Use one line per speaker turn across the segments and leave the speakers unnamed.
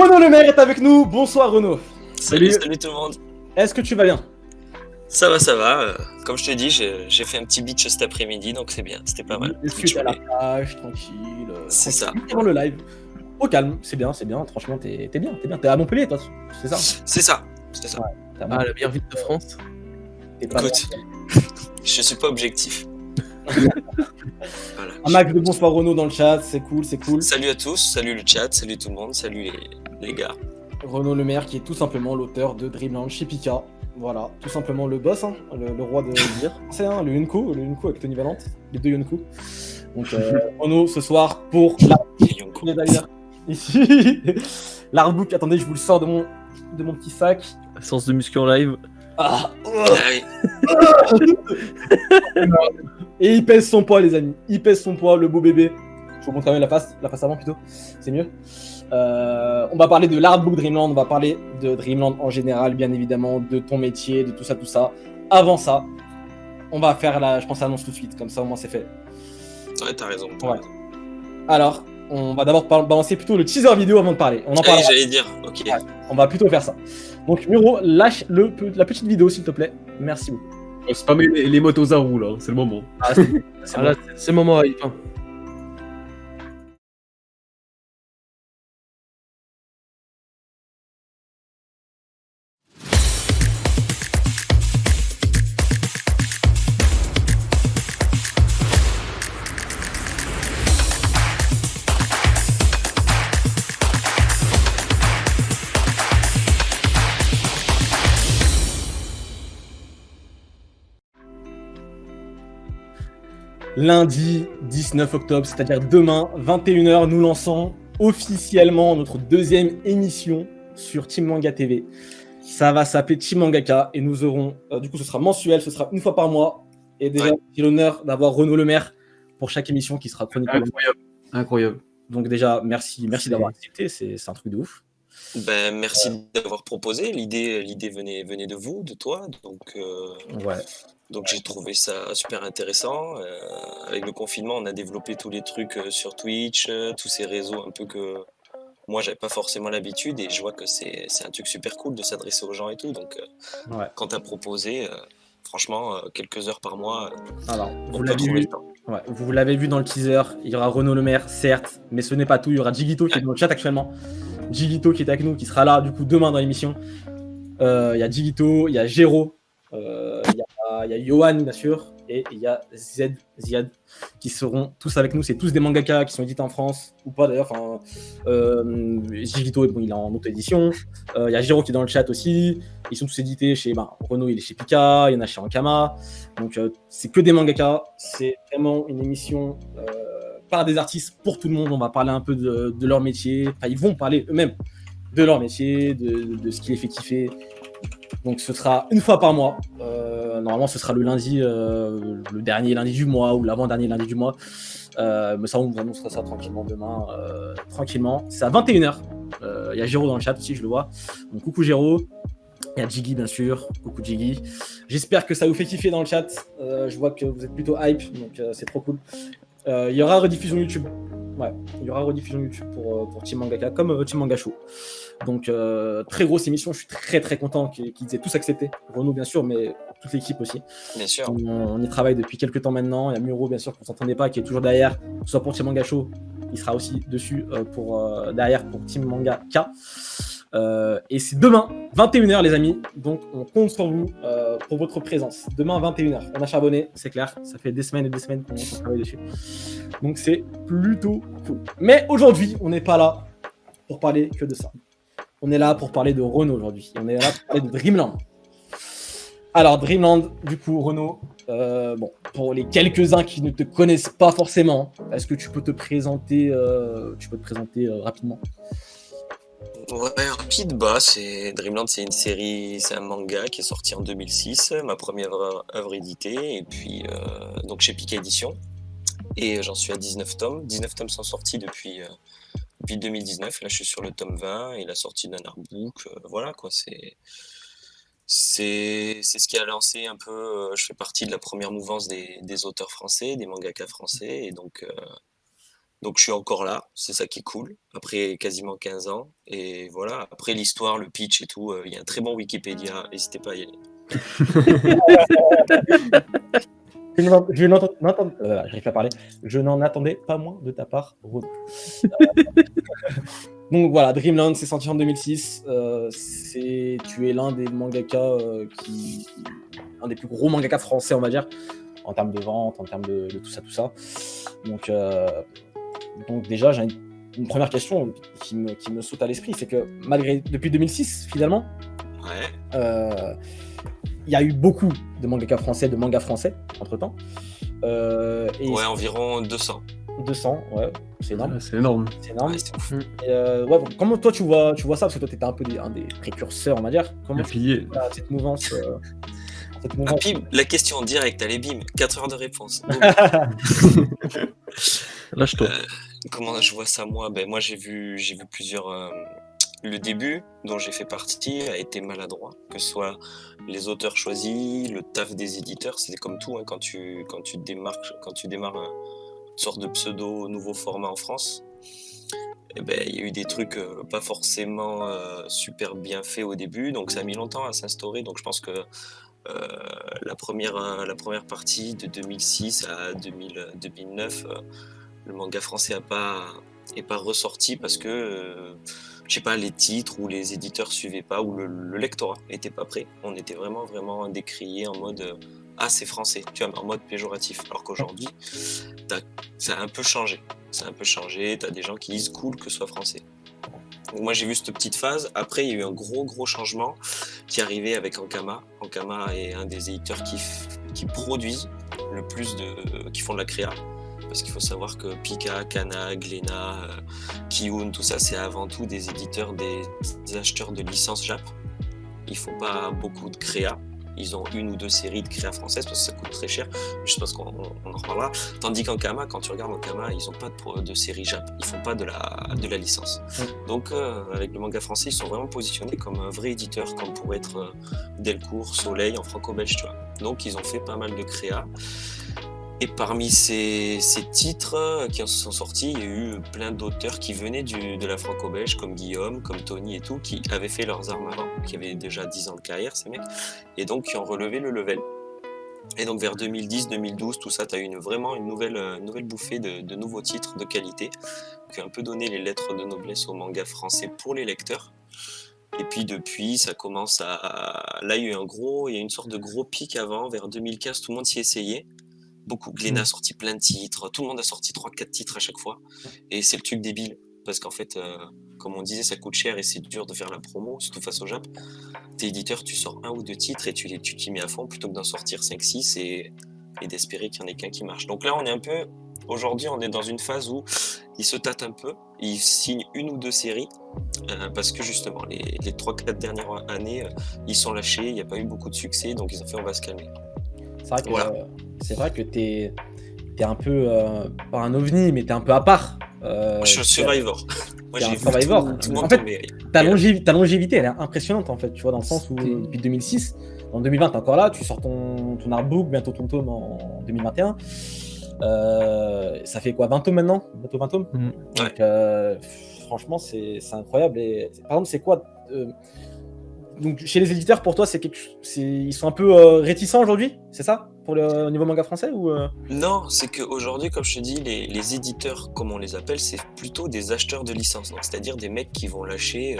Renaud Le Maire est avec nous. Bonsoir Renaud.
Salut tout le monde.
Est-ce que tu vas bien?
Ça va. Comme je te dis, j'ai fait un petit beach cet après-midi, donc c'est bien, c'était pas mal.
Discute à la plage, tranquille.
C'est ça.
Avant le live. Au calme, c'est bien. Franchement, t'es bien. T'es à Montpellier, toi, c'est ça?
C'est ça.
Ouais,
la meilleure ville de France.
Écoute, je suis pas objectif. Voilà.
Un max de bonsoir Renaud dans le chat, c'est cool.
Salut à tous, salut le chat, salut tout le monde, salut les gars.
Renaud Le Maire qui est tout simplement l'auteur de Dreamland chez Pika. Voilà, tout simplement le boss, hein, le roi de dire. C'est le Yunko avec Tony Valente, les deux Yunko. Donc Renaud ce soir pour l'artbook d'ailleurs. Ici, l'artbook, attendez, je vous le sors de mon petit sac.
Sens de muscu en live.
Oui.
Et il pèse son poids les amis, le beau bébé. Je vous montre quand même la face avant plutôt, c'est mieux. On va parler de l'artbook Dreamland, on va parler de Dreamland en général, bien évidemment, de ton métier, de tout ça. Avant ça, on va faire l'annonce tout de suite, comme ça au moins c'est fait.
Ouais, t'as raison.
Alors, on va d'abord balancer plutôt le teaser vidéo avant de parler. On en parlera.
J'allais dire, ok.
Ouais, on va plutôt faire ça. Donc Muro, lâche la petite vidéo s'il te plaît. Merci beaucoup.
C'est pas les motos à roues là, c'est le moment.
C'est le moment hype. Hein.
Lundi 19 octobre, c'est-à-dire demain, 21h, nous lançons officiellement notre deuxième émission sur Team Manga TV. Ça va s'appeler Team Mangaka et nous aurons, du coup ce sera mensuel, ce sera une fois par mois. Et déjà, j'ai l'honneur d'avoir Renaud Le Maire pour chaque émission qui sera chronique.
Incroyable.
Donc déjà, merci d'avoir accepté, c'est un truc de ouf.
Ben, merci d'avoir proposé, l'idée venait de vous, de toi, donc...
Ouais.
Donc j'ai trouvé ça super intéressant. Avec le confinement, on a développé tous les trucs sur Twitch, tous ces réseaux un peu que moi j'avais pas forcément l'habitude, et je vois que c'est un truc super cool de s'adresser aux gens et tout. Donc quand t'as proposé, franchement, quelques heures par mois,
alors,
on peut trouver le temps.
Ouais, vous l'avez vu dans le teaser, il y aura Renaud Le Maire, certes, mais ce n'est pas tout. Il y aura Jigito qui est dans le chat actuellement. Jigito qui est avec nous, qui sera là du coup demain dans l'émission. Il y a Jigito, il y a Géro. Il y a Johan bien sûr et il y a Ziad qui seront tous avec nous. C'est tous des mangaka qui sont édités en France ou pas d'ailleurs. Jigito, il est en auto-édition. Il y a Jiro qui est dans le chat aussi. Ils sont tous édités chez Renaud, il est chez Pika, il y en a chez Ankama. Donc c'est que des mangaka. C'est vraiment une émission par des artistes pour tout le monde. On va parler un peu de leur métier. Enfin, ils vont parler eux-mêmes de leur métier, de ce qui les fait kiffer. Donc ce sera une fois par mois. Normalement ce sera le lundi, le dernier lundi du mois ou l'avant-dernier lundi du mois. Mais ça, on vous annoncera ça tranquillement demain. Tranquillement. C'est à 21h. Il y a Géro dans le chat aussi, je le vois. Donc coucou Géro. Il y a Jiggy bien sûr. Coucou Jiggy. J'espère que ça vous fait kiffer dans le chat. Je vois que vous êtes plutôt hype, donc c'est trop cool. Il y aura rediffusion YouTube. Ouais, il y aura rediffusion YouTube pour Team Mangaka, comme Team Manga Show. Donc, très grosse émission. Je suis très très content qu'ils aient tous accepté. Renaud, bien sûr, mais toute l'équipe aussi.
Bien sûr.
On y travaille depuis quelques temps maintenant. Il y a Muro, bien sûr, qu'on ne s'entendait pas, qui est toujours derrière, soit pour Team Manga Show. Il sera aussi dessus derrière pour Team Manga K. Et c'est demain, 21h, les amis. Donc, on compte sur vous pour votre présence. Demain, 21h. On a charbonné, c'est clair. Ça fait des semaines et des semaines qu'on travaille dessus. Donc, c'est plutôt cool. Mais aujourd'hui, on n'est pas là pour parler que de ça. On est là pour parler de Renaud aujourd'hui. On est là pour parler de Dreamland. Alors, Dreamland, du coup, Renaud, pour les quelques-uns qui ne te connaissent pas forcément, est-ce que tu peux te présenter, rapidement?
Ouais, rapide, c'est Dreamland, c'est une série, c'est un manga qui est sorti en 2006, ma première œuvre éditée, et puis donc chez Pika Édition, et j'en suis à 19 tomes. 19 tomes sont sortis depuis 2019, là je suis sur le tome 20 et la sortie d'un artbook, voilà quoi, c'est ce qui a lancé un peu, je fais partie de la première mouvance des auteurs français, des mangaka français, et donc Donc je suis encore là, c'est ça qui est cool, après quasiment 15 ans. Et voilà, après l'histoire, le pitch et tout, il y a un très bon Wikipédia, n'hésitez pas à y aller.
J'arrive pas à parler. Je n'en attendais pas moins de ta part, Renaud. Donc voilà, Dreamland, c'est sorti en 2006. Tu es l'un des mangaka un des plus gros mangaka français, on va dire, en termes de vente, en termes de tout ça. Donc déjà, j'ai une première question qui me saute à l'esprit, c'est que depuis 2006, finalement, il y a eu beaucoup de mangas français entre-temps.
Environ 200.
200, ouais, c'est énorme.
C'est énorme.
Ouais, c'est ouf.
Comment toi tu vois ça, parce que toi tu étais un peu un des précurseurs, on va dire. Comment tu vois cette mouvance
La question directe, allez bim, 4 heures de réponse.
Lâche-toi.
Comment je vois ça moi? Moi j'ai vu plusieurs. Le début, dont j'ai fait partie, a été maladroit, que ce soit les auteurs choisis, le taf des éditeurs, c'est comme tout, hein, quand tu démarres une sorte de pseudo nouveau format en France, il y a eu des trucs pas forcément super bien faits au début, donc ça a mis longtemps à s'instaurer. Donc je pense que la première partie de 2006 à 2009, le manga français est pas ressorti parce que je sais pas, les titres ou les éditeurs suivaient pas, ou le lectorat était pas prêt. On était vraiment décrié en mode c'est français, tu vois, en mode péjoratif. Alors qu'aujourd'hui, ça a un peu changé. T'as des gens qui disent cool que ce soit français. Donc moi j'ai vu cette petite phase. Après il y a eu un gros changement qui est arrivé avec Ankama. Ankama est un des éditeurs qui produisent le plus qui font de la créa. Parce qu'il faut savoir que Pika, Kana, Glénat, Kiun, tout ça, c'est avant tout des éditeurs, des acheteurs de licences Jap. Ils font pas beaucoup de créa. Ils ont une ou deux séries de créa françaises parce que ça coûte très cher. Je pense qu'on en reparlera. Tandis qu'Ankama, quand tu regardes Ankama, ils ont pas de série Jap. Ils font pas de la licence. Donc, avec le manga français, ils sont vraiment positionnés comme un vrai éditeur, comme pourrait être Delcourt, Soleil en franco-belge, tu vois. Donc, ils ont fait pas mal de créa. Et parmi ces titres qui en sont sortis, il y a eu plein d'auteurs qui venaient de la franco-belge, comme Guillaume, comme Tony et tout, qui avaient fait leurs armes avant, qui avaient déjà 10 ans de carrière, ces mecs, et donc qui ont relevé le level. Et donc vers 2010-2012, tout ça, tu as eu vraiment une nouvelle bouffée de nouveaux titres de qualité, qui a un peu donné les lettres de noblesse au manga français pour les lecteurs. Et puis depuis, ça commence à... Là, il y a une sorte de gros pic avant, vers 2015, tout le monde s'y essayait. Glénat a sorti plein de titres, tout le monde a sorti 3-4 titres à chaque fois, et c'est le truc débile, parce qu'en fait, comme on disait, ça coûte cher et c'est dur de faire la promo, surtout face au Jap. T'es éditeur, tu sors 1 ou 2 titres et tu t'y mets à fond, plutôt que d'en sortir 5-6 et d'espérer qu'il y en ait qu'un qui marche. Donc là, aujourd'hui, on est dans une phase où ils se tâtent un peu, ils signent 1 ou 2 séries, parce que justement, les 3-4 dernières années, ils sont lâchés, il n'y a pas eu beaucoup de succès, donc ils ont fait on va se calmer.
C'est vrai que t'es un peu, pas un ovni, mais t'es un peu à part.
Moi, je suis un survivor.
Moi, j'ai survivor. En fait, ta longévité, elle est impressionnante, en fait, tu vois, dans le sens où, depuis 2006, en 2020, t'es encore là, tu sors ton artbook, bientôt ton tome en 2021. Ça fait quoi, 20 tomes maintenant? Bientôt 20 tomes. Donc, franchement, c'est incroyable. Et, par exemple, c'est quoi donc chez les éditeurs, pour toi, ils sont un peu réticents aujourd'hui, c'est ça, pour le niveau manga français ou
Non, c'est qu'aujourd'hui, comme je te dis, les éditeurs, comme on les appelle, c'est plutôt des acheteurs de licences. Donc, c'est-à-dire des mecs qui vont lâcher.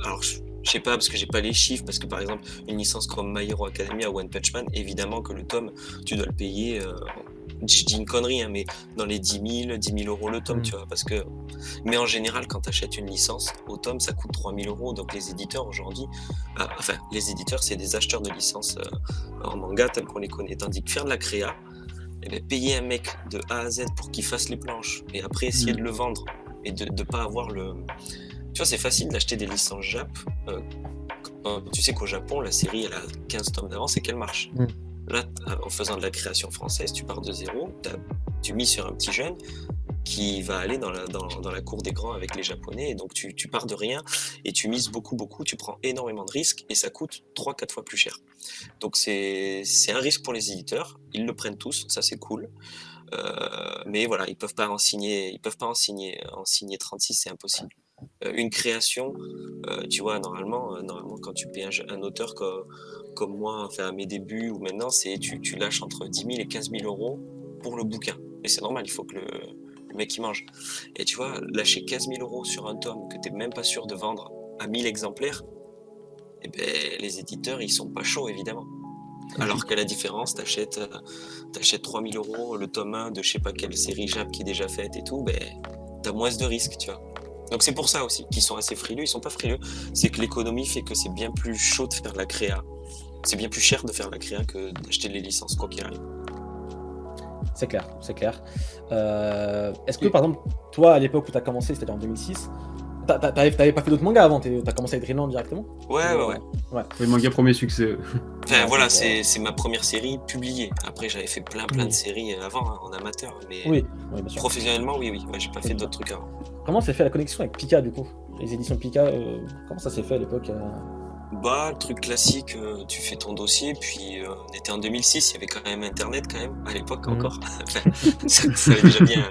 Alors, je sais pas, parce que j'ai pas les chiffres, parce que par exemple, une licence comme My Hero Academia ou One Punch Man, évidemment que le tome, tu dois le payer. Je dis une connerie, hein, mais dans les 10 000 euros le tome, tu vois, parce que... Mais en général, quand tu achètes une licence, au tome, ça coûte 3 000 euros, donc les éditeurs aujourd'hui... les éditeurs, c'est des acheteurs de licences en manga, tels qu'on les connaît, tandis que faire de la créa, payer un mec de A à Z pour qu'il fasse les planches, et après essayer de le vendre, et de pas avoir le... Tu vois, c'est facile d'acheter des licences Jap, tu sais qu'au Japon, la série, elle a 15 tomes d'avance et qu'elle marche. Là, en faisant de la création française, tu pars de zéro, tu mises sur un petit jeune qui va aller dans la cour des grands avec les Japonais, et donc tu pars de rien et tu mises beaucoup, tu prends énormément de risques et ça coûte 3-4 fois plus cher. Donc c'est un risque pour les éditeurs, ils le prennent tous, ça c'est cool. Mais voilà, ils peuvent pas en signer 36, c'est impossible. Une création, tu vois, normalement, quand tu payes un auteur comme moi, enfin à mes débuts ou maintenant, c'est tu lâches entre 10 000 et 15 000 euros pour le bouquin. Et c'est normal, il faut que le mec il mange. Et tu vois, lâcher 15 000 euros sur un tome que t'es même pas sûr de vendre à 1000 exemplaires, eh ben, les éditeurs, ils sont pas chauds, évidemment. Alors qu'à la différence, t'achètes 3 000 euros le tome 1 de je sais pas quelle série Jap qui est déjà faite et tout, ben, t'as moins de risques, tu vois. Donc c'est pour ça aussi qu'ils sont assez frileux. Ils sont pas frileux, c'est que l'économie fait que c'est bien plus chaud de faire de la créa. C'est bien plus cher de faire de la créa que d'acheter les licences, quoi qu'il arrive.
C'est clair, c'est clair. Est-ce que, par exemple, toi, à l'époque où tu as commencé, c'est-à-dire en 2006, t'avais pas fait d'autres mangas avant, t'as commencé avec Dreamland directement?
Ouais.
Le manga premier succès.
Enfin,
Ouais,
voilà,
c'est
c'est ma première série publiée. Après, j'avais fait plein de séries avant, hein, en amateur. Mais
Oui, bien sûr.
professionnellement, oui. Ouais, j'ai pas fait d'autres trucs avant.
Comment s'est fait la connexion avec Pika, du coup? Les éditions Pika, comment ça s'est fait à l'époque?
Bah, le truc classique, tu fais ton dossier, puis on était en 2006, il y avait quand même Internet, quand même, à l'époque encore. Enfin, ça allait déjà bien.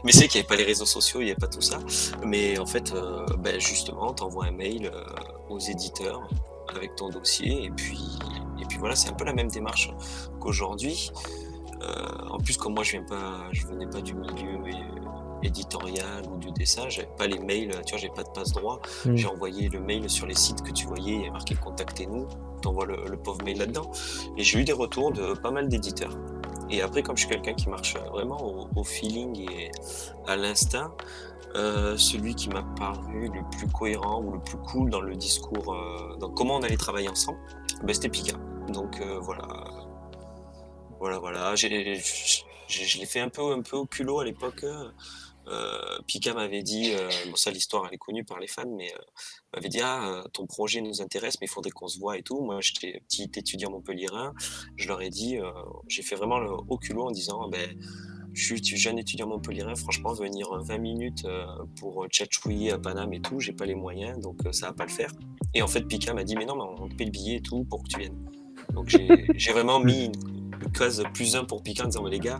Mais c'est qu'il n'y avait pas les réseaux sociaux, il n'y avait pas tout ça. Mais en fait, justement, tu envoies un mail aux éditeurs avec ton dossier, et puis voilà, c'est un peu la même démarche qu'aujourd'hui. En plus, comme moi, je venais pas du milieu éditorial ou du dessin, j'avais pas les mails, tu vois, j'ai pas de passe-droit. J'ai envoyé le mail sur les sites que tu voyais, il y a marqué contactez-nous, t'envoies le pauvre mail là-dedans. Et j'ai eu des retours de pas mal d'éditeurs. Et après, comme je suis quelqu'un qui marche vraiment au feeling et à l'instinct, celui qui m'a paru le plus cohérent ou le plus cool dans le discours, dans comment on allait travailler ensemble, c'était Pika. Donc voilà. Je l'ai fait un peu au culot à l'époque. Pika m'avait dit, bon ça l'histoire elle est connue par les fans, mais m'avait dit ton projet nous intéresse, mais il faudrait qu'on se voit et tout. Moi j'étais petit étudiant montpelliérain, je leur ai dit, j'ai fait vraiment le au culot en disant je suis jeune étudiant montpelliérain, franchement venir 20 minutes pour tchatchouiller à Paname et tout, j'ai pas les moyens, donc ça va pas le faire. Et en fait Pika m'a dit mais non, mais on te paie le billet et tout pour que tu viennes. Donc j'ai vraiment mis une case +1 pour Pika en disant les gars,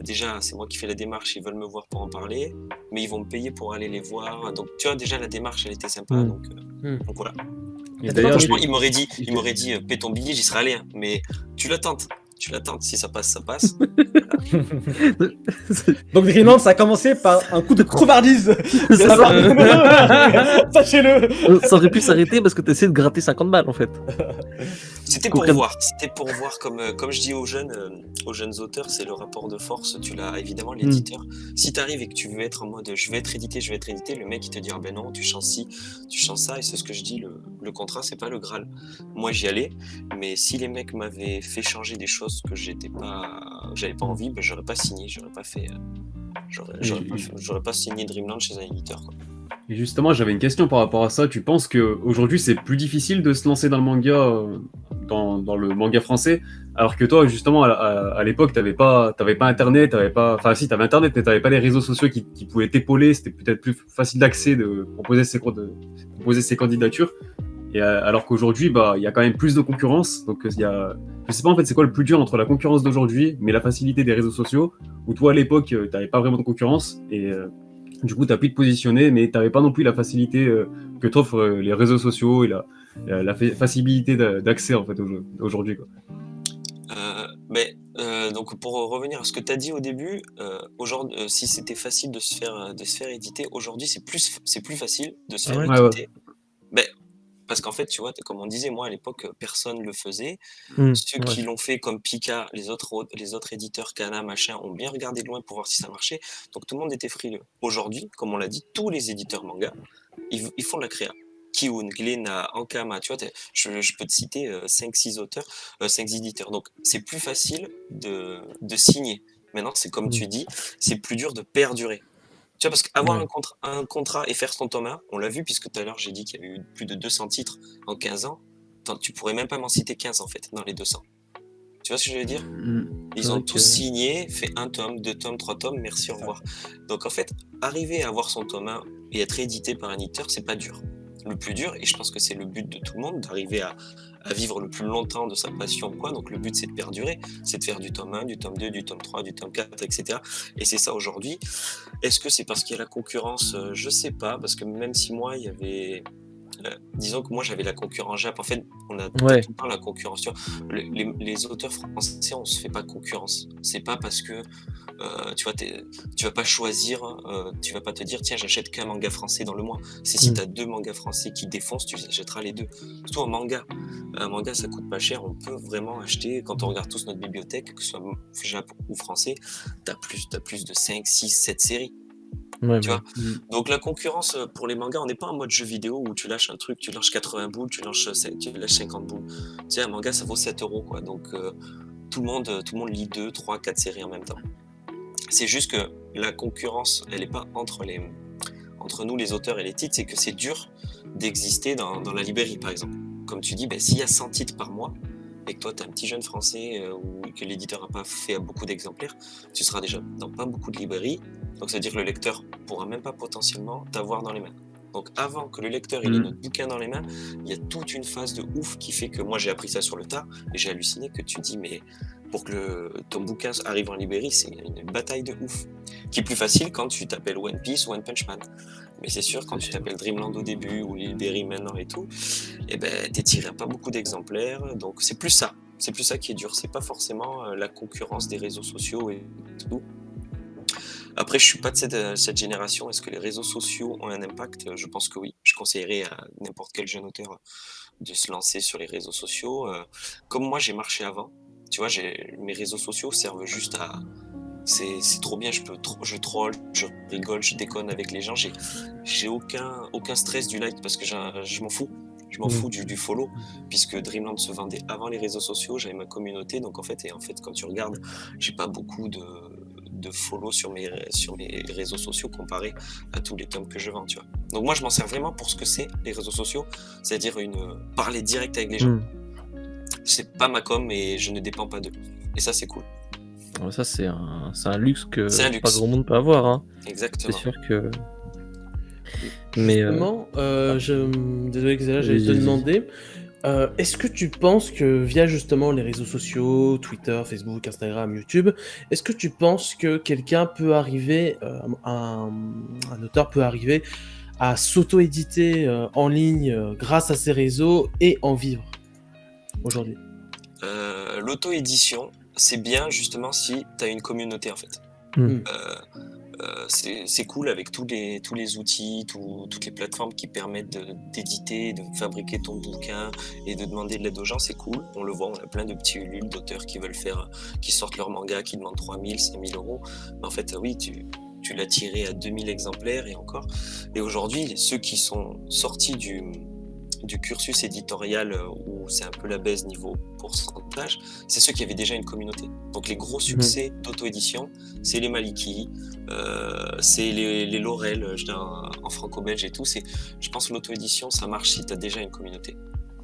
déjà c'est moi qui fais la démarche, ils veulent me voir pour en parler, mais ils vont me payer pour aller les voir. Donc tu vois déjà la démarche elle était sympa, donc voilà.
Et d'ailleurs,
Franchement il m'aurait dit paie ton billet, j'y serais allé, hein, mais tu l'attends, si ça passe, ça passe.
Donc Dreamland, ça a commencé par un coup de crevardise.
C'est ça.
Sachez-le.
Ça aurait pu s'arrêter parce que tu essaies de gratter 50 balles en fait.
C'était pour voir comme je dis aux jeunes auteurs, c'est le rapport de force. Tu l'as évidemment l'éditeur. Si tu arrives et que tu veux être en mode je vais être édité, le mec il te dira ben non, tu changes ci, tu changes ça, et c'est ce que je dis, le contrat c'est pas le Graal. Moi j'y allais, mais si les mecs m'avaient fait changer des choses que j'avais pas envie, j'aurais pas signé, j'aurais pas signé Dreamland chez un éditeur, quoi.
Et justement, j'avais une question par rapport à ça. Tu penses qu'aujourd'hui, c'est plus difficile de se lancer dans le manga, dans le manga français, alors que toi, justement, à l'époque, t'avais pas Internet, enfin si, t'avais Internet, mais t'avais pas les réseaux sociaux qui pouvaient t'épauler, c'était peut-être plus facile d'accès, de proposer ses candidatures. Et alors qu'aujourd'hui, il y a quand même plus de concurrence. Donc je sais pas en fait c'est quoi le plus dur entre la concurrence d'aujourd'hui, mais la facilité des réseaux sociaux, où toi à l'époque, t'avais pas vraiment de concurrence, et du coup, tu as pu te positionner, mais tu n'avais pas non plus la facilité que t'offrent les réseaux sociaux et la facilité d'accès en fait aujourd'hui, quoi.
Donc pour revenir à ce que tu as dit au début, aujourd'hui, si c'était facile de se faire éditer, aujourd'hui c'est plus facile de se faire éditer. Ouais. Parce qu'en fait, tu vois, comme on disait, moi à l'époque, personne le faisait. Ceux qui l'ont fait comme Pika, les autres éditeurs, Kana, machin, ont bien regardé de loin pour voir si ça marchait. Donc tout le monde était frileux. Aujourd'hui, comme on l'a dit, tous les éditeurs manga, ils font de la créa. Kiun, Glénat, Ankama, tu vois, je peux te citer 5-6 auteurs, 5 éditeurs. Donc c'est plus facile de signer. Maintenant, c'est comme tu dis, c'est plus dur de perdurer. Tu vois, parce qu'avoir un contrat et faire son tome 1, on l'a vu, puisque tout à l'heure j'ai dit qu'il y avait eu plus de 200 titres en 15 ans, tu pourrais même pas m'en citer 15 en fait, dans les 200. Tu vois ce que je veux dire? Ils ont tous signé, fait 1 tome, 2 tomes, 3 tomes, merci, au revoir. Donc en fait, arriver à avoir son tome 1 et être édité par un éditeur, c'est pas dur. le plus dur, et je pense que c'est le but de tout le monde, d'arriver à vivre le plus longtemps de sa passion, quoi. Donc le but, c'est de perdurer, c'est de faire du tome 1, du tome 2, du tome 3, du tome 4, etc. Et c'est ça aujourd'hui. Est-ce que c'est parce qu'il y a la concurrence? Je sais pas, parce que même si moi, il y avait... disons que moi j'avais la concurrence Jap. En fait, on a
Ouais.
tout le temps la concurrence. Tu vois. Les auteurs français, on se fait pas concurrence. C'est pas parce que tu vois, tu vas pas choisir, tu vas pas te dire tiens, j'achète qu'un manga français dans le mois. C'est si tu as deux mangas français qui défoncent, tu achèteras les deux. Surtout un manga. Un manga, ça coûte pas cher. On peut vraiment acheter, quand on regarde tous notre bibliothèque, que ce soit Jap ou français, t'as plus de 5, 6, 7 séries.
Ouais,
Tu
ouais.
vois. Donc la concurrence pour les mangas, on n'est pas en mode jeu vidéo où tu lâches un truc, tu lâches 80 boules, tu lâches 50 boules. Tu sais, un manga, ça vaut 7 euros, quoi. Donc tout le monde lit 2, 3, 4 séries en même temps. C'est juste que la concurrence, elle n'est pas entre nous, les auteurs et les titres, c'est que c'est dur d'exister dans la librairie, par exemple. Comme tu dis, s'il y a 100 titres par mois, et que toi, tu es un petit jeune français ou que l'éditeur n'a pas fait beaucoup d'exemplaires, tu seras déjà dans pas beaucoup de librairies. Donc, ça veut dire que le lecteur pourra même pas potentiellement t'avoir dans les mains. Donc, avant que le lecteur ait notre bouquin dans les mains, il y a toute une phase de ouf qui fait que moi, j'ai appris ça sur le tas et j'ai halluciné que tu dis, mais pour que ton bouquin arrive en librairie, c'est une bataille de ouf. Qui est plus facile quand tu t'appelles One Piece ou One Punch Man. Mais c'est sûr, quand tu t'appelles Dreamland au début ou Lil Berry maintenant et tout, t'es tiré à pas beaucoup d'exemplaires. Donc c'est plus ça qui est dur. C'est pas forcément la concurrence des réseaux sociaux et tout. Après, je suis pas de cette génération. Est-ce que les réseaux sociaux ont un impact? Je pense que oui. Je conseillerais à n'importe quel jeune auteur de se lancer sur les réseaux sociaux. Comme moi, j'ai marché avant. Tu vois, mes réseaux sociaux servent juste à... C'est trop bien, je troll, je rigole, je déconne avec les gens. J'ai aucun stress du like parce que je m'en fous. Je m'en fous du follow, puisque Dreamland se vendait avant les réseaux sociaux, j'avais ma communauté, donc en fait, quand tu regardes, j'ai pas beaucoup de follow sur mes réseaux sociaux comparé à tous les tomes que je vends, tu vois. Donc moi, je m'en sers vraiment pour ce que c'est, les réseaux sociaux, c'est-à-dire parler direct avec les gens. C'est pas ma com et je ne dépends pas d'eux. Et ça, c'est cool.
Ouais, ça, c'est un luxe que
C'est un luxe.
pas grand monde peut avoir. Hein.
Exactement.
C'est sûr que. Mais
Justement, désolé Xela, j'allais te demander, est-ce que tu penses que via justement les réseaux sociaux, Twitter, Facebook, Instagram, YouTube, est-ce que tu penses que quelqu'un peut arriver, un auteur peut arriver à s'auto-éditer en ligne grâce à ces réseaux et en vivre aujourd'hui?
L'auto-édition, c'est bien justement si tu as une communauté en fait. C'est cool avec tous les outils, toutes les plateformes qui permettent d'éditer, de fabriquer ton bouquin et de demander de l'aide aux gens, c'est cool. On le voit, on a plein de petits ulules d'auteurs qui sortent leur manga, qui demandent 3 000, 5 000 euros. Mais en fait, oui, tu l'as tiré à 2 000 exemplaires et encore. Et aujourd'hui, ceux qui sont sortis du cursus éditorial où c'est un peu la baisse niveau pourcentage, c'est ceux qui avaient déjà une communauté. Donc les gros succès d'auto-édition, c'est les Maliki, c'est les Laurel en franco-belge et tout. Je pense que l'auto-édition, ça marche si tu as déjà une communauté.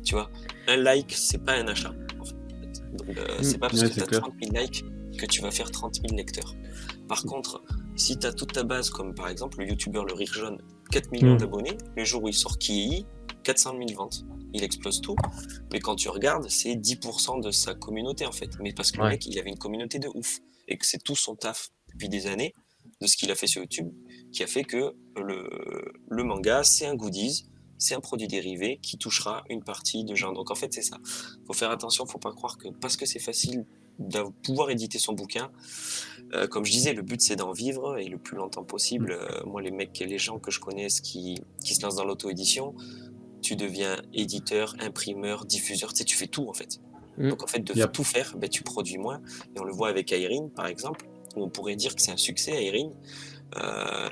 Tu vois, un like, c'est pas un achat. En fait. Donc c'est pas parce que tu as 30 000 likes que tu vas faire 30 000 lecteurs. Par contre, si tu as toute ta base, comme par exemple le youtubeur Le Rire Jaune, 4 millions d'abonnés, le jour où il sort Kiei, 400 000 ventes. Il explose tout. Mais quand tu regardes, c'est 10% de sa communauté en fait. Mais parce que le mec, il avait une communauté de ouf. Et que c'est tout son taf depuis des années de ce qu'il a fait sur YouTube qui a fait que le manga, c'est un goodies, c'est un produit dérivé qui touchera une partie de gens. Donc en fait, c'est ça. Faut faire attention, faut pas croire que parce que c'est facile de pouvoir éditer son bouquin, comme je disais, le but c'est d'en vivre et le plus longtemps possible. Moi, les gens que je connais qui se lancent dans l'auto-édition, tu deviens éditeur, imprimeur, diffuseur, tu sais, tu fais tout en fait. Donc en fait, tout faire, tu produis moins. Et on le voit avec Irene, par exemple, où on pourrait dire que c'est un succès, Irene,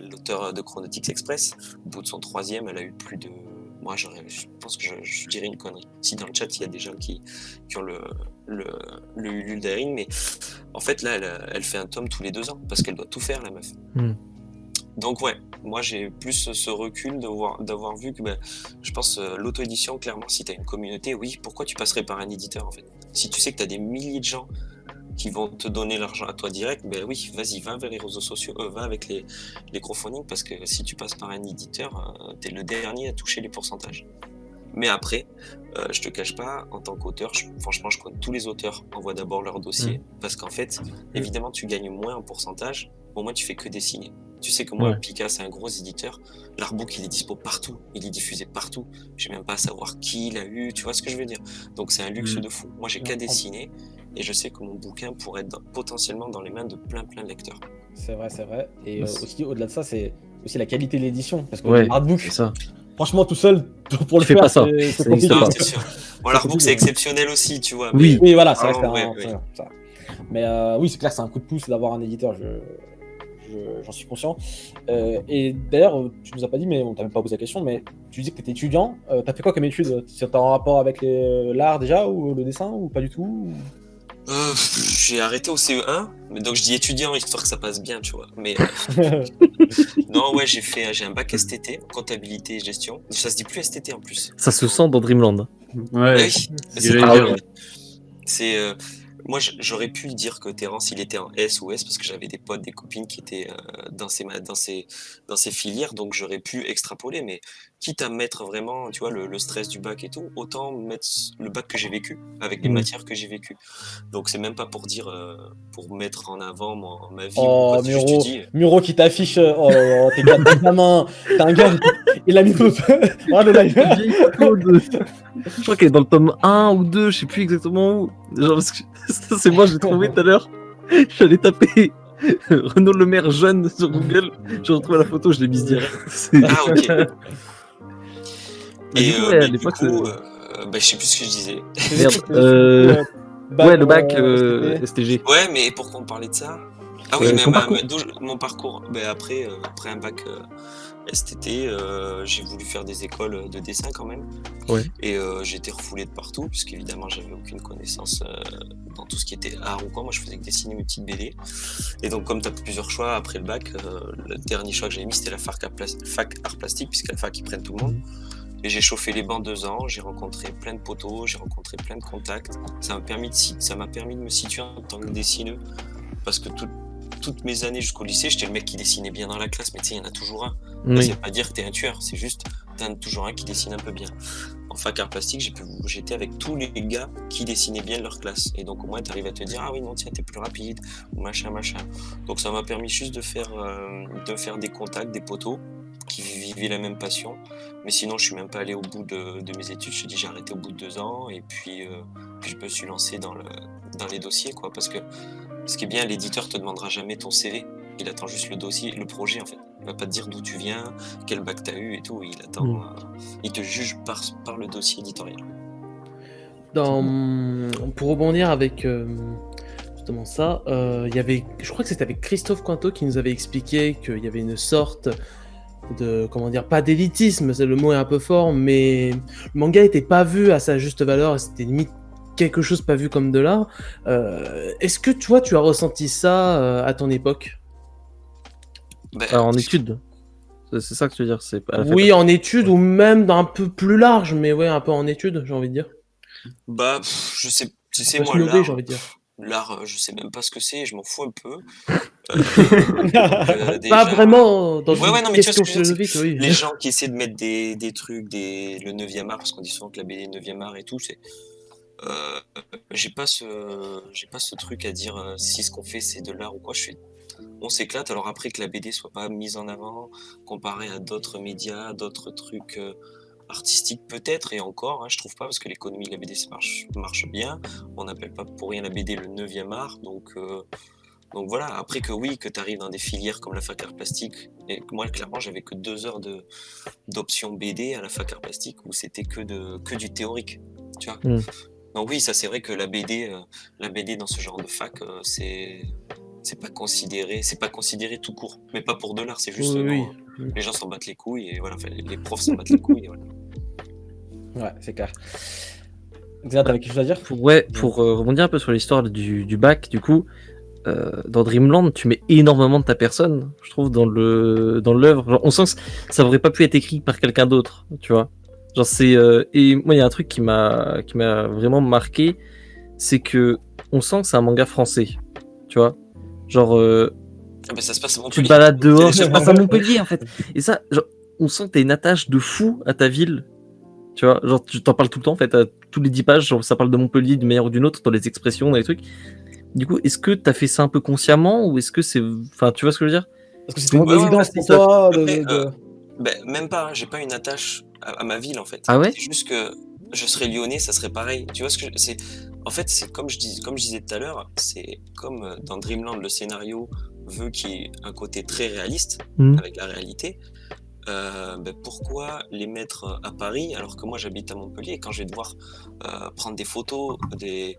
l'auteur de Chronotix Express. Au bout de son 3e, elle a eu plus de... Moi, je pense que je dirais une connerie. Si dans le chat, il y a des gens qui ont le Ulule d'Irene, mais en fait, là, elle fait un tome tous les 2 ans, parce qu'elle doit tout faire, la meuf. Donc ouais, moi j'ai plus ce recul d'avoir vu que je pense l'auto-édition, clairement, si tu as une communauté, oui, pourquoi tu passerais par un éditeur en fait? Si tu sais que tu as des milliers de gens qui vont te donner l'argent à toi direct, ben oui, vas-y, va vers les réseaux sociaux, va avec les crowdfunding, parce que si tu passes par un éditeur, t'es le dernier à toucher les pourcentages. Mais après, je te cache pas, en tant qu'auteur, franchement, je connais tous les auteurs envoient d'abord leur dossier, parce qu'en fait, évidemment, tu gagnes moins en pourcentage, au moins tu fais que dessiner. Tu sais que moi, Pika, c'est un gros éditeur, l'artbook, il est dispo partout, il est diffusé partout, j'ai même pas à savoir qui l'a eu, tu vois ce que je veux dire. Donc c'est un luxe de fou. Moi, j'ai qu'à dessiner, et je sais que mon bouquin pourrait être potentiellement dans les mains de plein de lecteurs.
C'est vrai. Et aussi, au-delà de ça, c'est aussi la qualité de l'édition, parce que
Ouais,
l'artbook,
c'est ça.
franchement, tout seul, pour le
Fais
faire,
pas ça.
c'est
Ça
compliqué.
existe
Non,
pas.
c'est sûr. Bon, l'artbook, c'est exceptionnel aussi, tu vois.
Oui.
Oui, voilà, ça
Ah,
reste
ouais,
un...
ouais.
ça. Mais oui, c'est clair, c'est un coup de pouce d'avoir un éditeur, j'en suis conscient. Et d'ailleurs, tu nous as pas dit, mais on t'a même pas posé la question, mais tu disais que tu étais étudiant. T'as fait quoi comme étude? C'est en rapport avec l'art déjà, ou le dessin, ou pas du tout?
J'ai arrêté au CE1, mais donc je dis étudiant histoire que ça passe bien, tu vois. Mais non, ouais, j'ai un bac STT, comptabilité et gestion. Ça se dit plus STT en plus.
Ça se sent dans Dreamland.
Ah
Ouais,
oui,
c'est
c'est
ce que
pas
j'allais
grave.
dire.
C'est moi j'aurais pu dire que Terence il était en S ou S parce que j'avais des potes, des copines qui étaient dans ces filières, donc j'aurais pu extrapoler, mais quitte à mettre vraiment, tu vois, le stress du bac et tout, autant mettre le bac que j'ai vécu avec les matières que j'ai vécues. Donc c'est même pas pour dire pour mettre en avant ma vie ou
Oh,
quoi, c'est juste tu dis
Muro qui t'affiche. Oh là là, t'es un gamin. T'es un gars. Il a mis tout. Oh, le live.
Je crois qu'elle est dans le tome 1 ou 2, je sais plus exactement où. Genre, parce que ça, c'est moi, j'ai trouvé tout à l'heure. J'allais taper Renaud Le Maire jeune sur Google. J'ai retrouvé la photo, je l'ai mise direct.
ah ok.
Mais
Et
du coup, ouais, à
mais du
l'époque,
coup, je sais plus ce que je disais.
Merde. Ouais, le bac
STT.
STG.
Ouais, mais pourquoi on parlait de ça? Ah oui,
Ouais,
mais
ton parcours.
mon parcours. Ben après un bac STT, j'ai voulu faire des écoles de dessin quand même.
Ouais.
Et j'ai été refoulé de partout, puisqu'évidemment, j'avais aucune connaissance dans tout ce qui était art ou quoi. Moi, je faisais que dessiner mes petites BD. Et donc, comme tu as plusieurs choix après le bac, le dernier choix que j'avais mis, c'était la fac art plastique, puisqu'à la fac, ils prennent tout le monde. Et j'ai chauffé les bancs 2 ans, j'ai rencontré plein de potos, j'ai rencontré plein de contacts. Ça m'a permis de me situer en tant que dessineux, parce que toutes mes années jusqu'au lycée, j'étais le mec qui dessinait bien dans la classe, mais tu sais, il y en a toujours un.
Oui.
C'est pas dire que t'es un tueur, c'est juste t'en as toujours un qui dessine un peu bien. En fac art plastique, j'étais avec tous les gars qui dessinaient bien de leur classe. Et donc au moins t'arrives à te dire, ah oui, non, tiens, t'es plus rapide, ou machin. Donc ça m'a permis juste de faire des contacts, des potos qui vivaient la même passion. Mais sinon, je suis même pas allé au bout de mes études. Je te dis, j'ai arrêté au bout de 2 ans, et puis je me suis lancé dans les dossiers, quoi. Parce que ce qui est bien, l'éditeur te demandera jamais ton CV. Il attend juste le dossier, le projet en fait. Il va pas te dire d'où tu viens, quel bac t'as eu et tout. Il attend, il te juge par le dossier éditorial.
Pour rebondir avec justement ça, je crois que c'était avec Christophe Cointeau qui nous avait expliqué qu'il y avait une sorte de, comment dire, pas d'élitisme, le mot est un peu fort, mais le manga n'était pas vu à sa juste valeur, c'était limite quelque chose pas vu comme de l'art. Est-ce que toi tu as ressenti ça à ton époque?
Alors, en études. C'est ça que tu veux dire, c'est pas.
Oui, en études ou même d'un peu plus large, mais ouais, un peu en études, j'ai envie de dire.
Bah, je sais, tu sais,
Pas
moi,
snobé, j'ai envie de dire.
l'art, je sais même pas ce que c'est, je m'en fous un peu.
Pas vraiment dans
Ouais,
une
non, mais tu vois ce
question
que je veux dire,
philosophique, oui.
les gens qui essaient de mettre des trucs, le 9e art, parce qu'on dit souvent que la BD est 9e art et tout, c'est. J'ai pas ce truc à dire si ce qu'on fait c'est de l'art ou quoi. On s'éclate. Alors après que la BD soit pas mise en avant, comparée à d'autres médias, d'autres trucs artistiques peut-être, et encore, hein, je trouve pas, parce que l'économie de la BD ça marche bien. On n'appelle pas pour rien la BD le 9e art, donc voilà. Après que oui, que tu arrives dans des filières comme la fac art plastique, et moi clairement j'avais que 2 heures d'options BD à la fac art plastique où c'était que du théorique, tu vois. Donc oui, ça c'est vrai que la BD dans ce genre de fac, c'est pas considéré tout court, mais pas pour de l'art, c'est juste
Oui.
les gens s'en battent les couilles et voilà, enfin, les profs s'en battent les couilles et voilà.
Ouais, c'est clair. Xena, t'avais quelque chose à dire?
Pour rebondir un peu sur l'histoire du bac, du coup, dans Dreamland, tu mets énormément de ta personne, je trouve, dans l'œuvre. Genre, on sent que ça aurait pas pu être écrit par quelqu'un d'autre, tu vois. Genre et moi il y a un truc qui m'a vraiment marqué, c'est que on sent que c'est un manga français, tu vois. Genre,
Ah, ben, ça se passe à
tu
Montpellier.
te balades dehors,
C'est
ça se passe à Montpellier en fait. Et ça, genre, on sent que t'as une attache de fou à ta ville. Tu vois, genre, tu t'en parles tout le temps en fait. À tous les 10 pages, genre, ça parle de Montpellier d'une manière ou d'une autre, dans les expressions, dans les trucs. Du coup, est-ce que t'as fait ça un peu consciemment ou est-ce que c'est. Enfin, tu vois ce que je veux dire?
Parce que c'était une
Ouais, ouais,
évidence
ouais,
pour
ça-
toi
Après, ben, même pas, hein, j'ai pas une attache à ma ville en fait.
Ah ouais?
C'est juste que je serais lyonnais, ça serait pareil. Tu vois ce que c'est? En fait, c'est comme je disais tout à l'heure, c'est comme dans Dreamland, le scénario veut qu'il y ait un côté très réaliste
Mhm.
avec la réalité. Ben, pourquoi les mettre à Paris alors que moi j'habite à Montpellier et quand je vais devoir prendre des photos des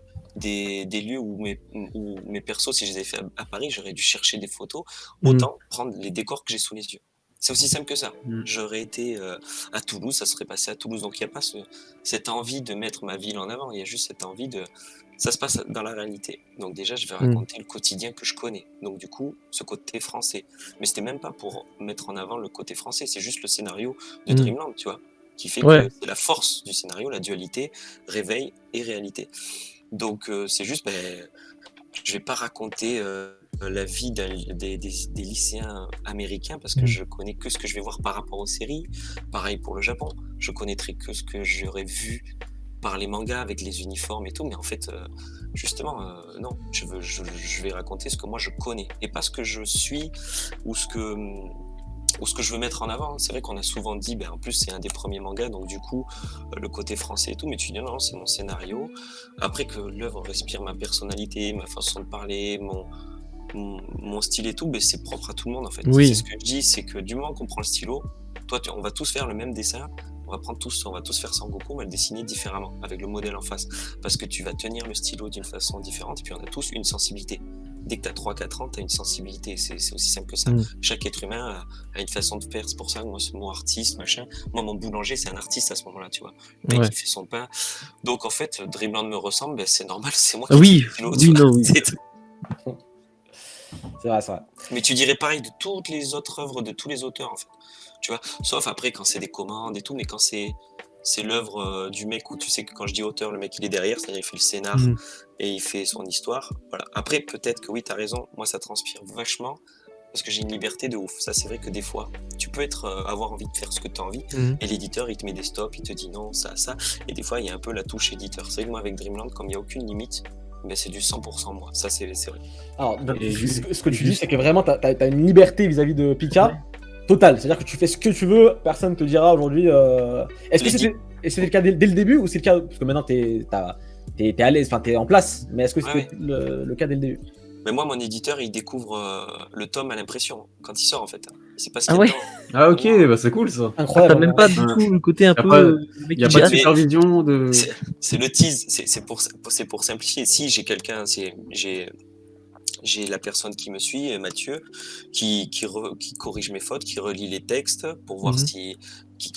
lieux où mes persos, si je les avais fait à Paris, j'aurais dû chercher des photos, autant prendre les décors que j'ai sous les yeux. C'est aussi simple que ça. J'aurais été à Toulouse, ça serait passé à Toulouse. Donc il n'y a pas cette envie de mettre ma ville en avant, il y a juste cette envie de... Ça se passe dans la réalité. Donc déjà, je vais raconter le quotidien que je connais. Donc du coup, ce côté français. Mais c'était même pas pour mettre en avant le côté français, c'est juste le scénario de Dreamland, tu vois, qui fait que c'est la force du scénario, la dualité, réveil et réalité. Donc c'est juste, je vais pas raconter la vie des lycéens américains parce que je connais que ce que je vais voir par rapport aux séries. Pareil pour le Japon, je connaîtrai que ce que j'aurais vu par les mangas avec les uniformes et tout, mais en fait, justement, non, je vais raconter ce que moi je connais et pas ce que je suis ou ce que je veux mettre en avant. C'est vrai qu'on a souvent dit, en plus c'est un des premiers mangas, donc du coup, le côté français et tout, mais tu dis non, c'est mon scénario. Après que l'œuvre respire ma personnalité, ma façon de parler, mon style et tout, c'est propre à tout le monde en fait.
Oui.
C'est ce que je dis, c'est que du moment qu'on prend le stylo, toi, on va tous faire le même dessin, on va tous faire Sangoku, mais le dessiner différemment, avec le modèle en face. Parce que tu vas tenir le stylo d'une façon différente, et puis on a tous une sensibilité. Dès que tu as 3-4 ans, tu as une sensibilité, c'est aussi simple que ça. Chaque être humain a une façon de faire, c'est pour ça que moi, mon artiste, machin, moi, mon boulanger, c'est un artiste à ce moment-là, tu vois. Le mec qui fait son pain. Donc en fait, Dreamland me ressemble, c'est normal, c'est moi qui
Oui,
tiens le stylo,
oui.
C'est vrai, c'est vrai.
Mais tu dirais pareil de toutes les autres œuvres de tous les auteurs, en fait. Tu vois, sauf après quand c'est des commandes et tout, mais quand c'est l'œuvre du mec où tu sais que quand je dis auteur, le mec il est derrière, c'est-à-dire il fait le scénar et il fait son histoire. Voilà. Après, peut-être que oui, t'as raison, moi ça transpire vachement parce que j'ai une liberté de ouf. Ça, c'est vrai que des fois, tu peux avoir envie de faire ce que tu as envie et l'éditeur il te met des stops, il te dit non, ça. Et des fois, il y a un peu la touche éditeur. C'est vrai que moi, avec Dreamland, comme il n'y a aucune limite, c'est du 100% moi. Ça, c'est vrai.
Alors, ce que tu dis, c'est que vraiment, t'as une liberté vis-à-à-vis de Pika totale. C'est-à-dire que tu fais ce que tu veux, personne ne te dira aujourd'hui. Est-ce que c'était le cas dès le début ou c'est le cas. Parce que maintenant, t'es à l'aise, enfin, t'es en place, mais est-ce que c'était le cas dès le début?
Mais moi, mon éditeur, il découvre le tome à l'impression quand il sort en fait. Il sait pas ce
Ah
qu'il y a
ouais.
dedans.
Ah ok, c'est cool ça.
Incroyable.
T'as même pas du tout le côté un peu.
Il n'y a pas de supervision de.
C'est le tease, c'est pour simplifier. Si j'ai quelqu'un, j'ai la personne qui me suit, Mathieu, qui corrige mes fautes, qui relit les textes pour voir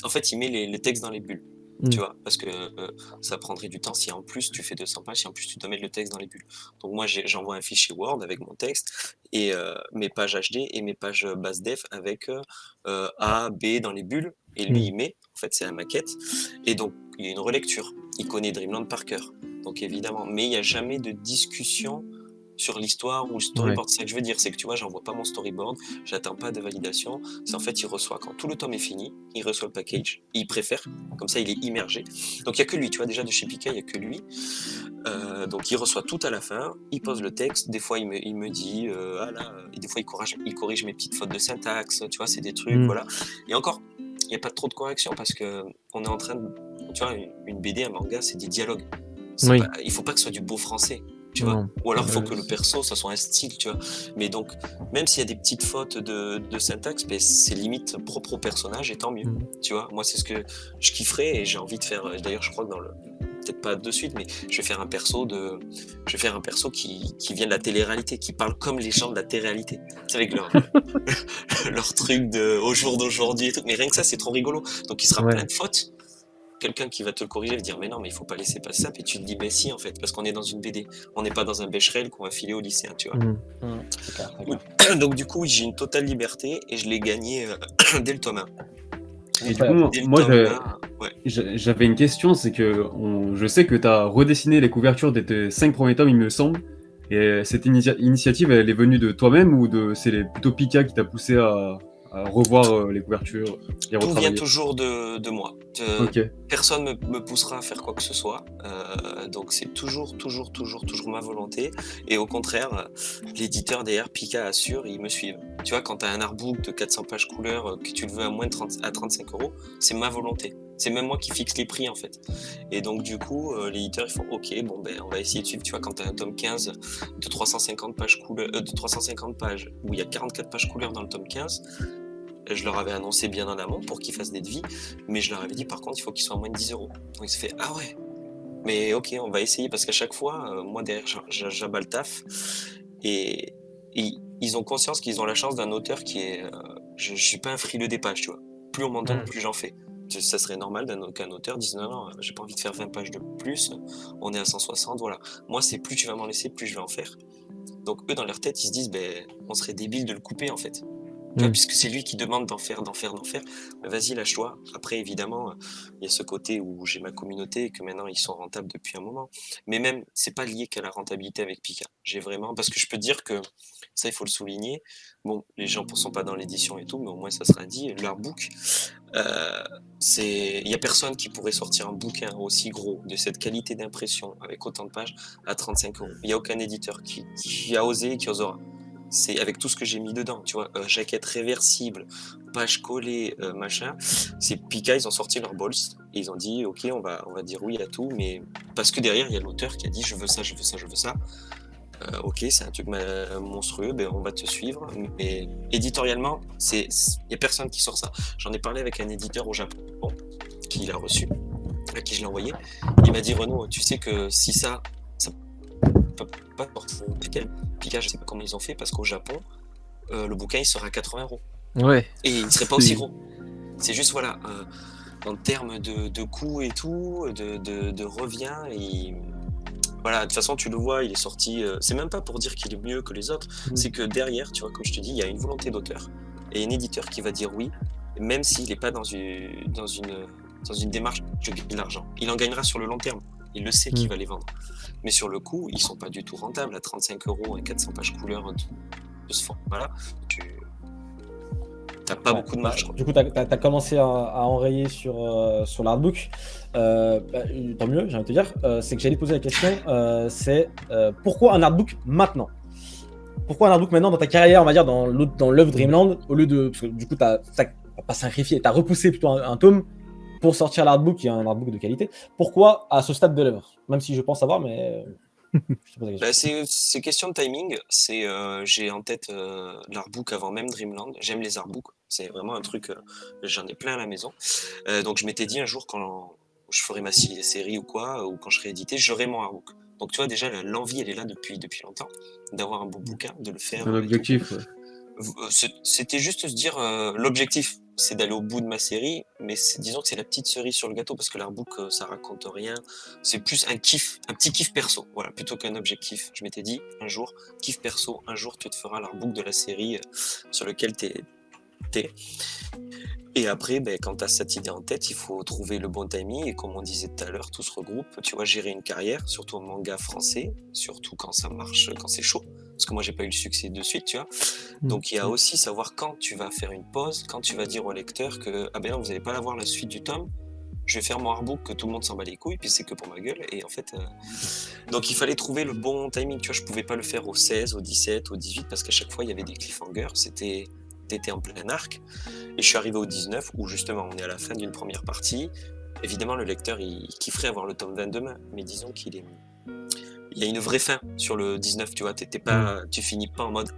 en fait, il met les textes dans les bulles. Tu vois, parce que ça prendrait du temps si en plus tu fais 200 pages, si en plus tu dois mettre le texte dans les bulles. Donc moi j'envoie un fichier Word avec mon texte et mes pages HD et mes pages base def avec A, B dans les bulles et lui il met, en fait c'est la maquette et donc il y a une relecture, il connaît Dreamland par cœur, donc évidemment, mais il n'y a jamais de discussion sur l'histoire ou le storyboard. C'est ça que je veux dire, c'est que tu vois, j'envoie pas mon storyboard, j'attends pas de validation, c'est en fait il reçoit quand tout le tome est fini, il reçoit le package, il préfère, comme ça il est immergé. Donc il y a que lui, tu vois, déjà de chez Pika, il y a que lui. Donc il reçoit tout à la fin, il pose le texte, des fois il me dit et des fois il corrige mes petites fautes de syntaxe, tu vois, c'est des trucs, voilà. Et encore, il n'y a pas trop de correction parce que on est en train de, tu vois, une BD, un manga, c'est des dialogues. Il faut pas que ce soit du beau français. Tu vois, ou alors il faut que le perso ça soit un style, tu vois, mais donc même s'il y a des petites fautes de syntaxe, c'est limite propre au personnage et tant mieux, tu vois. Moi c'est ce que je kifferais et j'ai envie de faire, d'ailleurs je crois que peut-être pas de suite, mais je vais faire un perso qui vient de la télé-réalité, qui parle comme les gens de la télé-réalité, c'est avec leur truc au jour d'aujourd'hui et tout, mais rien que ça c'est trop rigolo, donc il sera plein de fautes. Quelqu'un qui va te le corriger va dire mais non mais il faut pas laisser passer ça, et tu te dis mais si en fait parce qu'on est dans une BD, on n'est pas dans un Becherel qu'on va filer aux lycéens, tu vois.
C'est clair.
Donc du coup j'ai une totale liberté et je l'ai gagné dès le tome 1.
Et du coup moi J'avais une question, c'est que je sais que tu as redessiné les couvertures de tes 5 premiers tomes, il me semble. Et cette initiative, elle est venue de toi-même ou c'est plutôt Pika qui t'a poussé à revoir les couvertures et
Tout vient
retravailler?
toujours de moi.
Ok.
Personne me poussera à faire quoi que ce soit. Donc c'est toujours ma volonté. Et au contraire, l'éditeur derrière, Pika assure, ils me suivent. Tu vois, quand tu as un artbook de 400 pages couleur, que tu le veux à moins de 35 €, c'est ma volonté. C'est même moi qui fixe les prix en fait. Et donc du coup, l'éditeur ils font OK, bon ben on va essayer de suivre. Tu vois, quand tu as un tome 15 de 350 pages de 350 pages, où il y a 44 pages couleur dans le tome 15, je leur avais annoncé bien en amont pour qu'ils fassent des devis, mais je leur avais dit par contre il faut qu'ils soient à moins de 10 €. Donc il se fait ah ouais, mais ok on va essayer parce qu'à chaque fois moi derrière j'abats le taf et ils ont conscience qu'ils ont la chance d'un auteur qui est je suis pas un frileux des pages, tu vois. Plus on m'en donne, plus j'en fais. Ça serait normal qu'un auteur dise non, j'ai pas envie de faire 20 pages de plus, on est à 160, voilà. Moi c'est plus tu vas m'en laisser, plus je vais en faire. Donc eux dans leur tête ils se disent on serait débile de le couper en fait. Tu vois, puisque c'est lui qui demande d'en faire. Mais vas-y, lâche-toi. Après, évidemment, il y a ce côté où j'ai ma communauté et que maintenant ils sont rentables depuis un moment. Mais même, c'est pas lié qu'à la rentabilité avec Pika. J'ai vraiment, parce que je peux dire que ça, il faut le souligner. Bon, les gens ne sont pas dans l'édition et tout, mais au moins ça sera dit. Leur book, il y a personne qui pourrait sortir un bouquin aussi gros de cette qualité d'impression avec autant de pages à 35 €. Il y a aucun éditeur qui a osé et qui osera. C'est avec tout ce que j'ai mis dedans, tu vois, jaquette réversible, page collée, machin. C'est Pika, ils ont sorti leur balls et ils ont dit ok, on va dire oui à tout, mais parce que derrière il y a l'auteur qui a dit je veux ça. Ok, c'est un truc monstrueux, ben on va te suivre. Mais éditorialement, il y a personne qui sort ça. J'en ai parlé avec un éditeur au Japon qui l'a reçu, à qui je l'ai envoyé. Il m'a dit Renaud, tu sais que si ça peut pas sortir Pika, je sais pas comment ils ont fait parce qu'au Japon, le bouquin il sera à 80 €.
Ouais.
Et il ne serait pas aussi gros. C'est juste voilà, en termes de coût et tout, de revient, voilà, de toute façon tu le vois, il est sorti. C'est même pas pour dire qu'il est mieux que les autres, c'est que derrière, tu vois, comme je te dis, il y a une volonté d'auteur et un éditeur qui va dire oui, même s'il n'est pas dans une démarche de gagner de l'argent. Il en gagnera sur le long terme. Il le sait qu'il va les vendre. Mais sur le coup, ils sont pas du tout rentables à 35 € et 400 pages couleur de ce format-là. Tu n'as pas beaucoup de marge.
Du coup, tu as commencé à enrayer sur l'artbook. Tant mieux, j'ai envie de te dire. C'est que j'allais te poser la question, c'est pourquoi un artbook maintenant? Pourquoi un artbook maintenant dans ta carrière, on va dire, dans l'œuvre Dreamland, au lieu de... Parce que du coup, tu n'as pas sacrifié, tu as repoussé plutôt un tome pour sortir l'artbook, qui est un artbook de qualité. Pourquoi à ce stade de l'œuvre? Même si je pense savoir, mais...
c'est question de timing. J'ai en tête l'artbook avant même Dreamland. J'aime les artbooks. C'est vraiment un truc... j'en ai plein à la maison. Donc je m'étais dit un jour, quand je ferai ma série ou quoi, ou quand je serai édité, j'aurai mon artbook. Donc tu vois, déjà, l'envie, elle est là depuis longtemps, d'avoir un beau bouquin, de le faire.
Un objectif, ouais.
C'était juste se dire, l'objectif, c'est d'aller au bout de ma série, mais disons que c'est la petite cerise sur le gâteau, parce que l'artbook, ça raconte rien. C'est plus un petit kiff perso, voilà, plutôt qu'un objectif. Je m'étais dit, un jour, kiff perso, un jour, tu te feras l'artbook de la série sur lequel t'es. Et après, quand tu as cette idée en tête, il faut trouver le bon timing. Et comme on disait tout à l'heure, tout se regroupe. Tu vois, gérer une carrière, surtout en manga français, surtout quand ça marche, quand c'est chaud. Parce que moi, j'ai pas eu le succès de suite, tu vois. Donc, il y a aussi savoir quand tu vas faire une pause, quand tu vas dire au lecteur que ah ben non, vous n'allez pas avoir la suite du tome. Je vais faire mon artbook, que tout le monde s'en bat les couilles, puis c'est que pour ma gueule. Et en fait, donc il fallait trouver le bon timing. Tu vois, je pouvais pas le faire au 16, au 17, au 18, parce qu'à chaque fois, il y avait des cliffhangers. T'étais en plein arc, et je suis arrivé au 19 où justement on est à la fin d'une première partie. Évidemment le lecteur il kifferait avoir le tome 20 demain, mais disons il y a une vraie fin sur le 19, tu vois, tu finis pas en mode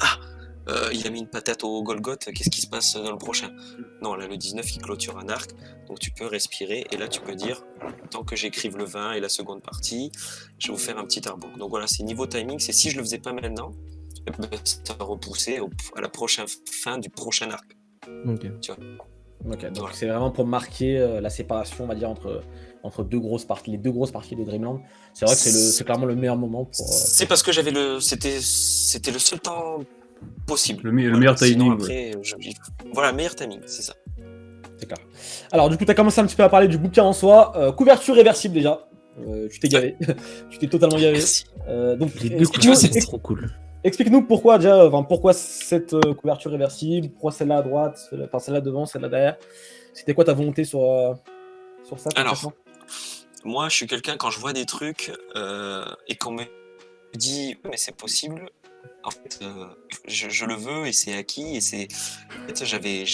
il a mis une patate au Golgoth, qu'est-ce qui se passe dans le prochain? Non, là le 19 il clôture un arc, donc tu peux respirer, et là tu peux dire tant que j'écrive le 20 et la seconde partie, je vais vous faire un petit artbook. Donc voilà, c'est niveau timing, c'est si je le faisais pas maintenant, ça va repousser à la prochaine fin du prochain arc.
Ok.
Tu vois.
Ok, donc
Voilà.
c'est vraiment pour marquer la séparation, on va dire, entre les deux grosses parties de Dreamland. C'est vrai que c'est clairement le meilleur moment pour...
C'est parce que c'était le seul temps possible.
Le meilleur timing.
Sinon, après, voilà, meilleur timing, c'est ça.
C'est clair. Alors, du coup, tu as commencé un petit peu à parler du bouquin en soi. Couverture réversible déjà. Tu t'es gavé. Tu t'es totalement gavé.
Merci.
Donc,
Les deux
explique-nous-
couvertures, c'est
ex-
trop cool.
explique-nous pourquoi déjà, pourquoi cette couverture réversible, pourquoi celle-là à droite, celle-là devant, celle-là derrière. C'était quoi ta volonté sur ça
Alors,
concrètement?
moi, je suis quelqu'un, quand je vois des trucs et qu'on me dit mais c'est possible, en fait, je le veux et c'est acquis. Et c'est... En fait, j'avais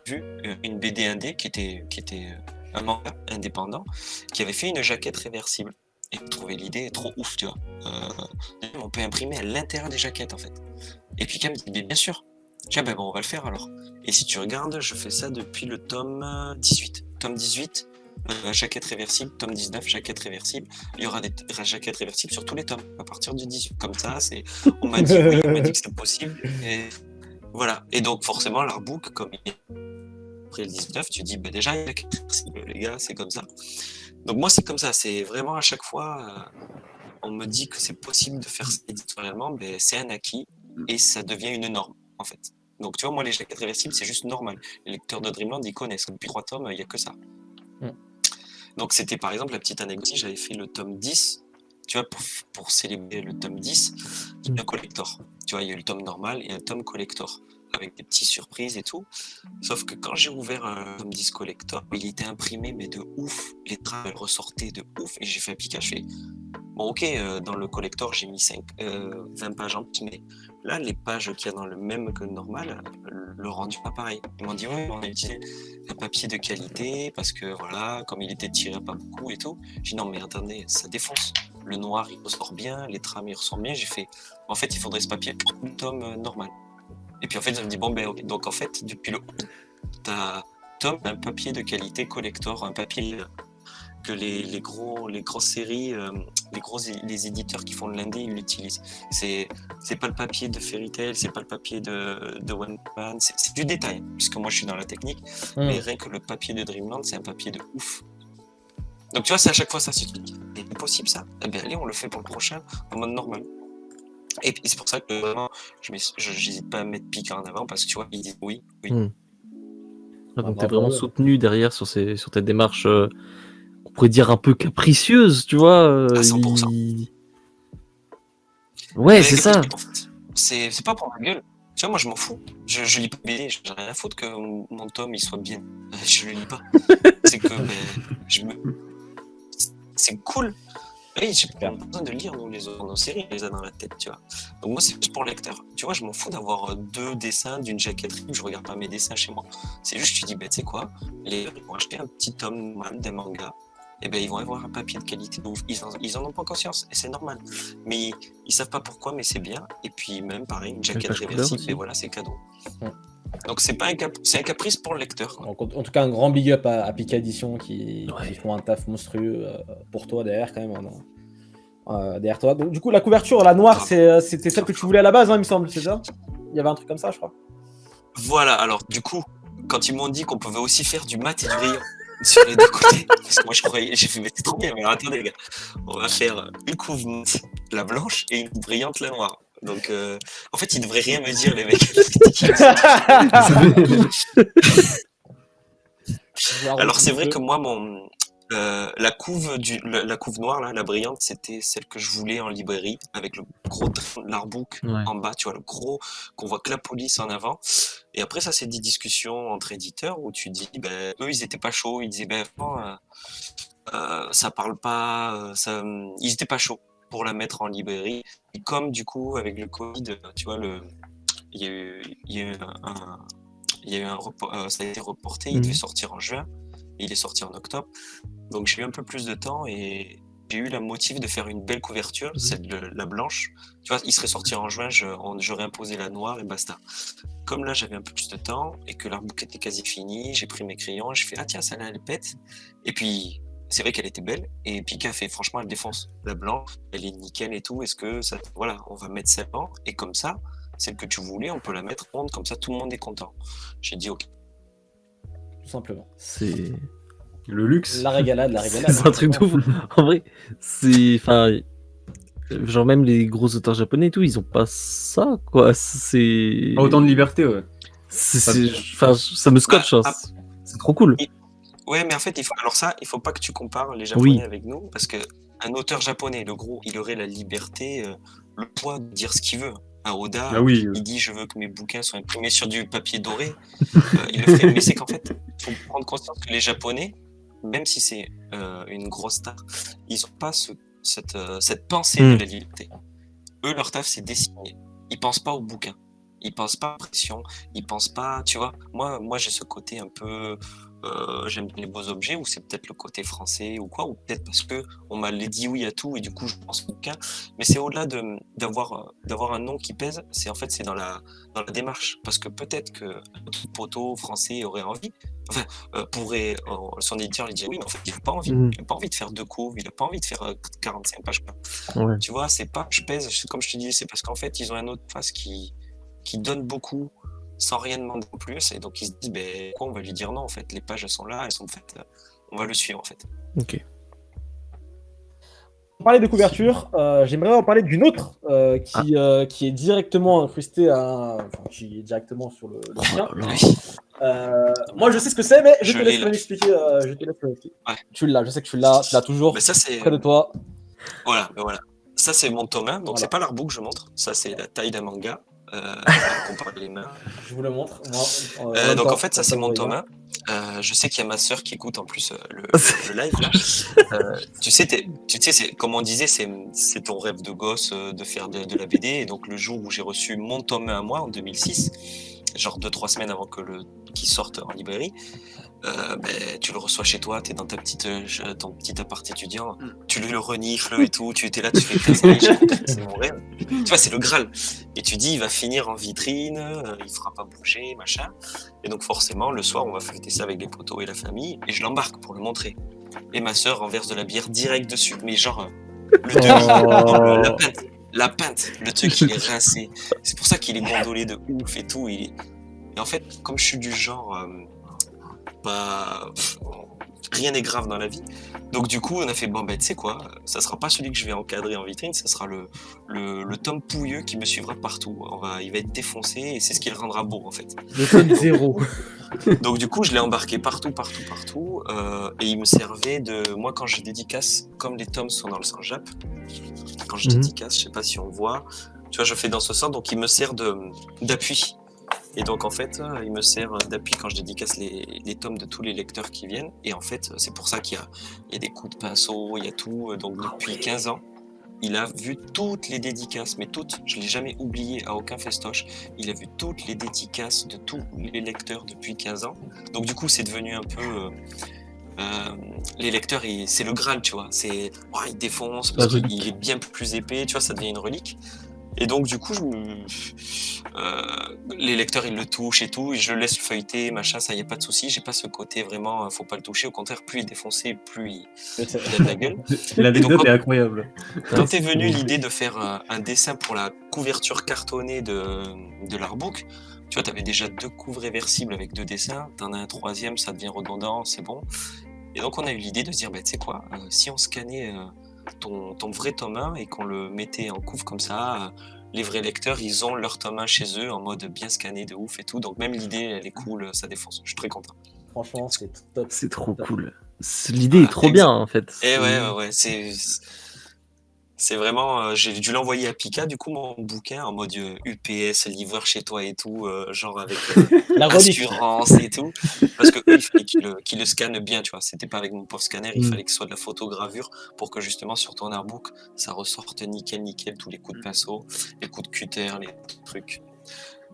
vu une BD indé qui était un manga indépendant qui avait fait une jaquette réversible. Et je trouvais l'idée trop ouf, tu vois. On peut imprimer à l'intérieur des jaquettes, en fait. Et puis, Cam me dit, mais bien sûr. Tiens, ben bon, on va le faire alors. Et si tu regardes, je fais ça depuis le tome 18. Tome 18, jaquette réversible. Tome 19, jaquette réversible. Il y aura des jaquettes réversibles sur tous les tomes, à partir du 18. Comme ça, c'est... on m'a dit oui, on m'a dit que c'est possible. Et voilà. Et donc, forcément, l'artbook, comme il est après le 19, tu dis, ben déjà, il y a jaquette réversible, les gars, c'est comme ça. Donc moi, c'est comme ça. C'est vraiment à chaque fois, on me dit que c'est possible de faire ça éditorialement, ben, c'est un acquis et ça devient une norme, en fait. Donc tu vois, moi, les jaquettes réversibles, c'est juste normal. Les lecteurs de Dreamland, ils connaissent. Depuis 3 tomes, il n'y a que ça.
Mm.
Donc c'était par exemple la petite anecdote, j'avais fait le tome 10, tu vois, pour célébrer le tome 10, il y a un collector. Tu vois, il y a eu le tome normal et un tome collector, avec des petites surprises et tout. Sauf que quand j'ai ouvert un tome 10 collector, il était imprimé, mais de ouf. Les trames, elles ressortaient de ouf. Et j'ai fait un piquage, je fais, bon, ok, dans le collector, j'ai mis 20 pages en petit, mais là, les pages qu'il y a dans le même que le normal, le rendu pas pareil. Ils m'ont dit, ouais, on a utilisé un papier de qualité, parce que voilà, comme il était tiré pas beaucoup et tout. J'ai dit, non, mais attendez, ça défonce. Le noir, il ressort bien, les trames, ils ressortent bien. J'ai fait, en fait, il faudrait ce papier pour le tome normal. Et puis en fait, je me dis, bon, ben ok. Donc en fait, depuis le t'as Tom un papier de qualité collector, un papier que les grosses séries, les éditeurs qui font de l'indé, ils l'utilisent. C'est pas le papier de Fairy Tail, c'est pas le papier de One Man, c'est du détail, puisque moi je suis dans la technique, mais rien que le papier de Dreamland, c'est un papier de ouf. Donc tu vois, c'est à chaque fois ça, c'est possible ça. Eh bien allez, on le fait pour le prochain en mode normal. Et c'est pour ça que vraiment, j'hésite pas à mettre Pika en avant, parce que tu vois, ils disent oui.
Donc t'es vraiment soutenu derrière sur ta démarche, on pourrait dire un peu capricieuse, tu vois.
À 100%.
Ouais,
mais
c'est ça.
En fait, c'est pas pour ma gueule. Tu vois, moi je m'en fous. Je lis pas BD, j'ai rien à foutre que mon tome il soit bien. Je le lis pas. C'est que c'est cool. Oui, j'ai pas besoin de lire nos séries, on les a dans la tête, tu vois. Donc moi, c'est juste pour le lecteur. Tu vois, je m'en fous d'avoir 2 dessins d'une jaquetterie, je regarde pas mes dessins chez moi. C'est juste, je te dis, ben, tu sais quoi, ils vont acheter un petit tome d'un manga, et ben ils vont avoir un papier de qualité de ouf. Ils en ont pas conscience, et c'est normal. Mais ils savent pas pourquoi, mais c'est bien. Et puis même, pareil, une jaquette réversible, et voilà, c'est cadeau. Donc c'est pas c'est un caprice pour le lecteur.
Donc, en tout cas, un grand big up à Pika Edition qui font un taf monstrueux pour toi derrière quand même. Derrière toi. Donc du coup, la couverture, la noire, c'était celle que tu voulais à la base, hein, il me semble, c'est ça? Il y avait un truc comme ça, je crois.
Voilà. Alors du coup, quand ils m'ont dit qu'on pouvait aussi faire du mat et du brillant sur les deux côtés, parce que moi je croyais, j'ai fait mais c'est trop bien. Mais alors, attendez les gars, on va faire une couve mat, la blanche, et une brillante, la noire. Donc, en fait, ils devraient rien me dire, les mecs. Alors, c'est vrai que moi, la couve noire, là, la brillante, c'était celle que je voulais en librairie, avec le gros l'artbook en bas, tu vois, le gros, qu'on voit que la police en avant. Et après, ça, c'est des discussions entre éditeurs où tu dis, ben, eux, ils étaient pas chauds. Ils disaient, ben, ça parle pas, ils étaient pas chauds pour la mettre en librairie. Et comme du coup avec le Covid, tu vois, il y a eu un report, ça a été reporté, il devait sortir en juin, et il est sorti en octobre. Donc j'ai eu un peu plus de temps et j'ai eu la motive de faire une belle couverture, celle de la blanche. Tu vois, il serait sorti en juin, j'aurais imposé la noire et basta. Comme là j'avais un peu plus de temps et que l'artbook était quasi fini, j'ai pris mes crayons, j'ai fait ah tiens, celle-là elle pète. Et puis c'est vrai qu'elle était belle, et Pika fait franchement elle défonce. La blanche, elle est nickel et tout. Est-ce que ça, voilà, on va mettre celle-là, et comme ça, celle que tu voulais, on peut la mettre ronde, comme ça tout le monde est content. J'ai dit ok.
Tout simplement.
C'est
le luxe.
La régalade.
C'est un truc de ouf. En vrai, genre même les gros auteurs japonais et tout, ils ont pas ça, quoi. C'est
Autant de liberté, ouais.
ça me scotche. trop cool.
Ouais, mais en fait, il faut pas que tu compares les Japonais avec nous, parce que un auteur japonais, le gros, il aurait la liberté, le poids de dire ce qu'il veut. Un Oda, il dit je veux que mes bouquins soient imprimés sur du papier doré. Il le ferait. Mais c'est qu'en fait, il faut prendre conscience que les Japonais, même si c'est une grosse star, ils n'ont pas cette pensée de la liberté. Eux, leur taf, c'est dessiner. Ils pensent pas au bouquin. Ils pensent pas à pression. Ils pensent pas, tu vois. Moi, j'ai ce côté un peu, j'aime les beaux objets, ou c'est peut-être le côté français ou quoi, ou peut-être parce que on m'a dit oui à tout et du coup je pense au bouquin. Mais c'est au-delà d'avoir un nom qui pèse. C'est dans la démarche, parce que peut-être que notre poteau français aurait envie. Pourrait son éditeur lui dire oui, mais en fait il n'a pas envie. Il n'a pas envie de faire 2 couves, il n'a pas envie de faire 45 pages.
Ouais.
Tu vois, c'est pas je pèse, comme je te dis, c'est parce qu'en fait ils ont un autre face qui donne beaucoup sans rien demander en plus, et donc ils se disent quoi, on va lui dire non, en fait les pages elles sont là, elles sont faites, on va le suivre en fait.
Ok.
On parlait de couverture, j'aimerais en parler d'une autre qui est directement incrustée qui est directement sur le chien. Moi je sais ce que c'est, mais je te laisse m'expliquer. Ouais. Tu l'as, je sais que tu l'as toujours
ça, c'est...
près de toi.
Voilà. Ça c'est mon tome 1, donc c'est pas l'artbook que je montre, ça c'est la taille d'un manga. Compare les mains.
Je vous le montre.
Donc en fait, ça c'est mon tome 1. Je sais qu'il y a ma sœur qui écoute en plus le live. Tu sais, c'est, comme on disait, c'est ton rêve de gosse de faire de la BD. Et donc le jour où j'ai reçu mon tome 1 à moi en 2006, genre 2-3 semaines avant qu'il sorte en librairie, tu le reçois chez toi, t'es dans ton petit appart étudiant, tu le renifles et tout, tu étais là, tu fais c'est mon rêve. Tu vois, c'est le Graal. Et tu dis, il va finir en vitrine, il fera pas bouger, machin. Et donc forcément, le soir, on va fêter ça avec les potos et la famille, et je l'embarque pour le montrer. Et ma sœur renverse de la bière direct dessus, mais genre le demi, la pinte, le truc il est rincé. C'est pour ça qu'il est gondolé de ouf et tout. Et en fait, comme je suis du genre rien n'est grave dans la vie. Donc du coup, on a fait tu sais quoi, ça sera pas celui que je vais encadrer en vitrine, ça sera le tome pouilleux qui me suivra partout. Il va être défoncé et c'est ce qui le rendra beau en fait.
Le tome 0.
Donc du coup, je l'ai embarqué partout. Et il me servait moi quand je dédicace, comme les tomes sont dans le sens Jap, quand je dédicace, je sais pas si on voit, tu vois, je fais dans ce sens, donc il me sert d'appui. Et donc en fait, il me sert d'appui quand je dédicace les tomes de tous les lecteurs qui viennent. Et en fait, c'est pour ça qu'il y a des coups de pinceau, il y a tout. Donc depuis 15 ans, il a vu toutes les dédicaces, mais toutes, je ne l'ai jamais oublié à aucun festoche. Il a vu toutes les dédicaces de tous les lecteurs depuis 15 ans. Donc du coup, c'est devenu un peu... les lecteurs, c'est le Graal, tu vois. Il défonce parce qu'il est bien plus épais, tu vois, ça devient une relique. Et donc du coup, les lecteurs ils le touchent et tout, et je le laisse feuilleter, machin, ça y a pas de souci. J'ai pas ce côté vraiment, faut pas le toucher. Au contraire, plus il est défoncé, plus il a de la gueule.
L'anecdote est incroyable.
Quand est venue l'idée de faire un dessin pour la couverture cartonnée de l'artbook, tu vois, t'avais déjà 2 couves réversibles avec 2 dessins. T'en as un 3e, ça devient redondant, c'est bon. Et donc on a eu l'idée de se dire, tu sais quoi, si on scannait ton vrai tome 1 et qu'on le mettait en couve comme ça, les vrais lecteurs, ils ont leur tome 1 chez eux en mode bien scanné de ouf et tout. Donc même l'idée, elle est cool, ça défonce. Je suis très content.
Franchement, c'est top.
C'est trop cool. L'idée est trop bien en fait.
Et ouais, c'est vraiment... j'ai dû l'envoyer à Pika, du coup, mon bouquin, en mode UPS, livreur chez toi et tout, genre avec l'assurance et tout. Parce que il fallait qu'il le scanne bien, tu vois. C'était pas avec mon pauvre scanner, il fallait que ce soit de la photogravure pour que justement sur ton artbook, ça ressorte nickel, tous les coups de pinceau, les coups de cutter, les trucs.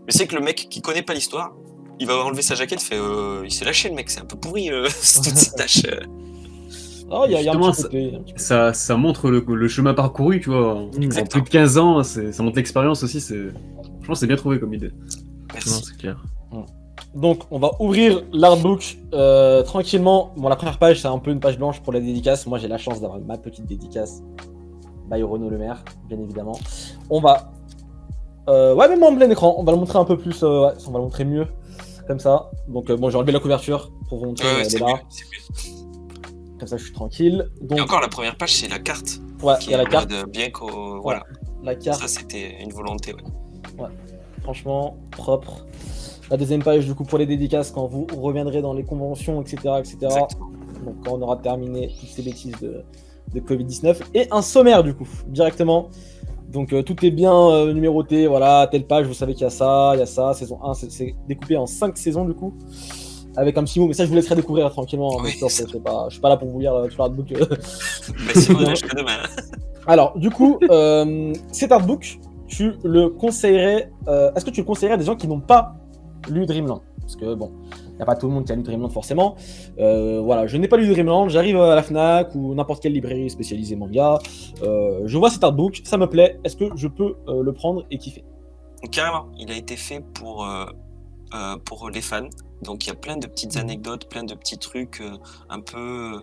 Mais c'est que le mec qui connaît pas l'histoire, il va enlever sa jaquette, il s'est lâché le mec, c'est un peu pourri, toutes ces tâches.
Oh,
y a un petit côté,
ça montre le chemin parcouru, tu vois. En plus de 15 ans, ça montre l'expérience aussi. Franchement, c'est bien trouvé comme idée.
Merci.
Non, c'est clair.
Donc, on va ouvrir l'artbook tranquillement. Bon, la première page, c'est un peu une page blanche pour la dédicace. Moi, j'ai la chance d'avoir ma petite dédicace by Renaud Le Maire, bien évidemment. On va... même en plein écran. On va le montrer un peu plus. On va le montrer mieux. Comme ça. Donc, j'ai enlevé la couverture pour vous montrer.
C'est
là.
mieux.
Comme ça, je suis tranquille. Donc...
Et encore, la première page, c'est la carte.
Ouais,
qui
y a la
est en
carte.
mode bien qu'au... Voilà.
La carte.
Ça, c'était une volonté, ouais.
Ouais. Franchement, propre. la deuxième page du coup pour les dédicaces quand vous reviendrez dans les conventions, etc.
Exactement.
Donc quand on aura terminé toutes ces bêtises de Covid-19. Et un sommaire du coup, directement. Donc tout est bien numéroté, voilà, telle page, vous savez qu'il y a ça, saison 1, c'est découpé en 5 saisons du coup. Avec un petit mot, mais ça je vous laisserai découvrir tranquillement.
Oui,
sûr, je suis pas là pour vous lire tout l'artbook.
Mais sinon, jusqu'à demain.
Alors, du coup, cet artbook, tu le conseillerais. Est-ce que tu le conseillerais à des gens qui n'ont pas lu Dreamland? Parce que bon, il n'y a pas tout le monde qui a lu Dreamland forcément. Voilà, je n'ai pas lu Dreamland, j'arrive à la Fnac ou n'importe quelle librairie spécialisée manga. Je vois cet artbook, ça me plaît. Est-ce que je peux le prendre et kiffer?
Carrément, il a été fait pour les fans. Donc il y a plein de petites anecdotes, plein de petits trucs un peu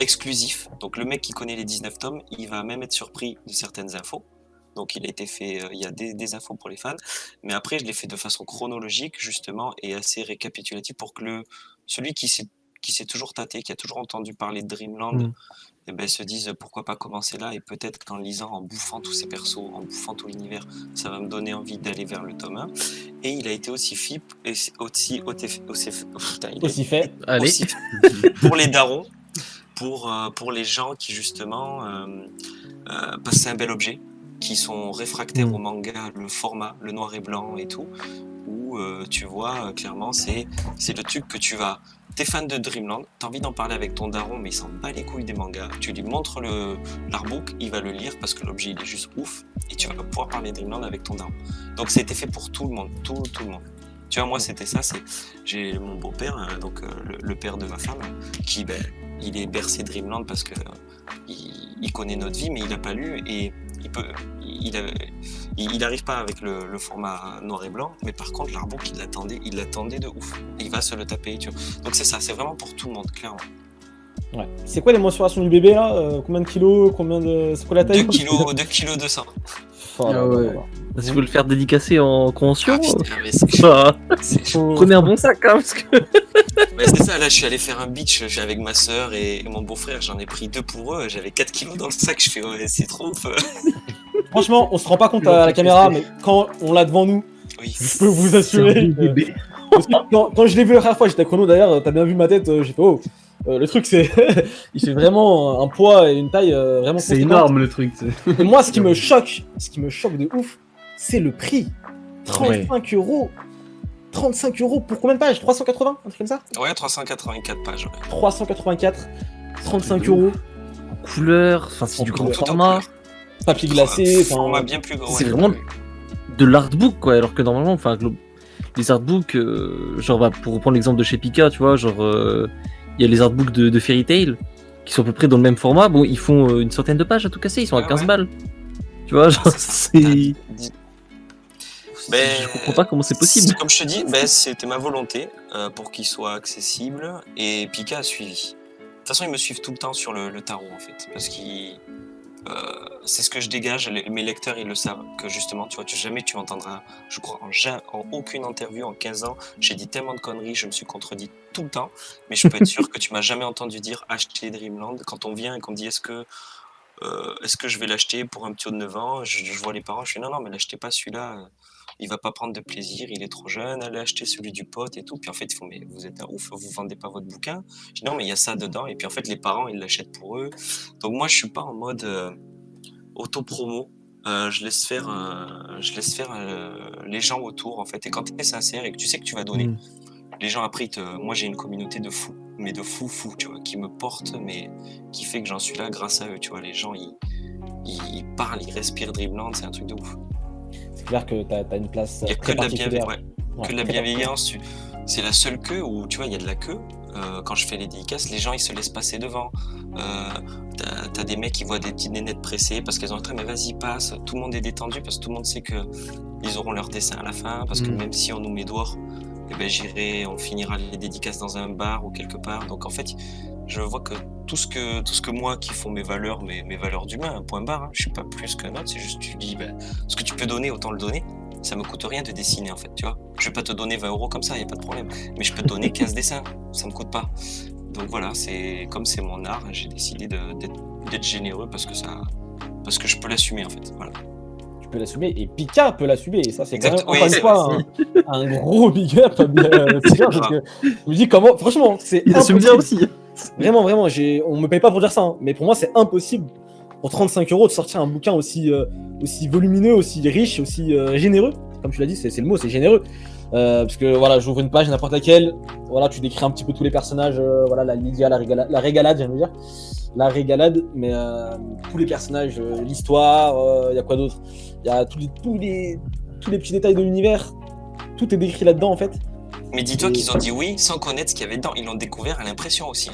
exclusifs. Donc le mec qui connaît les 19 tomes, il va même être surpris de certaines infos. Donc il a été fait, il y a des infos pour les fans. Mais après, je l'ai fait de façon chronologique, justement, et assez récapitulative pour que celui qui s'est toujours tâté, qui a toujours entendu parler de Dreamland, eh ben, se dise pourquoi pas commencer là, et peut-être qu'en lisant, en bouffant tous ces persos, en bouffant tout l'univers, ça va me donner envie d'aller vers le tome 1. Et il a été aussi fait pour les darons, pour les gens qui justement passent un bel objet, qui sont réfractaires au manga, le format, le noir et blanc et tout, où tu vois clairement c'est le truc que tu vas. T'es fan de Dreamland, t'as envie d'en parler avec ton daron, mais il s'en bat les couilles des mangas. Tu lui montres l'artbook, il va le lire parce que l'objet il est juste ouf, et tu vas pouvoir parler de Dreamland avec ton daron. Donc c'était fait pour tout le monde, tout le monde. Tu vois, moi c'était ça, j'ai mon beau-père, donc le père de ma femme, qui il est bercé Dreamland parce que il connaît notre vie, mais il n'a pas lu et il n'arrive pas avec le format noir et blanc, mais par contre l'artbook il l'attendait de ouf. Il va se le taper, tu vois. Donc c'est ça, c'est vraiment pour tout le monde, clairement.
Ouais. C'est quoi les mensurations du bébé là? Combien de kilos? C'est quoi la taille?
2 kg 200.
Oh, là,
ouais. Si vous voulez le faire dédicacer en convention,
Ah, putain, mais c'est chaud.
prenez un bon sac, hein, parce que...
Mais c'est ça, là je suis allé faire un beach avec ma soeur et mon beau-frère, j'en ai pris 2 pour eux, j'avais 4 kilos dans le sac, je fais ouais, c'est trop ouf.
Franchement, on se rend pas compte à la caméra, mais quand on l'a devant nous,
Oui.
je peux vous assurer. Parce que quand je l'ai vu la dernière fois, j'étais à chrono d'ailleurs, t'as bien vu ma tête, j'ai fait oh. Le truc c'est, il fait vraiment un poids et une taille vraiment.
C'est énorme le truc.
Et moi, ce qui me choque de ouf, c'est le prix. 35 euros. 35 euros pour combien de pages? 380, un truc comme ça?
Ouais, 384 pages. Ouais.
384, 35 euros.
En couleur, enfin c'est du grand
Tout en
format.
couleur.
Papier glacé,
Format bien plus gros.
C'est
ouais.
vraiment de l'artbook quoi, alors que normalement, enfin les artbooks, genre bah, pour reprendre l'exemple de chez Pika, tu vois, genre il y a les artbooks de Fairy Tail qui sont à peu près dans le même format. Bon, ils font une centaine de pages à tout casser, ils sont à 15 balles. Tu vois, genre c'est... Je comprends pas comment c'est possible.
Comme je te dis, c'était ma volonté pour qu'il soit accessible et Pika a suivi. De toute façon, ils me suivent tout le temps sur le tarot en fait, parce que c'est ce que je dégage. Mes lecteurs, ils le savent, que justement, tu vois, jamais tu m'entendras, je crois, en aucune interview en 15 ans, j'ai dit tellement de conneries, je me suis contredit tout le temps, mais je peux être sûr que tu m'as jamais entendu dire acheter Dreamland. Quand on vient et qu'on me dit est-ce que je vais l'acheter pour un petit de 9 ans, je vois les parents, je fais non, mais l'achetez pas celui-là. Il va pas prendre de plaisir, il est trop jeune, allez acheter celui du pote et tout. Puis en fait, ils font, mais vous êtes un ouf, vous vendez pas votre bouquin. Je dis non, mais il y a ça dedans. Et puis en fait, les parents, ils l'achètent pour eux. Donc moi, je suis pas en mode auto-promo. Je laisse faire les gens autour, en fait. Et quand tu es sincère et que tu sais que tu vas donner, les gens après, moi, j'ai une communauté de fous, mais de fous, tu vois, qui me portent, mais qui fait que j'en suis là grâce à eux, tu vois. Les gens, ils parlent, ils respirent Dreamland, c'est un truc de ouf.
C'est clair que t'as une place.
Il y a que de la bienveillance.
Ouais,
que de la bienveillance. C'est la seule queue où, tu vois, il y a de la queue. Quand je fais les dédicaces, les gens, ils se laissent passer devant. T'as des mecs qui voient des petites nénettes pressées parce qu'elles ont un train, mais vas-y, passe. Tout le monde est détendu parce que tout le monde sait qu'ils auront leur dessin à la fin. Parce que même si on nous met dehors, on finira les dédicaces dans un bar ou quelque part. Donc en fait, je vois que tout ce que moi qui font mes valeurs d'humain, un point barre, je suis pas plus qu'un autre, c'est juste tu dis ce que tu peux donner, autant le donner. Ça me coûte rien de dessiner en fait, tu vois. Je vais pas te donner 20 € comme ça, y a pas de problème. Mais je peux te donner 15 dessins, ça me coûte pas. Donc voilà, comme c'est mon art, j'ai décidé d'être généreux parce que je peux l'assumer en fait. Voilà.
tu peux l'assumer et Pika peut l'assumer. Et ça, c'est quand même,
Exact. Oui,
encore une
c'est
fois un gros big up. C'est bien, parce que je me dis comment, franchement, c'est
Il assume bien aussi.
Vraiment, on me paye pas pour dire ça, hein, mais pour moi, c'est impossible pour 35 € de sortir un bouquin aussi volumineux, aussi riche, aussi généreux. Comme tu l'as dit, c'est le mot, c'est généreux. Parce que voilà, j'ouvre une page, n'importe laquelle, voilà, tu décris un petit peu tous les personnages, voilà, la Lydia, la régalade, j'aime dire, la régalade, mais tous les personnages, l'histoire, il y a quoi d'autre? Il y a tous les petits détails de l'univers, tout est décrit là-dedans en fait.
Mais dis-toi qu'ils ont dit oui sans connaître ce qu'il y avait dedans. Ils l'ont découvert à l'impression aussi.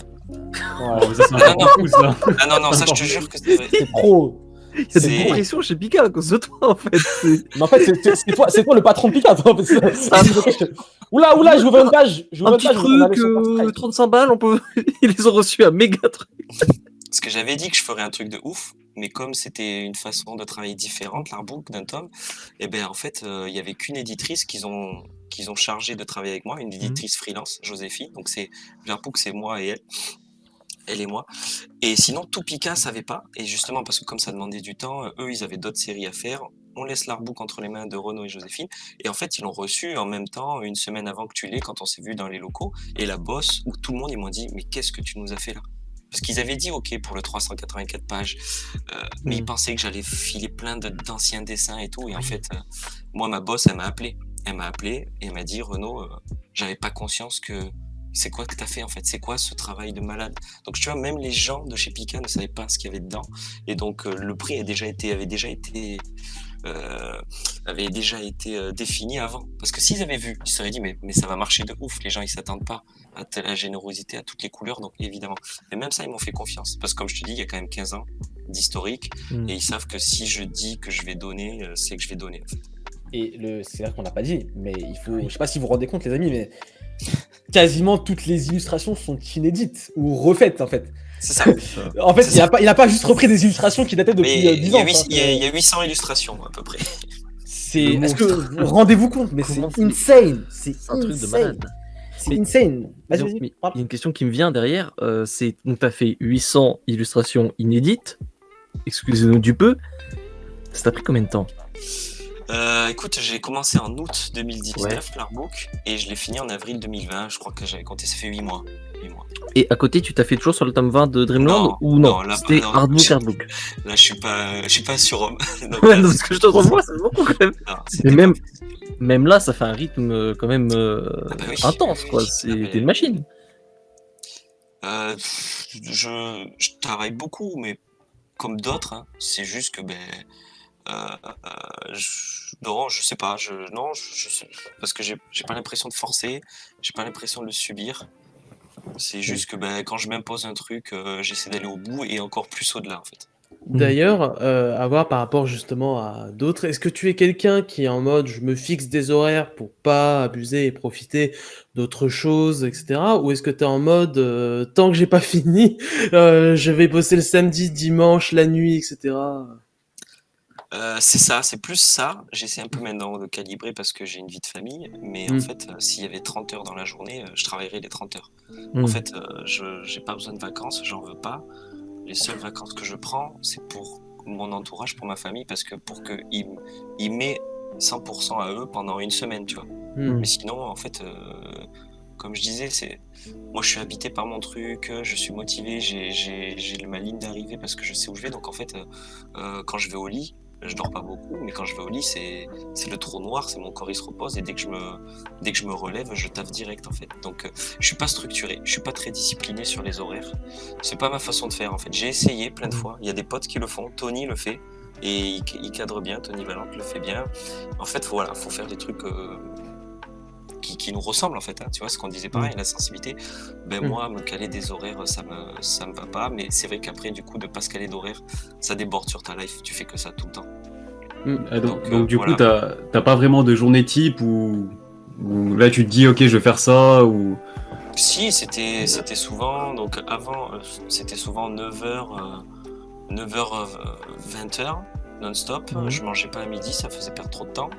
Voilà.
Oh, mais ça, c'est un peu fou, ça.
Ah non, ça je te jure que c'est vrai.
C'est trop.
Il y a
C'est-
des pressions chez Pika à cause de toi, en fait.
Mais en fait, c'est toi le patron de Pika, toi. En fait. Oula, je vous une page.
Un petit truc, 35 balles, on peut. Ils les ont reçus à méga truc.
Parce que j'avais dit que je ferais un truc de ouf, mais comme c'était une façon de travailler différente, l'artbook d'un tome, et ben en fait, il y avait qu'une éditrice qu'ils ont chargé de travailler avec moi, une éditrice freelance, Joséphine. Donc c'est l'artbook, c'est moi et elle et moi. Et sinon, tout Pika savait pas. Et justement, parce que comme ça demandait du temps, eux, ils avaient d'autres séries à faire. On laisse l'artbook entre les mains de Renaud et Joséphine. Et en fait, ils l'ont reçu en même temps, une semaine avant que tu l'aies, quand on s'est vu dans les locaux. Et la boss, où tout le monde, ils m'ont dit, mais qu'est-ce que tu nous as fait là? Parce qu'ils avaient dit OK pour le 384 pages, mais ils pensaient que j'allais filer plein d'anciens dessins et tout. Et en fait, moi, ma boss, elle m'a appelé. Elle m'a appelé et elle m'a dit, Renaud, j'avais pas conscience que c'est quoi que t'as fait en fait, c'est quoi ce travail de malade. Donc tu vois, même les gens de chez Pika ne savaient pas ce qu'il y avait dedans. Et donc le prix avait déjà été défini avant. Parce que s'ils avaient vu, ils se seraient dit mais ça va marcher de ouf, les gens ils s'attendent pas à la générosité, à toutes les couleurs, donc évidemment. Mais même ça, ils m'ont fait confiance. Parce que comme je te dis, il y a quand même 15 ans d'historique, et ils savent que si je dis que je vais donner, c'est que je vais donner en fait.
Et c'est vrai qu'on n'a pas dit, mais il faut, je sais pas si vous vous rendez compte les amis, mais quasiment toutes les illustrations sont inédites ou refaites en fait.
C'est ça.
En fait,
C'est ça.
il a pas juste repris des illustrations qui dataient depuis
Mais
10 ans.
il y a 800 illustrations à peu près.
Est-ce que rendez-vous compte, mais c'est insane. C'est
un truc de
insane.
malade.
C'est insane.
Mais il y a une question qui me vient derrière. C'est donc tu as fait 800 illustrations inédites. Excusez-nous du peu. Ça t'a pris combien de temps?
Écoute, j'ai commencé en août 2019 l'artbook et je l'ai fini en avril 2020. Je crois que j'avais compté, ça fait 8 mois.
Et à côté, tu t'as fait toujours sur le tome 20 de Dreamland ou non,
là,
c'était
non,
artbook.
Là, je suis pas surhomme. Donc,
Ouais, non, parce que je te revois, c'est beaucoup quand même.
non,
Mais
c'était
même là, ça fait un rythme quand même
oui.
intense, quoi.
Oui.
T'es une machine.
Je travaille beaucoup, mais comme d'autres, hein, c'est juste que non, je sais pas, parce que j'ai pas l'impression de forcer, j'ai pas l'impression de le subir. C'est juste que quand je m'impose un truc, j'essaie d'aller au bout et encore plus au-delà en fait.
D'ailleurs, à voir par rapport justement à d'autres, est-ce que tu es quelqu'un qui est en mode je me fixe des horaires pour pas abuser et profiter d'autres choses, etc. Ou est-ce que tu es en mode tant que j'ai pas fini, je vais bosser le samedi, dimanche, la nuit, etc.
C'est ça, c'est plus ça. J'essaie un peu maintenant de calibrer parce que j'ai une vie de famille, mais en fait, s'il y avait 30 heures dans la journée, je travaillerais les 30 heures. En fait, j'ai pas besoin de vacances, j'en veux pas. Les seules vacances que je prends, c'est pour mon entourage, pour ma famille, parce que pour qu'ils m'aient 100% à eux pendant une semaine, tu vois. Mais sinon, en fait, comme je disais, moi je suis habité par mon truc, je suis motivé, j'ai ma ligne d'arrivée parce que je sais où je vais. Donc en fait, quand je vais au lit, je dors pas beaucoup, mais quand je vais au lit, c'est le trou noir, c'est mon corps il se repose et dès que je me relève, je taffe direct en fait. Donc je suis pas structuré, je suis pas très discipliné sur les horaires. C'est pas ma façon de faire en fait. J'ai essayé plein de fois. Il y a des potes qui le font. Tony le fait et il cadre bien. Tony Valente le fait bien. En fait, voilà, faut faire des trucs qui nous ressemblent en fait. Hein. Tu vois ce qu'on disait pareil, la sensibilité. Moi, me caler des horaires, ça me va pas. Mais c'est vrai qu'après, du coup, de pas se caler d'horaire, ça déborde sur ta life. Tu fais que ça tout le temps.
Donc du coup, t'as pas vraiment de journée type où là tu te dis ok, je vais faire ça ou.
Si, c'était souvent. Donc avant, c'était souvent 9h, 20h non-stop. Je mangeais pas à midi, ça faisait perdre trop de temps.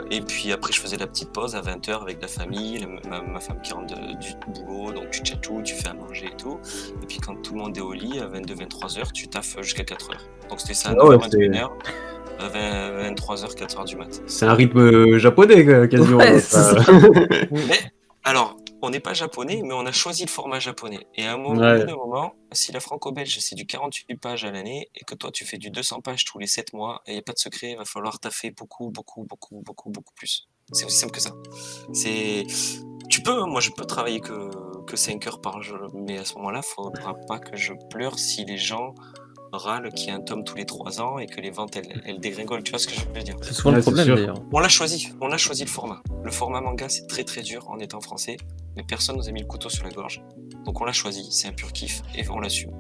Et puis après, je faisais la petite pause à 20h avec la famille, ma femme qui rentre du boulot, donc tu tchatchoues, tu fais à manger et tout. Et puis quand tout le monde est au lit, à 22-23h, tu taffes jusqu'à 4h. Donc c'était ça, 9h, 21h. 23h, 4h du mat.
C'est un rythme japonais, quasiment.
Ouais, c'est ça.
Mais, alors, on n'est pas japonais, mais on a choisi le format japonais. Et à un moment,
Ouais.
au bout d'un moment, si la franco-belge, c'est du 48 pages à l'année, et que toi, tu fais du 200 pages tous les 7 mois, et il n'y a pas de secret, il va falloir taffer beaucoup plus. C'est aussi simple que ça. Tu peux, hein, moi je peux travailler que 5 heures par jour, mais à ce moment-là, il ne faudra pas que je pleure si les gens râlent qu'il y a un tome tous les 3 ans et que les ventes elles dégringolent. Tu vois ce que je veux dire?
C'est souvent
Ouais,
le
c'est
problème
sûr.
d'ailleurs.
On l'a choisi le format. Le format manga, c'est très très dur en étant français, mais personne nous a mis le couteau sur la gorge. Donc on l'a choisi, c'est un pur kiff et on l'assume.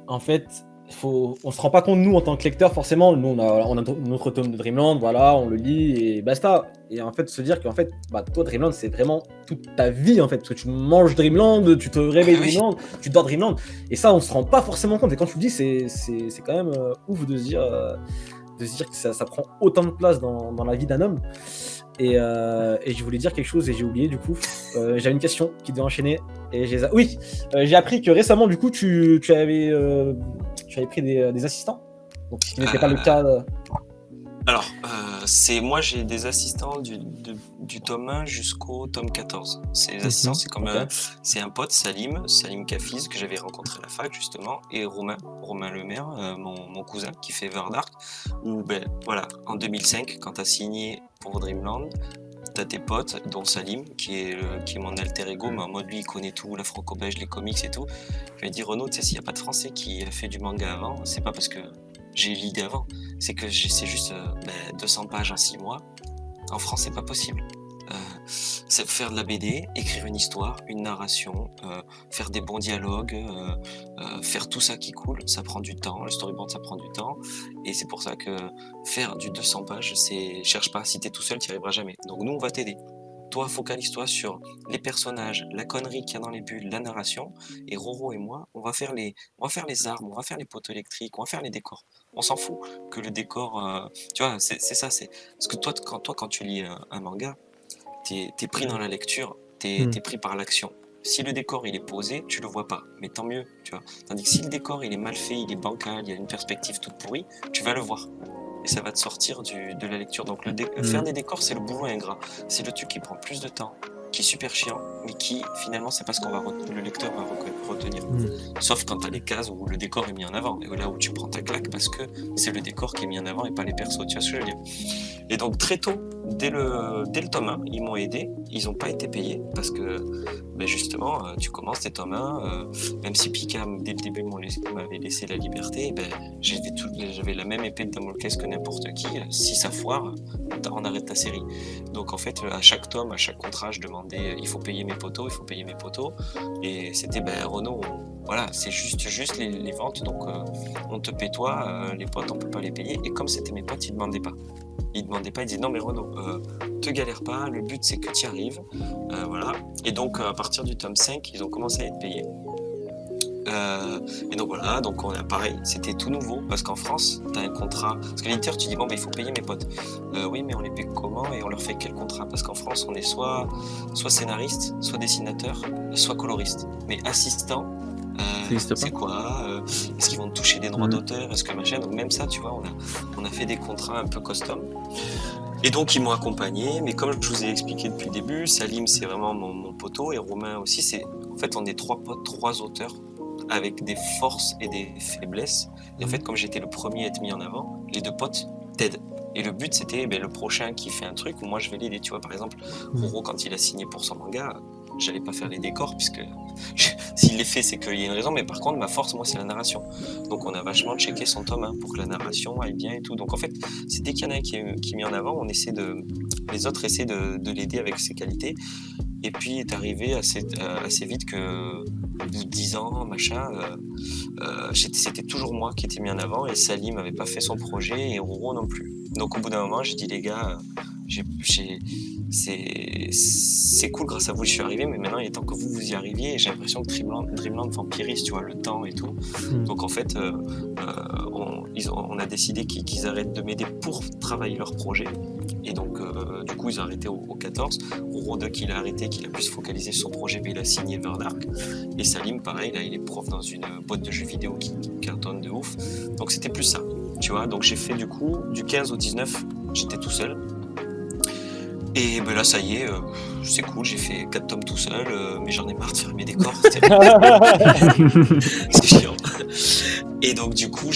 En fait, on se rend pas compte, nous, en tant que lecteurs, forcément. Nous, on a notre tome de Dreamland, voilà, on le lit et basta. Et en fait, se dire qu'en fait, bah, toi, Dreamland, c'est vraiment toute ta vie, en fait. Parce que tu manges Dreamland, tu te réveilles
Ah oui.
Dreamland, tu dors Dreamland. Et ça, on se rend pas forcément compte. Et quand tu le dis, c'est quand même ouf de se dire que ça prend autant de place dans la vie d'un homme. Et je voulais dire quelque chose et j'ai oublié du coup. J'avais une question qui devait enchaîner. Et oui, j'ai appris que récemment du coup tu avais pris des assistants. Donc ce qui n'était pas le cas.
Alors, moi j'ai des assistants du tome 1 jusqu'au tome 14. Ces assistants, c'est comme
ok.
c'est un pote, Salim Kafiz, que j'avais rencontré à la fac justement, et Romain Lemaire, mon cousin, qui fait Everdark, où ben voilà, en 2005, quand t'as signé pour Dreamland, t'as tes potes, dont Salim, qui est mon alter ego, mais en mode lui il connaît tout, la franco-belge, les comics et tout. Je lui ai dit, Renaud, tu sais, s'il n'y a pas de français qui a fait du manga avant, c'est pas parce que j'ai l'idée avant, c'est que c'est juste 200 pages en 6 mois. En France, c'est pas possible. C'est faire de la BD, écrire une histoire, une narration, faire des bons dialogues, faire tout ça qui coule, ça prend du temps. Le storyboard, ça prend du temps. Et c'est pour ça que faire du 200 pages, cherche pas. Si t'es tout seul, t'y arriveras jamais. Donc nous, on va t'aider. Toi, focalise-toi sur les personnages, la connerie qu'il y a dans les bulles, la narration. Et Roro et moi, on va faire les armes, on va faire les poteaux électriques, on va faire les décors. On s'en fout que le décor, tu vois, c'est ça. Parce que toi, quand tu lis un manga, t'es pris dans la lecture, t'es pris par l'action. Si le décor il est posé, tu le vois pas, mais tant mieux, tu vois. Tandis que si le décor il est mal fait, il est bancal, il y a une perspective toute pourrie, tu vas le voir. Et ça va te sortir de la lecture. Donc faire des décors, c'est le boulot ingrat. C'est le truc qui prend plus de temps, qui est super chiant, mais qui finalement c'est pas ce le lecteur va retenir. Sauf quand t'as les cases où le décor est mis en avant, et là où tu prends ta claque parce que c'est le décor qui est mis en avant et pas les persos, tu vois ce que je veux dire. Et donc très tôt, dès le tome 1, ils m'ont aidé, ils n'ont pas été payés parce que justement, tu commences tes tomes 1, même si Pika dès le début m'avait laissé la liberté, j'avais la même épée de Damoclès que n'importe qui. Si ça foire, on arrête ta série. Donc en fait, à chaque tome, à chaque contrat, je demandais il faut payer mes poteaux. Et c'était Renaud, voilà, c'est juste les ventes, donc on te paie toi, les potes on peut pas les payer. Et comme c'était mes potes, ils demandaient pas, ils disaient non mais Renaud, te galère pas, le but c'est que tu y arrives, voilà. Et donc à partir du tome 5, ils ont commencé à être payés. Et donc voilà, donc on a pareil, c'était tout nouveau parce qu'en France, t'as un contrat. Parce que l'éditeur, tu dis bon, il faut payer mes potes. Oui, mais on les paye comment et on leur fait quel contrat? Parce qu'en France, on est soit scénariste, soit dessinateur, soit coloriste. Mais assistant, c'est quoi? Est-ce qu'ils vont te toucher des droits d'auteur? Est-ce que machin? Donc même ça, tu vois, on a fait des contrats un peu custom. Et donc ils m'ont accompagné, mais comme je vous ai expliqué depuis le début, Salim c'est vraiment mon poteau et Romain aussi. En fait, on est 3 potes, 3 auteurs avec des forces et des faiblesses. Et en fait, comme j'étais le premier à être mis en avant, les 2 potes t'aident. Et le but, c'était le prochain qui fait un truc où moi je vais l'aider. Tu vois, par exemple, Roro, quand il a signé pour son manga, j'allais pas faire les décors, puisque s'il les fait, c'est qu'il y a une raison. Mais par contre, ma force, moi, c'est la narration. Donc, on a vachement checké son tome 1 pour que la narration aille bien et tout. Donc, en fait, c'est dès qu'il y en a un qui est mis en avant, les autres essaient de l'aider avec ses qualités. Et puis est arrivé assez vite que, au bout de 10 ans, c'était toujours moi qui étais mis en avant et Salim n'avait pas fait son projet et Roro non plus. Donc au bout d'un moment, j'ai dit les gars, c'est cool, grâce à vous je suis arrivé, mais maintenant il est temps que vous y arriviez et j'ai l'impression que Dreamland vampirise, tu vois, le temps et tout. Donc en fait, on a décidé qu'ils arrêtent de m'aider pour travailler leur projet. Et donc, du coup, ils ont arrêté au 14. Roro, il a arrêté, qu'il a pu se focaliser sur son projet, mais il a signé Everdark. Et Salim, pareil, là, il est prof dans une boîte de jeux vidéo qui cartonne de ouf. Donc, c'était plus ça. tu vois. Donc j'ai fait du coup du 15 au 19, j'étais tout seul. Et ben là, ça y est, c'est cool, j'ai fait 4 tomes tout seul, mais j'en ai marre de faire mes décors, c'est chiant. Et donc du coup,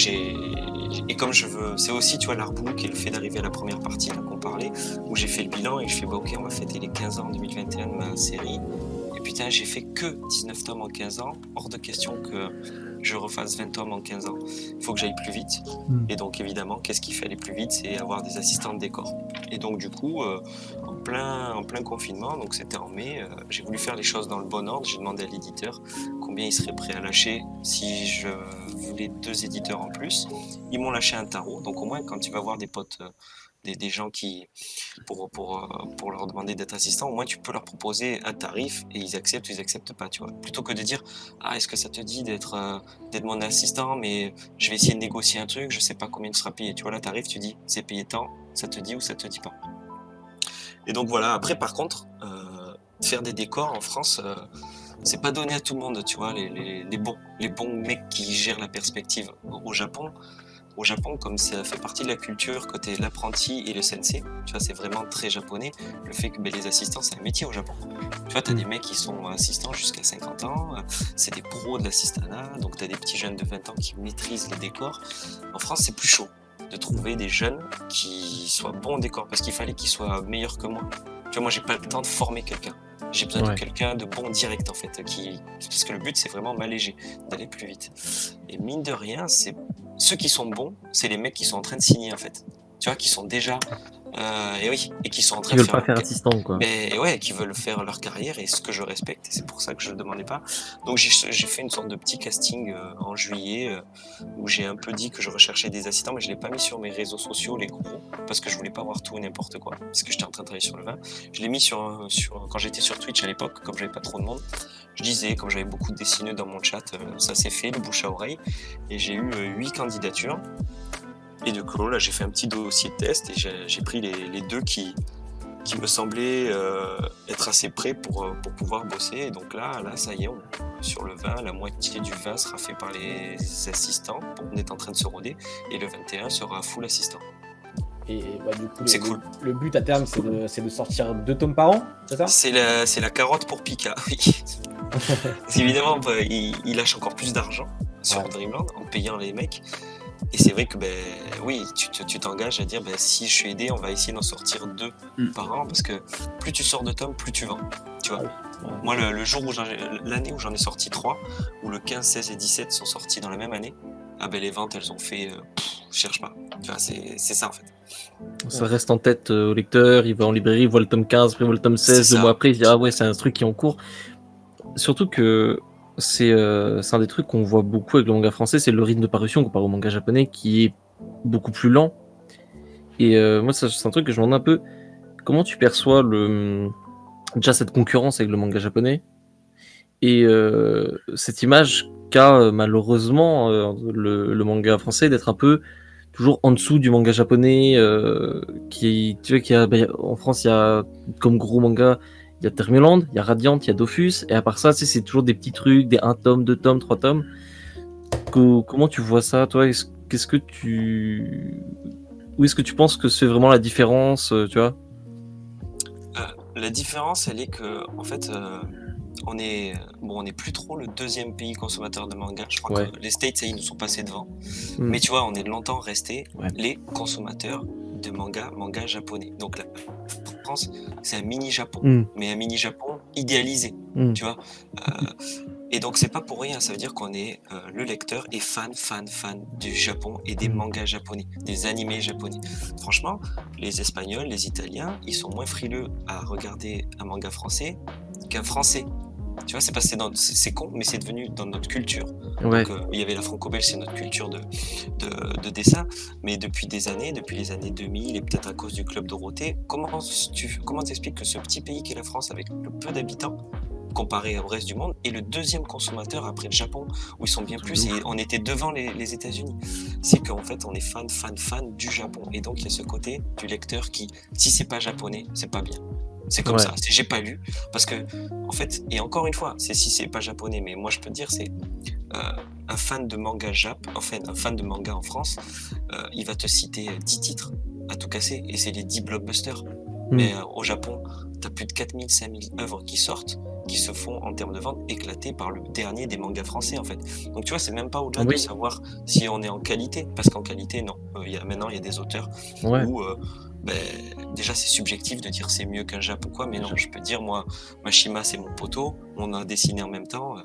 et comme je veux, c'est aussi, tu vois, l'artbook et le fait d'arriver à la première partie là, qu'on parlait, où j'ai fait le bilan et je fais, bah ok, on va fêter les 15 ans en 2021 de ma série. Et putain, j'ai fait que 19 tomes en 15 ans, hors de question que je refasse 20 tomes en 15 ans. Il faut que j'aille plus vite. Et donc évidemment, qu'est-ce qui fait aller plus vite? C'est avoir des assistants de décor. Et donc du coup, en plein confinement, donc c'était en mai, j'ai voulu faire les choses dans le bon ordre. J'ai demandé à l'éditeur combien il serait prêt à lâcher si je voulais 2 éditeurs en plus. Ils m'ont lâché un tarot. Donc au moins, quand tu vas voir des potes, des gens qui, pour leur demander d'être assistant, au moins tu peux leur proposer un tarif et ils acceptent ou ils acceptent pas, tu vois. Plutôt que de dire, ah, est-ce que ça te dit d'être mon assistant, mais je vais essayer de négocier un truc, je sais pas combien tu seras payé. Tu vois, là, tarif, tu dis, c'est payé tant, ça te dit ou ça te dit pas. Et donc voilà, après, par contre, faire des décors en France, c'est pas donné à tout le monde, tu vois, les bons mecs qui gèrent la perspective. Au Japon, comme ça fait partie de la culture, côté l'apprenti et le sensei, tu vois, c'est vraiment très japonais. Le fait que les assistants, c'est un métier au Japon. Tu vois, t'as des mecs qui sont assistants jusqu'à 50 ans, c'est des pros de l'assistanat, donc t'as des petits jeunes de 20 ans qui maîtrisent les décors. En France, c'est plus chaud de trouver des jeunes qui soient bons au décor, parce qu'il fallait qu'ils soient meilleurs que moi. Tu vois, moi, j'ai pas le temps de former quelqu'un. J'ai besoin de quelqu'un de bon direct, en fait, parce que le but, c'est vraiment m'alléger, d'aller plus vite. Et mine de rien, ceux qui sont bons, c'est les mecs qui sont en train de signer, en fait. Tu vois, qui sont déjà... et qui sont en train
Ils
de
veulent pas faire assistant, quoi.
Mais ouais, qui veulent faire leur carrière, et ce que je respecte, et c'est pour ça que je ne demandais pas. Donc j'ai fait une sorte de petit casting en juillet, où j'ai un peu dit que je recherchais des assistants, mais je ne l'ai pas mis sur mes réseaux sociaux, les gros, parce que je voulais pas voir tout et n'importe quoi, parce que j'étais en train de travailler sur le vin. Je l'ai mis quand j'étais sur Twitch à l'époque, comme j'avais pas trop de monde. Je disais, comme j'avais beaucoup de dessineux dans mon chat, ça s'est fait, le bouche à oreille, et j'ai eu 8 candidatures. Et du coup, là, j'ai fait un petit dossier de test et j'ai pris les 2 qui me semblaient être assez prêts pour pouvoir bosser. Et donc là, ça y est, sur le 20, la moitié du 20 sera fait par les assistants. On est en train de se roder. Et le 21 sera full assistant.
Et bah, du coup,
c'est cool.
Le but à terme, c'est de sortir 2 tomes par an, c'est ça?
C'est la carotte pour Pika, oui. Évidemment, il lâche encore plus d'argent sur Dreamland en payant les mecs. Et c'est vrai que, oui, tu t'engages à dire, si je suis aidé, on va essayer d'en sortir 2 par an, parce que plus tu sors de tomes, plus tu vends, tu vois. Moi, le jour où l'année où j'en ai sorti 3, où le 15, 16 et 17 sont sortis dans la même année, les ventes, elles ont fait, je cherche pas, tu vois, c'est ça, en fait.
Ça reste en tête au lecteur, il va en librairie, il voit le tome 15, après il voit le tome 16, 2 mois après, il se dit, ah ouais, c'est un truc qui est en cours. Surtout que c'est un des trucs qu'on voit beaucoup avec le manga français, c'est le rythme de parution comparé au manga japonais qui est beaucoup plus lent. Et moi, c'est un truc que je me demande un peu, comment tu perçois déjà cette concurrence avec le manga japonais et cette image qu'a malheureusement le manga français d'être un peu toujours en dessous du manga japonais, tu vois, en France, il y a comme gros manga, il y a Termeland, il y a Radiant, il y a Dofus, et à part ça, c'est toujours des petits trucs, des 1 tome, 2 tomes, 3 tomes. Comment tu vois ça, toi? Où est-ce que tu penses que c'est vraiment la différence, tu vois?
La différence, elle est que, en fait, on est plus trop le 2e pays consommateur de manga. Je crois que les States, ils nous sont passés devant. Mais tu vois, on est longtemps resté les consommateurs de manga japonais. Donc la France, c'est un mini-Japon, mais un mini-Japon idéalisé, tu vois. Et donc c'est pas pour rien, ça veut dire qu'on est le lecteur est fan du Japon et des mangas japonais, des animés japonais. Franchement, les Espagnols, les Italiens, ils sont moins frileux à regarder un manga français qu'un Français. Tu vois, c'est parce que c'est con, mais c'est devenu dans notre culture.
Ouais.
Donc, il y avait la franco-belge, c'est notre culture de dessin, mais depuis les années 2000, et peut-être à cause du Club Dorothée, comment t'expliques que ce petit pays qu'est la France, avec le peu d'habitants, comparé au reste du monde, est le 2e consommateur après le Japon, où ils sont bien plus, et on était devant les États-Unis. C'est qu'en fait, on est fan du Japon, et donc il y a ce côté du lecteur qui, si c'est pas japonais, c'est pas bien. C'est comme ça, j'ai pas lu, parce que, en fait, et encore une fois, si c'est pas japonais, mais moi je peux te dire, c'est un un fan de manga un fan de manga en France, il va te citer 10 titres à tout casser, et c'est les 10 blockbusters. Mais au Japon, t'as plus de 4000, 5000 œuvres qui sortent, qui se font en termes de vente éclatées par le dernier des mangas français en fait. Donc tu vois, c'est même pas au-delà de savoir si on est en qualité, parce qu'en qualité, non. Maintenant, il y a des auteurs où déjà c'est subjectif de dire c'est mieux qu'un Japon quoi, mais non, je peux dire moi, Mashima c'est mon poteau, on a dessiné en même temps,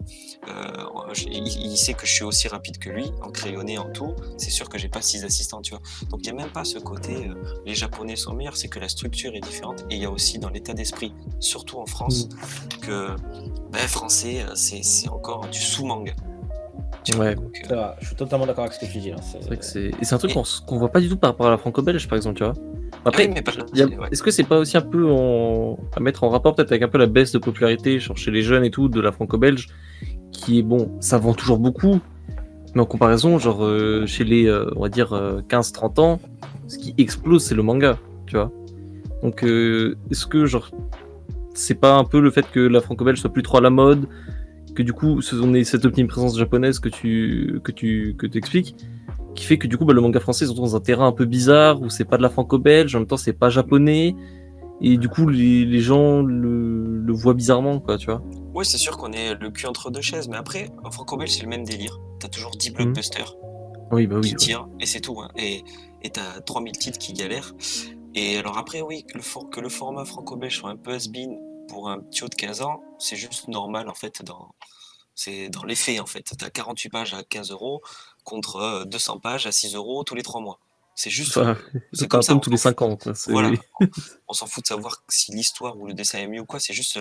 il sait que je suis aussi rapide que lui, en crayonné, en tout, c'est sûr que j'ai pas 6 assistants, tu vois. Donc il n'y a même pas ce côté, les Japonais sont meilleurs, c'est que la structure est différente, et il y a aussi dans l'état d'esprit, surtout en France, que français, c'est encore du sous-manga.
Ouais.
Donc,
C'est vrai, je suis totalement d'accord avec ce que tu dis. Hein.
C'est vrai que c'est un truc qu'on voit pas du tout par rapport à la franco-belge, par exemple, tu vois. Après, est-ce que c'est pas aussi un peu à mettre en rapport peut-être avec un peu la baisse de popularité genre chez les jeunes et tout de la franco-belge, qui est bon, ça vend toujours beaucoup, mais en comparaison, genre chez les, on va dire 15-30 ans, ce qui explose c'est le manga, tu vois. Donc est-ce que genre c'est pas un peu le fait que la franco-belge soit plus trop à la mode, que du coup on ait cette omniprésence japonaise que tu expliques, qui fait que du coup le manga français se retrouve dans un terrain un peu bizarre où c'est pas de la franco-belge, en même temps c'est pas japonais, et du coup les gens le voient bizarrement quoi, tu vois.
Oui, c'est sûr qu'on est le cul entre deux chaises, mais après en franco-belge c'est le même délire. T'as toujours 10 blockbusters qui tirent, et c'est tout, hein. Et t'as 3000 titres qui galèrent. Et alors après oui, que le format franco-belge soit un peu has-been pour un petit haut de 15 ans, c'est juste normal en fait, c'est dans les faits en fait. T'as 48 pages à 15 € contre 200 pages à 6 € tous les 3 mois. C'est juste.
C'est comme ça tous les 5 ans. Quoi.
Voilà. On s'en fout de savoir si l'histoire ou le dessin est mieux ou quoi, c'est juste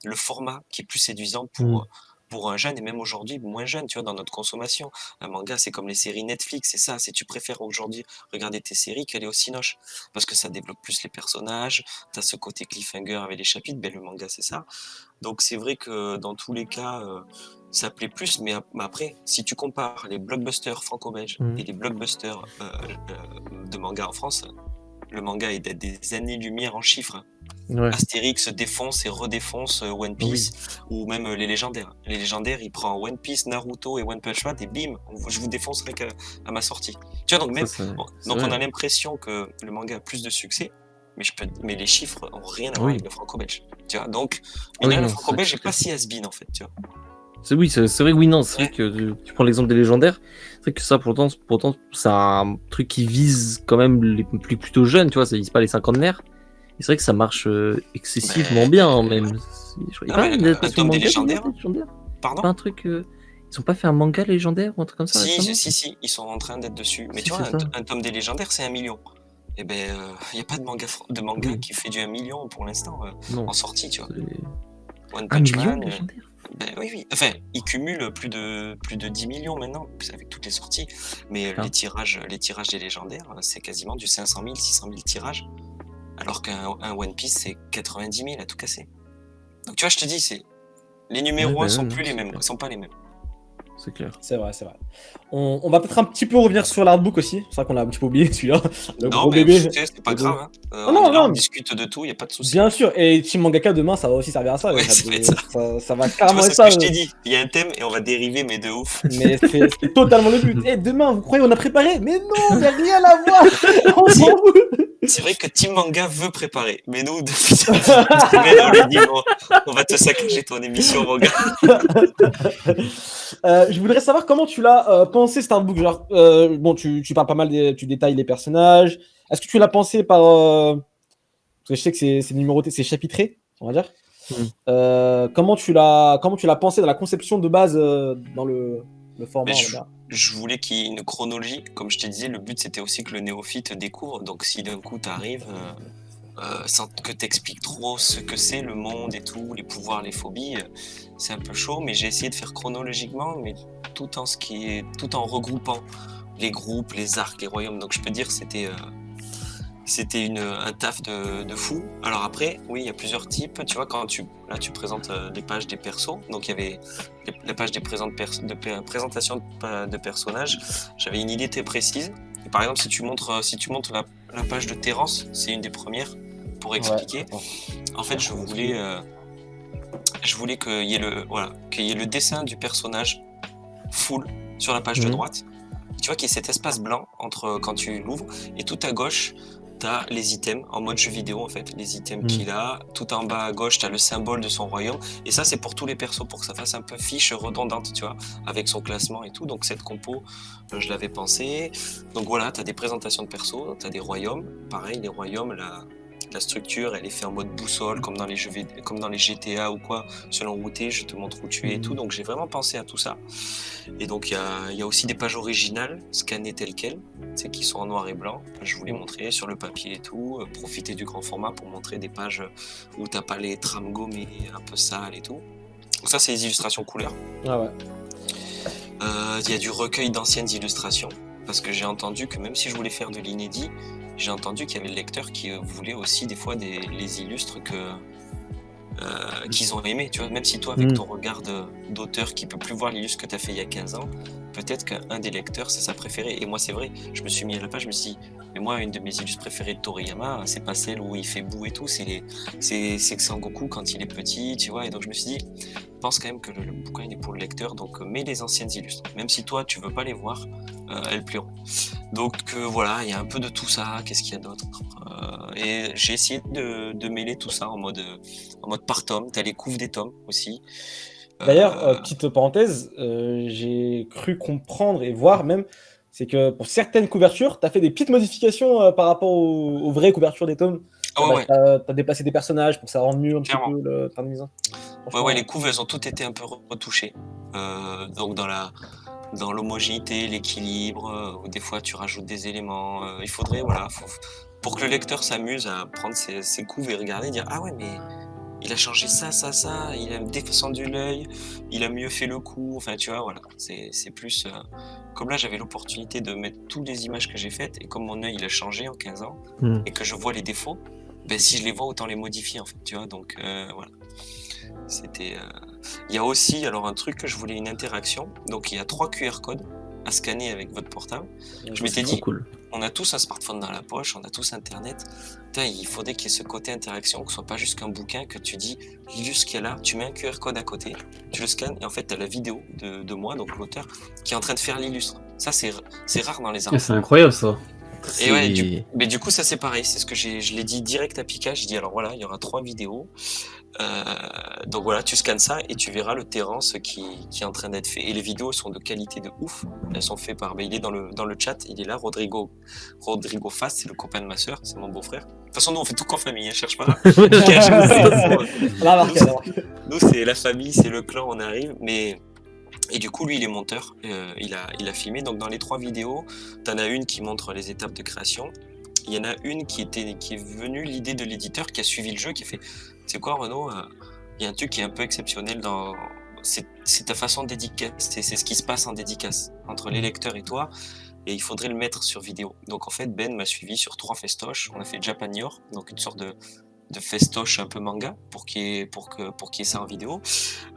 le format qui est plus séduisant pour un jeune, et même aujourd'hui moins jeune, tu vois, dans notre consommation. Un manga, c'est comme les séries Netflix, c'est ça. Si tu préfères aujourd'hui regarder tes séries qu'aller au cinoche, parce que ça développe plus les personnages, t'as ce côté cliffhanger avec les chapitres, le manga, c'est ça. Donc c'est vrai que dans tous les cas, ça plaît plus, mais après, si tu compares les blockbusters franco-belges et les blockbusters de manga en France, le manga est des années-lumière en chiffres. Ouais. Astérix défonce et redéfonce One Piece, ou même les légendaires. Les légendaires, il prend One Piece, Naruto et One Punch Man et bim, je vous défoncerai qu'à ma sortie. Tu vois, donc même, donc on a l'impression que le manga a plus de succès, mais les chiffres n'ont rien à voir avec le franco-belge. Tu vois, donc le franco-belge n'est pas si has-been en fait, tu vois.
C'est vrai c'est vrai que tu prends l'exemple des légendaires, c'est vrai que ça pourtant c'est un truc qui vise quand même les plutôt jeunes, tu vois, ça vise pas les cinquantenaires. Et c'est vrai que ça marche excessivement bien même.
Un tome des légendaires. Pardon.
Pas un truc ils ont pas fait un manga légendaire ou un truc comme ça?
Si, ils sont en train d'être dessus. Mais tu vois, un tome des légendaires, c'est 1 million. Et il n'y a pas de manga qui fait du 1 million pour l'instant en sortie, tu vois. One Punch Man. Oui. Enfin, il cumule plus de 10 millions maintenant, avec toutes les sorties. Mais les tirages des légendaires, c'est quasiment du 500 000, 600 000 tirages. Alors qu'un One Piece, c'est 90 000 à tout casser. Donc tu vois, je te dis, les numéros 1 sont pas les mêmes.
C'est clair.
C'est vrai. On va peut-être un petit peu revenir sur l'artbook aussi. C'est vrai qu'on a un petit peu oublié celui-là.
Non, mais c'est pas grave. Hein. On discute de tout, il n'y a pas de souci.
Bien sûr, et Team Mangaka demain, ça va aussi servir à ça.
Ouais,
ça va carrément être
ça. C'est ce que je t'ai dit. Il y a un thème et on va dériver, mais de ouf.
Mais c'est totalement le but. Demain, vous croyez on a préparé? Mais non, il n'y a rien à voir. On s'en fout.
C'est vrai que Team Manga veut préparer, mais nous, depuis ça, on lui dit bon, on va te saccager ton émission, mon gars.
Je voudrais savoir comment tu l'as pensé cet artbook. Genre, bon, tu parles pas mal, tu détailles les personnages. Est-ce que tu l'as pensé par parce que je sais que c'est numéroté, c'est chapitré, on va dire. Comment tu l'as pensé dans la conception de base dans le format?
Je voulais qu'il y ait une chronologie. Comme je te disais, le but c'était aussi que le néophyte découvre. Donc si d'un coup t'arrives sans que t'expliques trop ce que c'est le monde et tout, les pouvoirs, les phobies, c'est un peu chaud. Mais j'ai essayé de faire chronologiquement, mais tout en regroupant les groupes, les arcs, les royaumes. Donc je peux dire que c'était un taf de fou. Alors après, oui, il y a plusieurs types. Tu vois, quand tu présentes les pages des persos. Donc il y avait la page des présentation de personnages. J'avais une idée très précise. Et par exemple, si tu montres la page de Terrence, c'est une des premières pour expliquer. Ouais. En fait, je voulais qu'il y ait le dessin du personnage full sur la page de droite. Tu vois qu'il y a cet espace blanc entre quand tu l'ouvres et tout à gauche, t'as les items en mode jeu vidéo en fait, les items qu'il a. Tout en bas à gauche, t'as le symbole de son royaume. Et ça, c'est pour tous les persos, pour que ça fasse un peu fiche redondante, tu vois, avec son classement et tout. Donc cette compo, je l'avais pensé. Donc voilà, t'as des présentations de persos, t'as des royaumes. Pareil, les royaumes, la structure, elle est faite en mode boussole, comme dans les jeux, comme dans les GTA ou quoi. Selon où t'es, je te montre où tu es et tout. Donc j'ai vraiment pensé à tout ça. Et donc il y a aussi des pages originales, scannées telles quelles, qui sont en noir et blanc. Je vous les montrer sur le papier et tout. Profiter du grand format pour montrer des pages où t'as pas les trames gommées, un peu sales et tout. Donc ça, c'est les illustrations couleurs.
Ah ouais.
Il y a du recueil d'anciennes illustrations. Parce que j'ai entendu que même si je voulais faire de l'inédit, j'ai entendu qu'il y avait le lecteur qui voulait aussi des fois les illustres qu'ils ont aimé, tu vois, même si toi avec ton regard d'auteur qui peut plus voir l'illustre que tu as fait il y a 15 ans, peut-être qu'un des lecteurs c'est sa préférée. Et moi c'est vrai, je me suis mis à la page, je me suis dit, mais moi une de mes illustres préférées de Toriyama, c'est pas celle où il fait boue et tout, c'est Sangoku quand il est petit, tu vois. Et donc je me suis dit, je pense quand même que le bouquin il est pour le lecteur, donc mets les anciennes illustres, même si toi tu veux pas les voir, elles plieront. Donc voilà, il y a un peu de tout ça. Qu'est-ce qu'il y a d'autre? Et j'ai essayé de mêler tout ça en mode par tome. T'as les couves des tomes aussi.
D'ailleurs, petite parenthèse, j'ai cru comprendre et voir même, c'est que pour certaines couvertures, t'as fait des petites modifications par rapport aux vraies couvertures des tomes.
Ouais.
T'as déplacé des personnages pour que ça rende mieux un petit
Clairement.
peu le train de mise.
Ouais, les couves, elles ont toutes été un peu retouchées. Donc dans l'homogénéité, l'équilibre, des fois tu rajoutes des éléments. Il faudrait, pour que le lecteur s'amuse à prendre ses couves et regarder, dire ah ouais, mais il a changé ça, il a descendu l'œil, il a mieux fait le coup. Enfin, tu vois, voilà. C'est plus. Comme là, j'avais l'opportunité de mettre toutes les images que j'ai faites, et comme mon œil il a changé en 15 ans, et que je vois les défauts, ben si je les vois, autant les modifier en fait, tu vois. Donc voilà. C'était. Il y a aussi alors un truc que je voulais, une interaction. Donc il y a 3 QR codes à scanner avec votre portable. Je m'étais dit,
cool.
on a tous un smartphone dans la poche, on a tous internet. Putain, il faudrait qu'il y ait ce côté interaction, que ce soit pas juste qu'un bouquin, que tu dis juste ce qu'il y a là, tu mets un QR code à côté, tu le scannes et en fait tu as la vidéo de moi, donc l'auteur, qui est en train de faire l'illustre. Ça c'est rare dans les arts.
C'est incroyable ça.
Et ouais, mais du coup ça c'est pareil, c'est ce que je l'ai dit direct à Pika, je dis alors voilà, il y aura 3 vidéos. Donc voilà, tu scannes ça et tu verras le Terrence qui est en train d'être fait. Et les vidéos sont de qualité de ouf. Elles sont faites par, il est dans le chat, il est là, Rodrigo Fast, c'est le copain de ma soeur, c'est mon beau-frère. De toute façon, nous on fait tout qu'en famille, cherche pas. Nous c'est la famille, c'est le clan, on arrive, mais. Et du coup, lui, il est monteur, il a filmé. Donc dans les 3 vidéos, t'en as une qui montre les étapes de création. Il y en a une qui est venue, l'idée de l'éditeur, qui a suivi le jeu, qui a fait, c'est quoi Renaud, il y a un truc qui est un peu exceptionnel c'est ta façon de dédicace, c'est ce qui se passe en dédicace entre les lecteurs et toi, et il faudrait le mettre sur vidéo. Donc en fait, Ben m'a suivi sur 3 festoches. On a fait Japanyor, donc une sorte de festoche un peu manga pour qu'il y ait ça en vidéo.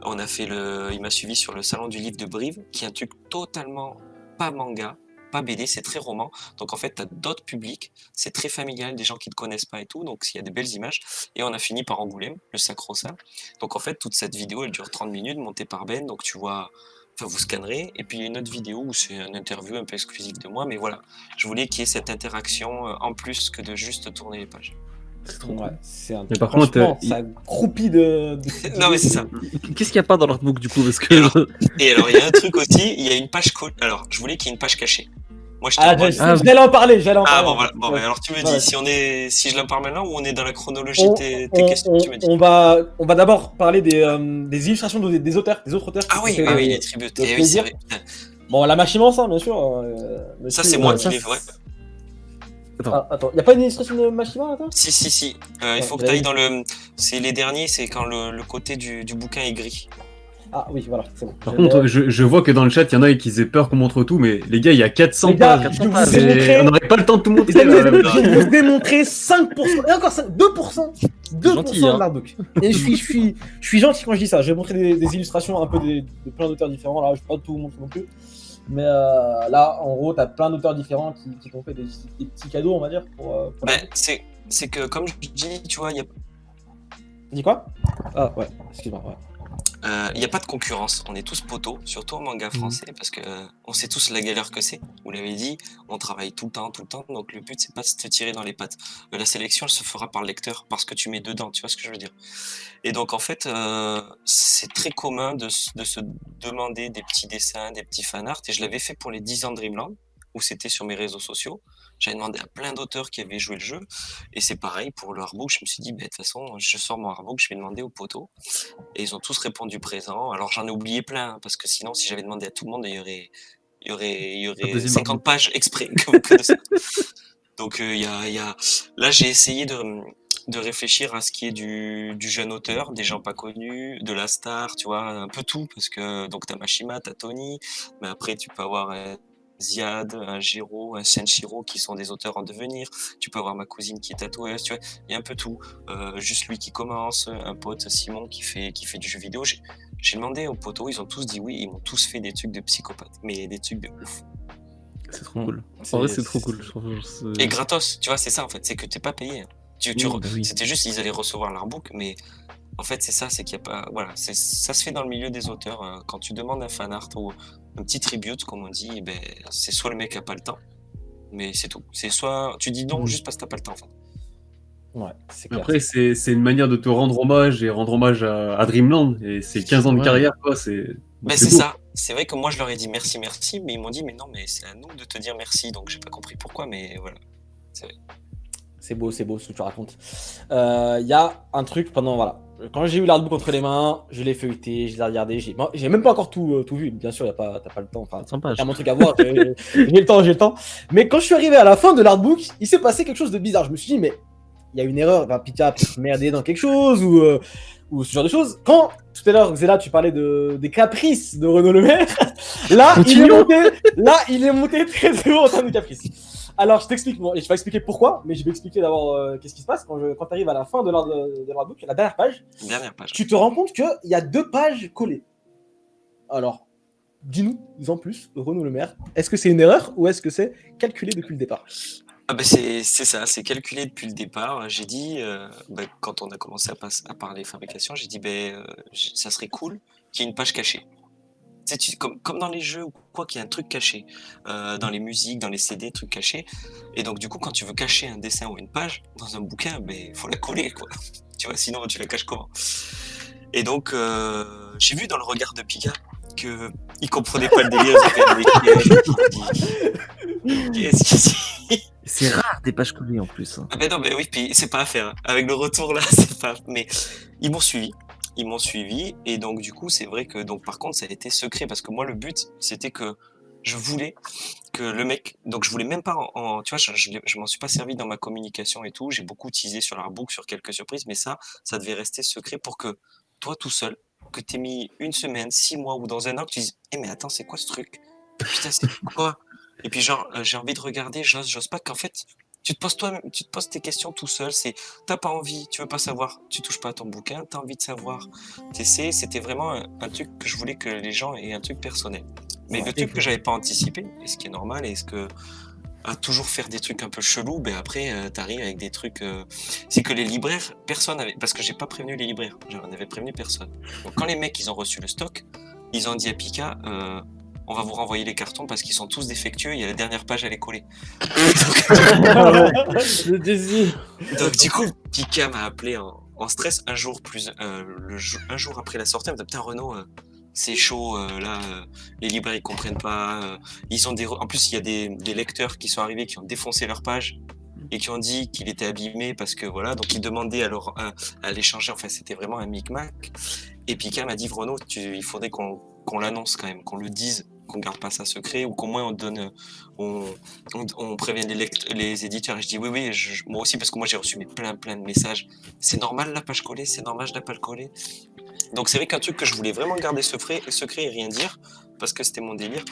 Il m'a suivi sur le salon du livre de Brive, qui est un truc totalement pas manga, pas BD, c'est très roman. Donc en fait, t'as d'autres publics, c'est très familial, des gens qui te connaissent pas et tout, donc il y a des belles images. Et on a fini par Angoulême, le Sacro-Saint. Donc en fait, toute cette vidéo, elle dure 30 minutes, montée par Ben, donc tu vois. Enfin, vous scannerez, et puis il y a une autre vidéo où c'est une interview un peu exclusive de moi, mais voilà, je voulais qu'il y ait cette interaction en plus que de juste tourner les pages.
C'est trop
Ouais,
cool.
c'est un
Mais par contre,
ça croupit de...
Non mais c'est ça.
Qu'est-ce qu'il n'y a pas dans l'artbook du coup? Parce que
Et alors il y a un truc aussi, il y a une page alors je voulais qu'il y ait une page cachée. Moi je
j'allais en parler,
bon voilà, bon, alors tu me dis si je l'en parle maintenant ou on est dans la chronologie de tes questions, tu me dis.
On va d'abord parler des illustrations des auteurs, des autres auteurs.
Ah oui, les tributes. Et oui, c'est vrai.
Bon, la Machimance, hein, bien sûr.
Ça c'est moi qui l'ai vrai.
Attends, y a pas une illustration de Machima là?
Si. Il faut que tu ailles dans le. C'est les derniers, c'est quand le côté du bouquin est gris.
Ah oui, voilà, c'est bon.
Par contre, je vois que dans le chat, il y en a qui aient peur qu'on montre tout, mais les gars, il y a 400 pages. On n'aurait pas le temps de tout montrer.
Je vais vous démontrer 5%, et encore 2%. 2%
gentil,
de l'artbook. Et je suis gentil quand je dis ça. Je vais montrer des illustrations un peu de plein d'auteurs différents. Là, je ne vais pas tout vous montrer non plus. Mais là, en gros, tu as plein d'auteurs différents qui t'ont fait des petits cadeaux, on va dire.
C'est que, comme je dis, tu vois, il y a.
Tu dis quoi? Ah ouais, excuse-moi. Ouais.
Il n'y a pas de concurrence, on est tous poteaux, surtout en manga français, parce que on sait tous la galère que c'est. Vous l'avez dit, on travaille tout le temps, donc le but c'est pas de se tirer dans les pattes. La sélection, elle se fera par le lecteur, parce que tu mets dedans, tu vois ce que je veux dire. Et donc en fait, c'est très commun de se demander des petits dessins, des petits fanarts, et je l'avais fait pour les 10 ans de Dreamland, où c'était sur mes réseaux sociaux. J'avais demandé à plein d'auteurs qui avaient joué le jeu, et c'est pareil pour le artbook. Je me suis dit, de toute façon, je sors mon artbook, je vais demander aux poteaux. Et ils ont tous répondu présent. Alors j'en ai oublié plein, parce que sinon, si j'avais demandé à tout le monde, il y aurait 50 pages exprès que de ça. Donc là, j'ai essayé de réfléchir à ce qui est du jeune auteur, des gens pas connus, de la star, tu vois, un peu tout, parce que donc t'as Mashima, t'as Tony, mais après tu peux avoir Ziad, un Jiro, un Senshiro qui sont des auteurs en devenir. Tu peux avoir ma cousine qui est tatoueuse, tu vois. Il y a un peu tout. Juste lui qui commence, un pote Simon qui fait du jeu vidéo. J'ai demandé aux potos, ils ont tous dit oui, ils m'ont tous fait des trucs de psychopathe, mais des trucs de ouf.
C'est trop cool. En vrai, c'est trop cool. Je trouve,
Et gratos, tu vois, c'est ça en fait, c'est que t'es pas payé. C'était juste, ils allaient recevoir l'artbook, mais en fait, c'est ça, c'est qu'il y a pas. Voilà, ça se fait dans le milieu des auteurs. Quand tu demandes un fanart ou un petit tribute, comme on dit, c'est soit le mec a pas le temps, mais c'est tout. C'est soit tu dis non juste parce que t'as pas le temps, en fait.
Ouais, c'est clair.
Après, c'est une manière de te rendre hommage et rendre hommage à Dreamland. Et c'est 15 ans de carrière, quoi. C'est
c'est
beau.
ça. C'est vrai que moi, je leur ai dit merci, mais ils m'ont dit, mais non, mais c'est à nous de te dire merci. Donc, j'ai pas compris pourquoi, mais voilà. C'est vrai.
C'est beau ce que tu racontes. Il y a un truc pendant, voilà. Quand j'ai eu l'artbook entre les mains, je l'ai feuilleté, je l'ai regardé. J'ai même pas encore tout vu. Bien sûr, t'as pas le temps. Enfin, il y a mon truc à voir. J'ai le temps. Mais quand je suis arrivé à la fin de l'artbook, il s'est passé quelque chose de bizarre. Je me suis dit, mais il y a une erreur. Enfin, Pika a peut-être merdé dans quelque chose ou ce genre de choses. Quand tout à l'heure, Xela, tu parlais des caprices de Renaud Le Maire, là, il est monté très haut en termes de caprices. Alors, je t'explique, et je vais expliquer pourquoi, mais je vais expliquer d'abord qu'est-ce qui se passe quand tu arrives à la fin de l'artbook, la dernière page. Tu te rends compte qu'il y a 2 pages collées. Alors, dis-nous en plus, Renaud Le Maire, est-ce que c'est une erreur ou est-ce que c'est calculé depuis le départ ?
C'est ça, c'est calculé depuis le départ. J'ai dit, quand on a commencé à parler fabrication, j'ai dit, ça serait cool qu'il y ait une page cachée. Comme dans les jeux ou quoi, qu'il y a un truc caché, dans les musiques, dans les CD, trucs cachés. Et donc du coup, quand tu veux cacher un dessin ou une page dans un bouquin, faut la coller, quoi. Tu vois, sinon tu la caches comment ? Et donc j'ai vu dans le regard de Pika que il comprenait pas le délire. Qu'est-ce qu'il dit ?
C'est rare des pages collées en plus.
Non, mais oui, puis c'est pas à faire. Avec le retour là, c'est pas. Mais ils m'ont suivi, et donc du coup c'est vrai que par contre ça a été secret, parce que moi le but c'était que je voulais que le mec, donc je voulais même pas tu vois, je m'en suis pas servi dans ma communication et tout, j'ai beaucoup teasé sur l'artbook, sur quelques surprises, mais ça devait rester secret pour que toi tout seul, que t'aies mis 1 semaine, 6 mois ou dans un an, que tu dises mais attends, c'est quoi ce truc, putain, c'est quoi, et puis genre j'ai envie de regarder, j'ose pas, qu'en fait tu te poses tes questions tout seul, t'as pas envie, tu veux pas savoir, tu touches pas à ton bouquin, t'as envie de savoir, c'était vraiment un truc que je voulais que les gens aient un truc personnel. Mais le truc que j'avais pas anticipé, et ce qui est normal, et ce que à toujours faire des trucs un peu chelous, après t'arrives avec des trucs, c'est que les libraires, personne avait, parce que j'ai pas prévenu les libraires, j'en avais prévenu personne. Donc quand les mecs ils ont reçu le stock, ils ont dit à Pika, on va vous renvoyer les cartons parce qu'ils sont tous défectueux, il y a la dernière page à les coller.
Le désir.
Donc du coup, Pika m'a appelé en stress un jour après la sortie, elle m'a dit, putain Renaud, c'est chaud, les libraires ils comprennent pas, ils ont en plus il y a des lecteurs qui sont arrivés qui ont défoncé leur page et qui ont dit qu'il était abîmé parce que voilà, donc ils demandaient à l'échanger, enfin c'était vraiment un micmac. Et Pika m'a dit, Renaud, il faudrait qu'on l'annonce quand même, qu'on le dise, qu'on garde pas ça secret, ou qu'au moins on prévienne les éditeurs. Et je dis oui, moi aussi, parce que moi j'ai reçu plein de messages. C'est normal la page collée, c'est normal je n'ai pas le coller. Donc c'est vrai qu'un truc que je voulais vraiment garder secret et rien dire, parce que c'était mon délire.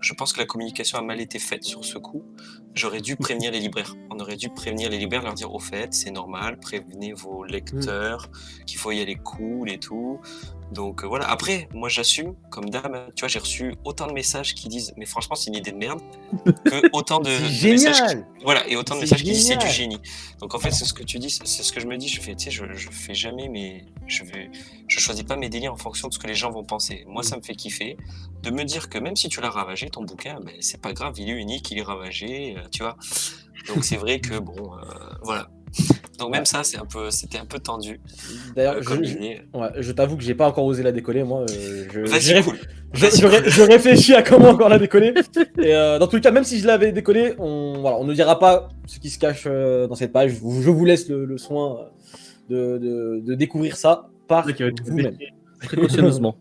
Je pense que la communication a mal été faite sur ce coup. J'aurais dû prévenir les libraires. On aurait dû prévenir les libraires, leur dire au fait, c'est normal, prévenez vos lecteurs qu'il faut y aller cool et tout. Donc voilà. Après, moi j'assume, comme dame, tu vois, j'ai reçu autant de messages qui disent, mais franchement, c'est une idée de merde, que autant de
C'est
messages.
génial.
Voilà, et autant de
C'est
messages qui disent c'est du
génial.
génie. Donc en fait, c'est ce que tu dis, c'est ce que je me dis. Je fais, tu sais, je fais jamais, mais je choisis pas mes délires en fonction de ce que les gens vont penser. Moi, ça me fait kiffer de me dire que même si tu l'as ravagé, ton bouquin, ben, c'est pas grave, il est unique, il est ravagé, tu vois. Donc c'est vrai que bon, voilà. Donc même
Ouais.
ça, c'était un peu tendu
D'ailleurs,
comme idée.
ouais, je t'avoue que j'ai pas encore osé la décoller, moi.
Vas-y, cool.
Je réfléchis à comment encore la décoller. Et dans tous les cas, même si je l'avais décollée, on ne dira pas ce qui se cache dans cette page. Je vous laisse le soin de découvrir ça par
qui va être
vous-même.
Précautionneusement.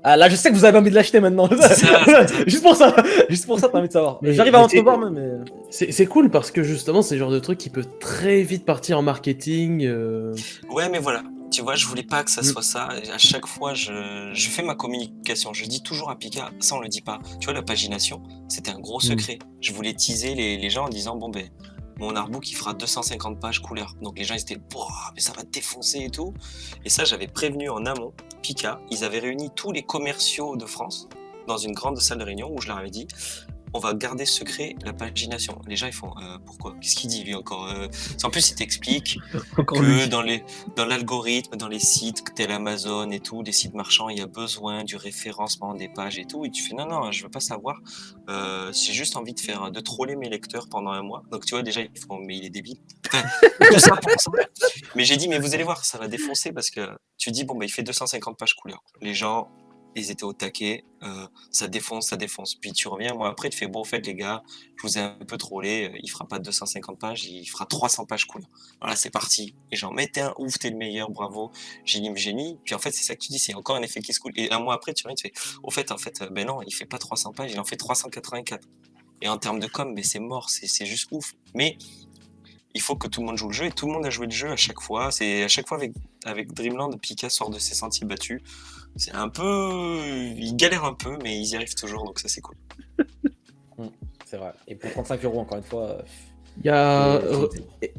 Ah, là, je sais que vous avez envie de l'acheter maintenant.
C'est ça.
Juste pour ça, t'as envie de savoir.
Mais-
J'arrive à
mais
entrevoir, mais.
C'est cool parce que justement, c'est le genre de truc qui peut très vite partir en marketing.
Ouais, mais voilà. Tu vois, je voulais pas que ça soit ça. Et à chaque fois, je fais ma communication. Je dis toujours à Pika, ça on le dit pas. Tu vois, la pagination, c'était un gros secret. Je voulais teaser les gens en disant, bon ben, mon artbook il fera 250 pages couleur. Donc les gens ils étaient, boah, mais ça va te défoncer et tout. Et ça, j'avais prévenu en amont Pika. Ils avaient réuni tous les commerciaux de France dans une grande salle de réunion où je leur avais dit, on va garder secret la pagination. Les gens ils font, pourquoi? Qu'est-ce qu'il dit lui encore? En plus, il t'explique
Encore
que
lui.
dans l'algorithme, dans les sites tels Amazon et tout, des sites marchands, il y a besoin du référencement des pages et tout. Et tu fais non, je veux pas savoir. J'ai juste envie de troller mes lecteurs pendant un mois. Donc tu vois déjà ils font mais il est débile. Enfin, tout ça pour ça. Mais j'ai dit mais vous allez voir, ça va défoncer parce que tu dis bon bah il fait 250 pages couleur. Les gens ils étaient au taquet, ça défonce. Puis tu reviens, moi après tu fais bon en fait les gars, je vous ai un peu trollé, il fera pas 250 pages, il fera 300 pages couleur. Voilà, c'est parti. Et genre, mais t'es un ouf, t'es le meilleur, bravo, génie. Puis en fait, c'est ça que tu dis, c'est encore un effet qui se coule. Et un mois après, tu reviens, tu fais, au fait, ben non, il fait pas 300 pages, il en fait 384. Et en termes de com, mais c'est mort, c'est juste ouf. Mais il faut que tout le monde joue le jeu, et tout le monde a joué le jeu à chaque fois. C'est à chaque fois avec Dreamland, Pika sort de ses sentiers battus. C'est un peu, ils galèrent un peu, mais ils y arrivent toujours, donc ça c'est cool.
C'est vrai. Et pour 35 € encore une fois.
Il y a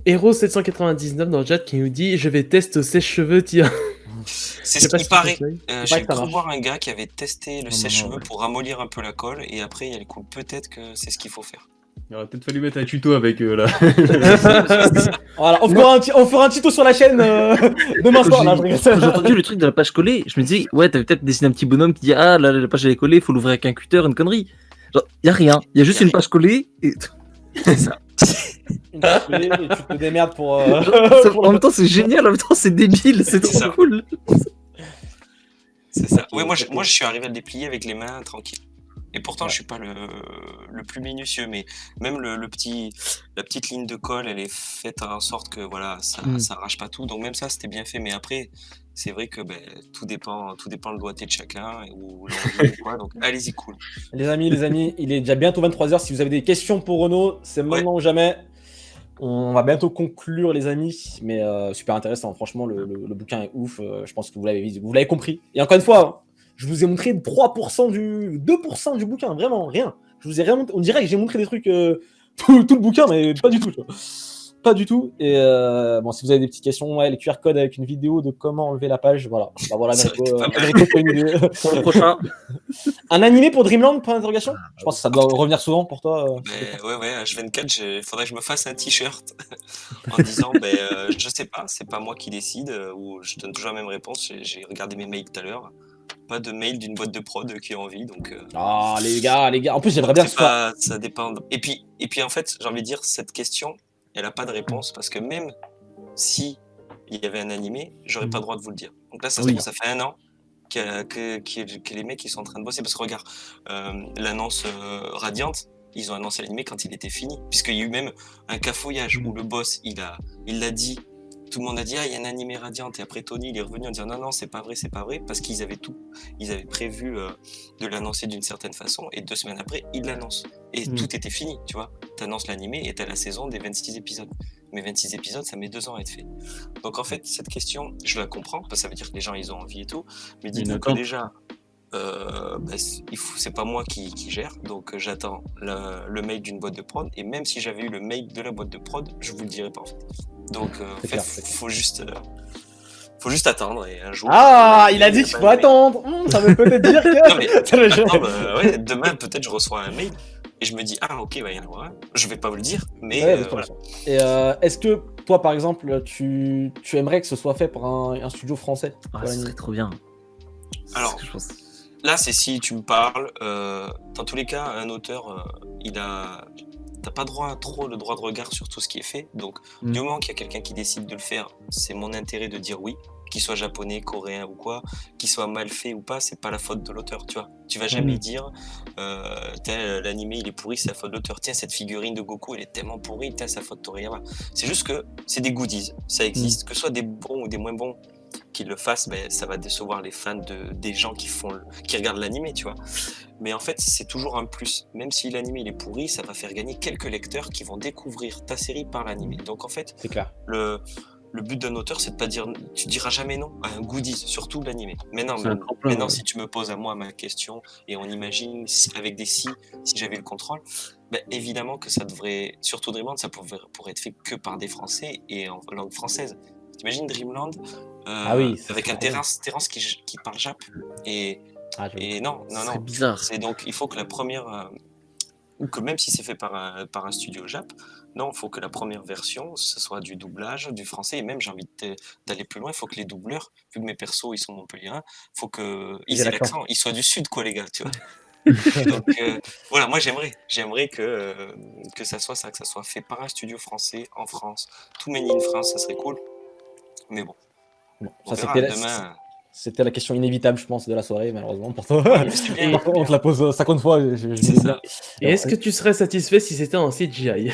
Hero799 dans le chat qui nous dit je vais tester sèche-cheveux, tiens.
C'est
Je sais
ce
pas
qui
si
paraît.
tu conseilles.
J'ai
que ça
cru
marche.
voir un gars qui avait testé le
Non,
sèche-cheveux
ouais.
pour ramollir un peu la colle, et après il y a le coup. Peut-être que c'est ce qu'il faut faire.
Il aurait peut-être fallu mettre un tuto avec là.
Voilà, on fera un tuto sur la chaîne demain soir. Là, je rigole.
Quand j'ai entendu le truc de la page collée, je me disais, ouais, t'avais peut-être dessiné un petit bonhomme qui dit, ah, là, la page elle est collée, faut l'ouvrir avec un cutter, une connerie. Genre, y a rien, y a juste
Y a
une page collée et.
Une fois collé, et tu te démerdes pour.
En même temps, c'est génial, en même temps, c'est débile, c'est
C'est ça.
trop cool.
C'est ça.
Ok,
Oui, moi,
ok.
je suis arrivé à le déplier avec les mains tranquille. Et pourtant,
Ouais.
je suis pas le plus minutieux, mais même la petite ligne de colle, elle est faite en sorte que voilà, ça arrache pas tout. Donc même ça, c'était bien fait. Mais après, c'est vrai que ben, tout dépend le doigté de chacun ou l'envie ou quoi. Donc allez-y, cool.
Les amis, il est déjà bientôt 23h. Si vous avez des questions pour Renaud, c'est maintenant ou jamais. On va bientôt conclure, les amis. Mais super intéressant. Franchement, le bouquin est ouf. Je pense que vous l'avez compris. Et encore une fois, je vous ai montré 2% du bouquin. Vraiment, rien. Je vous ai rien montré. On dirait que j'ai montré des trucs tout le bouquin, mais pas du tout. Tu vois. Pas du tout. Et bon, si vous avez des petites questions, ouais, les QR codes avec une vidéo de comment enlever la page, voilà. Bah, voilà,
Ça
Enrico,
aurait été pas mal.
Enrico fait une idée.
Pour le prochain.
Un animé pour Dreamland, point d'interrogation. Je pense que ça doit revenir souvent pour toi.
Ben, ouais, H24, il faudrait que je me fasse un t-shirt en disant, je sais pas, c'est pas moi qui décide, ou je donne toujours la même réponse. J'ai regardé mes mails tout à l'heure. Pas de mail d'une boîte de prod qui a envie, donc.
Ah, les gars. En plus, j'aimerais bien que ce soit.
Ça dépend. Et puis en fait, j'ai envie de dire, cette question, elle a pas de réponse parce que même si il y avait un animé, j'aurais pas le droit de vous le dire. Donc là, ça fait 1 an que les mecs ils sont en train de bosser parce que regarde, l'annonce Radiante, ils ont annoncé l'animé quand il était fini, puisqu'il y a eu même un cafouillage où le boss il l'a dit. Tout le monde a dit il y a un animé Radiant, et après Tony il est revenu en disant non c'est pas vrai, parce qu'ils avaient prévu de l'annoncer d'une certaine façon, et 2 semaines après ils l'annoncent et tout était fini, tu vois, t'annonces l'animé et t'as la saison des 26 épisodes, mais 26 épisodes ça met 2 ans à être fait. Donc en fait cette question je la comprends parce que ça veut dire que les gens ils ont envie et tout, mais dites-vous que déjà c'est pas moi qui gère, donc j'attends le mail d'une boîte de prod, et même si j'avais eu le mail de la boîte de prod, je vous le dirais pas en fait. Donc faut Faut juste attendre et un jour.
Ah, il a dit qu'il faut attendre. Ça veut peut-être dire que.
Non, mais ouais, demain, peut-être je reçois un mail et je me dis, ah, ok, il y en avoir un. Je vais pas vous le dire, mais
Ouais, de toute
voilà.
façon. Et est-ce que toi, par exemple, tu aimerais que ce soit fait par un studio français
Ah,
pour
ça
l'anime
serait trop bien. C'est
Alors,
ce que je pense.
Là, c'est si tu me parles. Dans tous les cas, un auteur, t'as pas trop le droit de regard sur tout ce qui est fait. Donc, du moment qu'il y a quelqu'un qui décide de le faire, c'est mon intérêt de dire oui. Qu'il soit japonais, coréen ou quoi, qu'il soit mal fait ou pas, c'est pas la faute de l'auteur, tu vois. Tu vas jamais dire, l'animé il est pourri, c'est la faute de l'auteur. Tiens, cette figurine de Goku, elle est tellement pourrie, tiens, c'est la faute de Toriyama. C'est juste que c'est des goodies, ça existe. Que ce soit des bons ou des moins bons qui le fassent, ben, ça va décevoir les fans des gens qui regardent l'animé, tu vois. Mais en fait, c'est toujours un plus. Même si l'animé il est pourri, ça va faire gagner quelques lecteurs qui vont découvrir ta série par l'animé. Donc en fait,
C'est clair.
le but d'un auteur, c'est de pas dire, tu diras jamais non à un goodies, surtout l'animé. Maintenant, si tu me poses à moi ma question et on imagine avec des si j'avais le contrôle, ben, évidemment que ça devrait, surtout Dreamland, ça pourrait être fait que par des Français et en langue française. T'imagines Dreamland avec un Terence qui parle jap et non.
C'est bizarre.
C'est donc il faut que la première ou que même si c'est fait par un studio jap, non, il faut que la première version, ce soit du doublage, du français, et même j'ai envie d'aller plus loin, il faut que les doubleurs, vu que mes persos ils sont montpelliérains, il faut qu'ils aient l'accent, ils soient du sud quoi les gars, tu vois. Donc voilà, moi j'aimerais que ça soit ça, que ça soit fait par un studio français en France, tout made in France, ça serait cool. Mais bon,
ça
verra, demain.
C'était la question inévitable, je pense, de la soirée, malheureusement pour toi.
Ouais, c'est bien,
On te la pose 50 fois.
C'est ça.
Et est-ce que tu serais satisfait si c'était en CGI?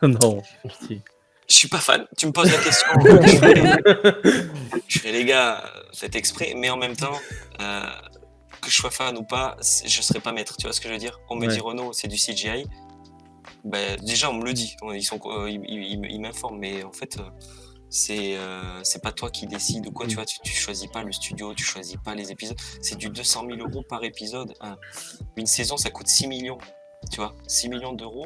Non.
Je suis pas fan. Tu me poses la question. Je fais les gars, faites exprès, mais en même temps, que je sois fan ou pas, je serais pas maître. Tu vois ce que je veux dire? On me dit Renaud, c'est du CGI. Ben, déjà, on me le dit. Ils m'informent, mais en fait. C'est pas toi qui décides ou quoi, tu vois, tu choisis pas le studio, tu choisis pas les épisodes, c'est du 200 000 € par épisode. Une saison ça coûte 6 millions, tu vois, 6 millions d'euros.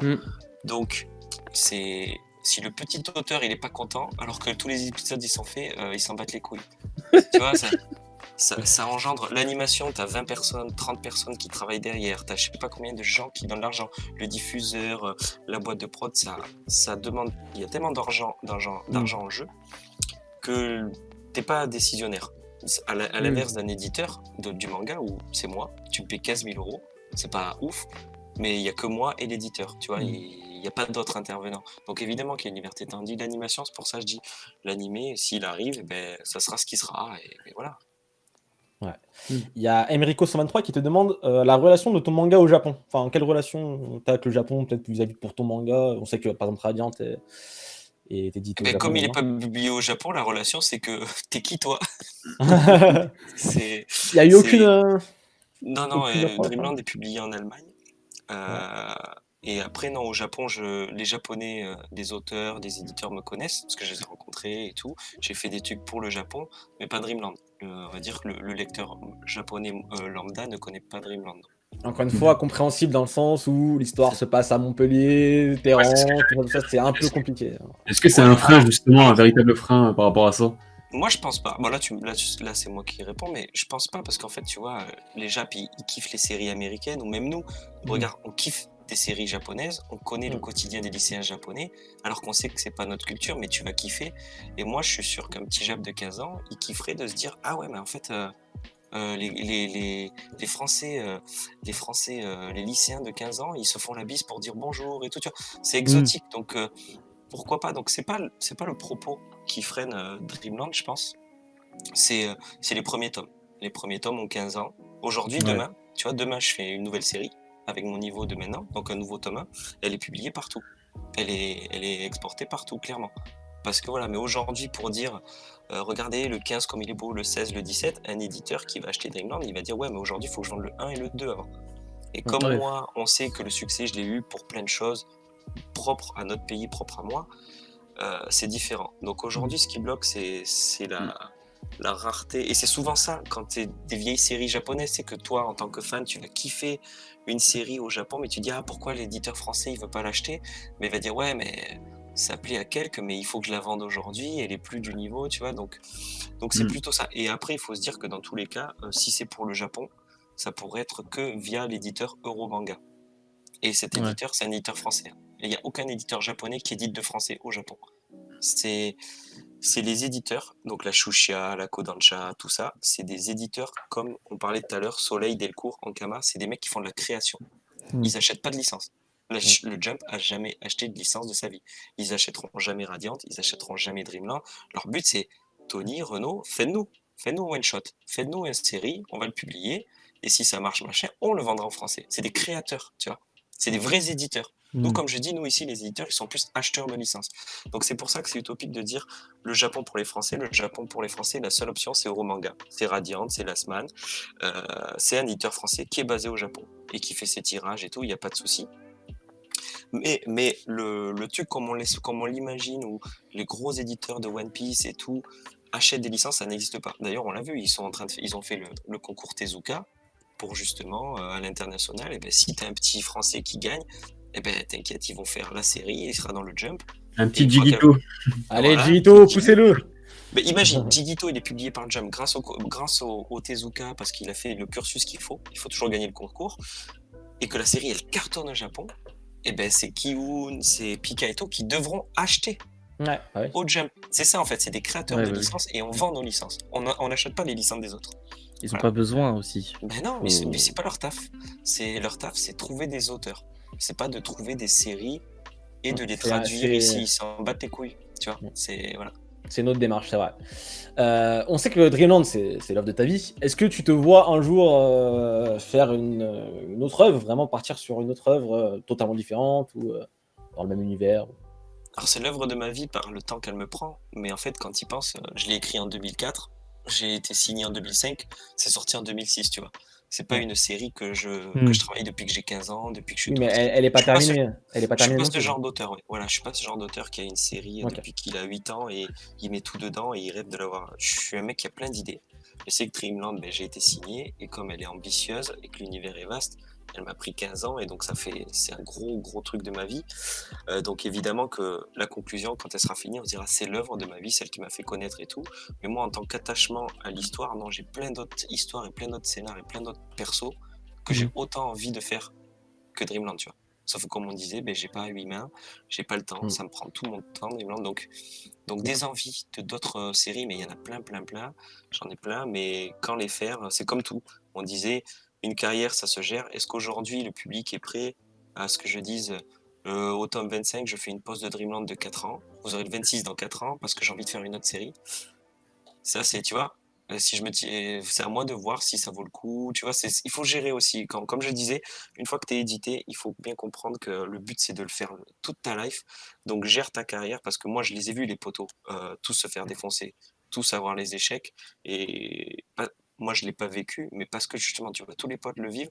Donc si le petit auteur il est pas content, alors que tous les épisodes ils sont faits, ils s'en battent les couilles. Tu vois, ça engendre l'animation, t'as 20 personnes, 30 personnes qui travaillent derrière, t'as je sais pas combien de gens qui donnent l'argent, le diffuseur, la boîte de prod, ça demande, il y a tellement d'argent en jeu que t'es pas décisionnaire. À l'inverse d'un éditeur du manga où c'est moi, tu me payes 15 000 €, c'est pas ouf, mais il y a que moi et l'éditeur, tu vois, il y a pas d'autres intervenants. Donc évidemment qu'il y a une liberté. T'as dit l'animation, c'est pour ça que je dis l'animé, s'il arrive, ben ça sera ce qui sera et voilà.
Ouais. Il y a Emerico123 qui te demande la relation de ton manga au Japon. Enfin, quelle relation tu as avec le Japon, peut-être vis-à-vis pour ton manga. On sait que par exemple Radiant est édité au Japon.
Comme il n'est pas publié au Japon, la relation c'est que t'es qui toi?
Il n'y a eu aucune.
Non, Dreamland est publié en Allemagne. Et après, non, au Japon, les Japonais, des auteurs, des éditeurs me connaissent, parce que je les ai rencontrés et tout. J'ai fait des trucs pour le Japon, mais pas Dreamland. On va dire que le lecteur japonais lambda ne connaît pas Dreamland.
Encore une fois, compréhensible dans le sens où l'histoire se passe à Montpellier, Téhéran, tout ça, c'est un peu compliqué.
Est-ce que c'est un frein, justement, un véritable frein par rapport à ça?
Moi, je pense pas. Bon, là, c'est moi qui réponds, mais je pense pas, parce qu'en fait, tu vois, les Japs, ils kiffent les séries américaines, ou même nous. Regarde, on kiffe des séries japonaises, on connaît le quotidien des lycéens japonais, alors qu'on sait que c'est pas notre culture, mais tu vas kiffer. Et moi, je suis sûr qu'un petit Jap de 15 ans, il kifferait de se dire, ah ouais, mais en fait, les Français, les lycéens de 15 ans, ils se font la bise pour dire bonjour et tout, tu vois. C'est exotique, donc pourquoi pas. Donc c'est pas le propos qui freine Dreamland, je pense. C'est les premiers tomes. Les premiers tomes ont 15 ans. Aujourd'hui, demain, tu vois, demain, je fais une nouvelle série avec mon niveau de maintenant, donc un nouveau tome 1. Elle est publiée partout. Elle est exportée partout, clairement. Parce que voilà, mais aujourd'hui, pour dire, regardez le 15 comme il est beau, le 16, le 17, un éditeur qui va acheter Dreamland, il va dire, ouais, mais aujourd'hui, il faut que je vende le 1 et le 2 avant. Et comme moi, on sait que le succès, je l'ai eu pour plein de choses, propres à notre pays, propres à moi, c'est différent. Donc aujourd'hui, ce qui bloque, c'est la rareté. Et c'est souvent ça, quand t'es des vieilles séries japonaises, c'est que toi, en tant que fan, tu vas kiffer une série au Japon, mais tu dis, ah, pourquoi l'éditeur français, il veut pas l'acheter? Mais il va dire, ouais, mais ça plaît à quelques, mais il faut que je la vende aujourd'hui, elle est plus du niveau, tu vois, donc c'est plutôt ça. Et après, il faut se dire que dans tous les cas, si c'est pour le Japon, ça pourrait être que via l'éditeur Euromanga. Et cet
Ouais.
éditeur, c'est un éditeur français. Et il n'y a aucun éditeur japonais qui édite de français au Japon. C'est les éditeurs, donc la Shueisha, la Kodansha, tout ça, c'est des éditeurs comme on parlait tout à l'heure, Soleil, Delcourt, Ankama, c'est des mecs qui font de la création. Ils n'achètent pas de licence. Le Jump a jamais acheté de licence de sa vie. Ils achèteront jamais Radiant, ils achèteront jamais Dreamland. Leur but c'est Tony, Renaud, faites-nous one shot, faites-nous une série, on va le publier, et si ça marche machin, on le vendra en français. C'est des créateurs, tu vois. C'est des vrais éditeurs. Nous, comme je dis, nous ici, les éditeurs, ils sont plus acheteurs de licences. Donc c'est pour ça que c'est utopique de dire le Japon pour les Français. Le Japon pour les Français, la seule option, c'est Euromanga. C'est Radiant, c'est Last Man. C'est un éditeur français qui est basé au Japon et qui fait ses tirages et tout, il n'y a pas de souci. Mais le truc comme on l'imagine, où les gros éditeurs de One Piece et tout achètent des licences, ça n'existe pas. D'ailleurs, on l'a vu, ils ont fait le concours Tezuka pour justement à l'international. Et ben si t'as un petit Français qui gagne, et ben t'inquiète, ils vont faire la série, il sera dans le Jump.
Un petit Jigito.
Allez,
Voilà.
Jito, poussez-le.
Mais imagine, Jigito, il est publié par le Jump grâce au Tezuka, parce qu'il a fait le cursus qu'il faut. Il faut toujours gagner le concours. Et que la série, elle cartonne au Japon. Et ben c'est Ki-hoon, c'est Pika Eto qui devront acheter
Ouais, ouais.
au Jump. C'est ça en fait, c'est des créateurs
Ouais,
de
bah oui.
licences et on vend nos licences. On n'achète pas les licences des autres.
Ils ont
Voilà.
pas besoin aussi.
Ben non, mais c'est pas leur taf. Leur taf, c'est trouver des auteurs. C'est pas de trouver des séries et de les traduire ici. Ils s'en battent les couilles. Tu vois, voilà.
C'est notre démarche, c'est vrai. On sait que Dreamland, c'est l'œuvre de ta vie. Est-ce que tu te vois un jour faire une autre œuvre, vraiment partir sur une autre œuvre totalement différente ou dans le même univers?
Alors c'est l'œuvre de ma vie par le temps qu'elle me prend, mais en fait quand tu y penses, je l'ai écrit en 2004, j'ai été signé en 2005, c'est sorti en 2006, tu vois. C'est pas une série que je travaille depuis que j'ai 15 ans, depuis que je suis
Oui,
tout
mais
petit.
elle est pas
Je suis pas
terminée. Elle est pas
Je suis
terminée
pas
non
ce
plus.
genre d'auteur, ouais. Voilà, je suis pas ce genre d'auteur qui a une série
Ok.
depuis qu'il a 8 ans et il met tout dedans et il rêve de l'avoir. Je suis un mec qui a plein d'idées. Je sais que Dreamland, ben, j'ai été signé et comme elle est ambitieuse et que l'univers est vaste, elle m'a pris 15 ans et donc c'est un gros truc de ma vie. Donc évidemment que la conclusion, quand elle sera finie, on se dira c'est l'œuvre de ma vie, celle qui m'a fait connaître et tout. Mais moi, en tant qu'attachement à l'histoire, non, j'ai plein d'autres histoires et plein d'autres scénars et plein d'autres persos que j'ai autant envie de faire que Dreamland, tu vois. Sauf que comme on disait, ben, j'ai pas 8 mains, j'ai pas le temps, ça me prend tout mon temps, Dreamland. Donc des envies de d'autres séries, mais il y en a plein, j'en ai plein, mais quand les faire, c'est comme tout. On disait, une carrière, ça se gère. Est-ce qu'aujourd'hui, le public est prêt à ce que je dise, au tome 25, je fais une pause de Dreamland de 4 ans, vous aurez le 26 dans 4 ans, parce que j'ai envie de faire une autre série. Ça, c'est, tu vois, si je me c'est à moi de voir si ça vaut le coup, tu vois, il faut gérer aussi. Comme je disais, une fois que tu es édité, il faut bien comprendre que le but, c'est de le faire toute ta life. Donc, gère ta carrière, parce que moi, je les ai vus, les poteaux, tous se faire défoncer, tous avoir les échecs, et moi, je l'ai pas vécu, mais parce que justement, tu vois, tous les potes le vivent,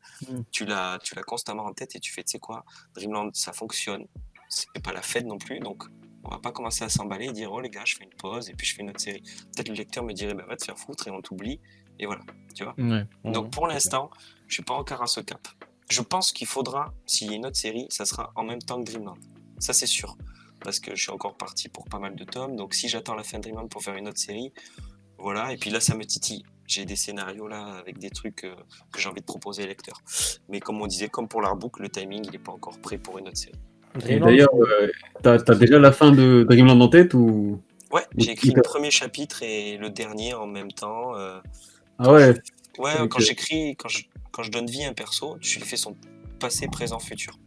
tu l'as constamment en tête et tu fais, tu sais quoi, Dreamland, ça fonctionne, c'est pas la fête non plus, donc on va pas commencer à s'emballer et dire oh les gars, je fais une pause et puis je fais une autre série. Peut-être le lecteur me dirait bah va te faire foutre et on t'oublie et voilà, tu vois.
Ouais.
Donc pour l'instant, je suis pas encore à ce cap. Je pense qu'il faudra, s'il y a une autre série, ça sera en même temps que Dreamland. Ça c'est sûr, parce que je suis encore parti pour pas mal de tomes. Donc si j'attends la fin de Dreamland pour faire une autre série, voilà. Et puis là, ça me titille. J'ai des scénarios là avec des trucs que j'ai envie de proposer aux lecteurs. Mais comme on disait, comme pour l'artbook, le timing il est pas encore prêt pour une autre série.
Et d'ailleurs, t'as déjà la fin de Dreamland en tête ou...
Ouais, j'ai écrit le premier chapitre et le dernier en même temps.
Ah ouais.
Quand j'écris, quand je donne vie à un perso, je lui fais son passé, présent, futur.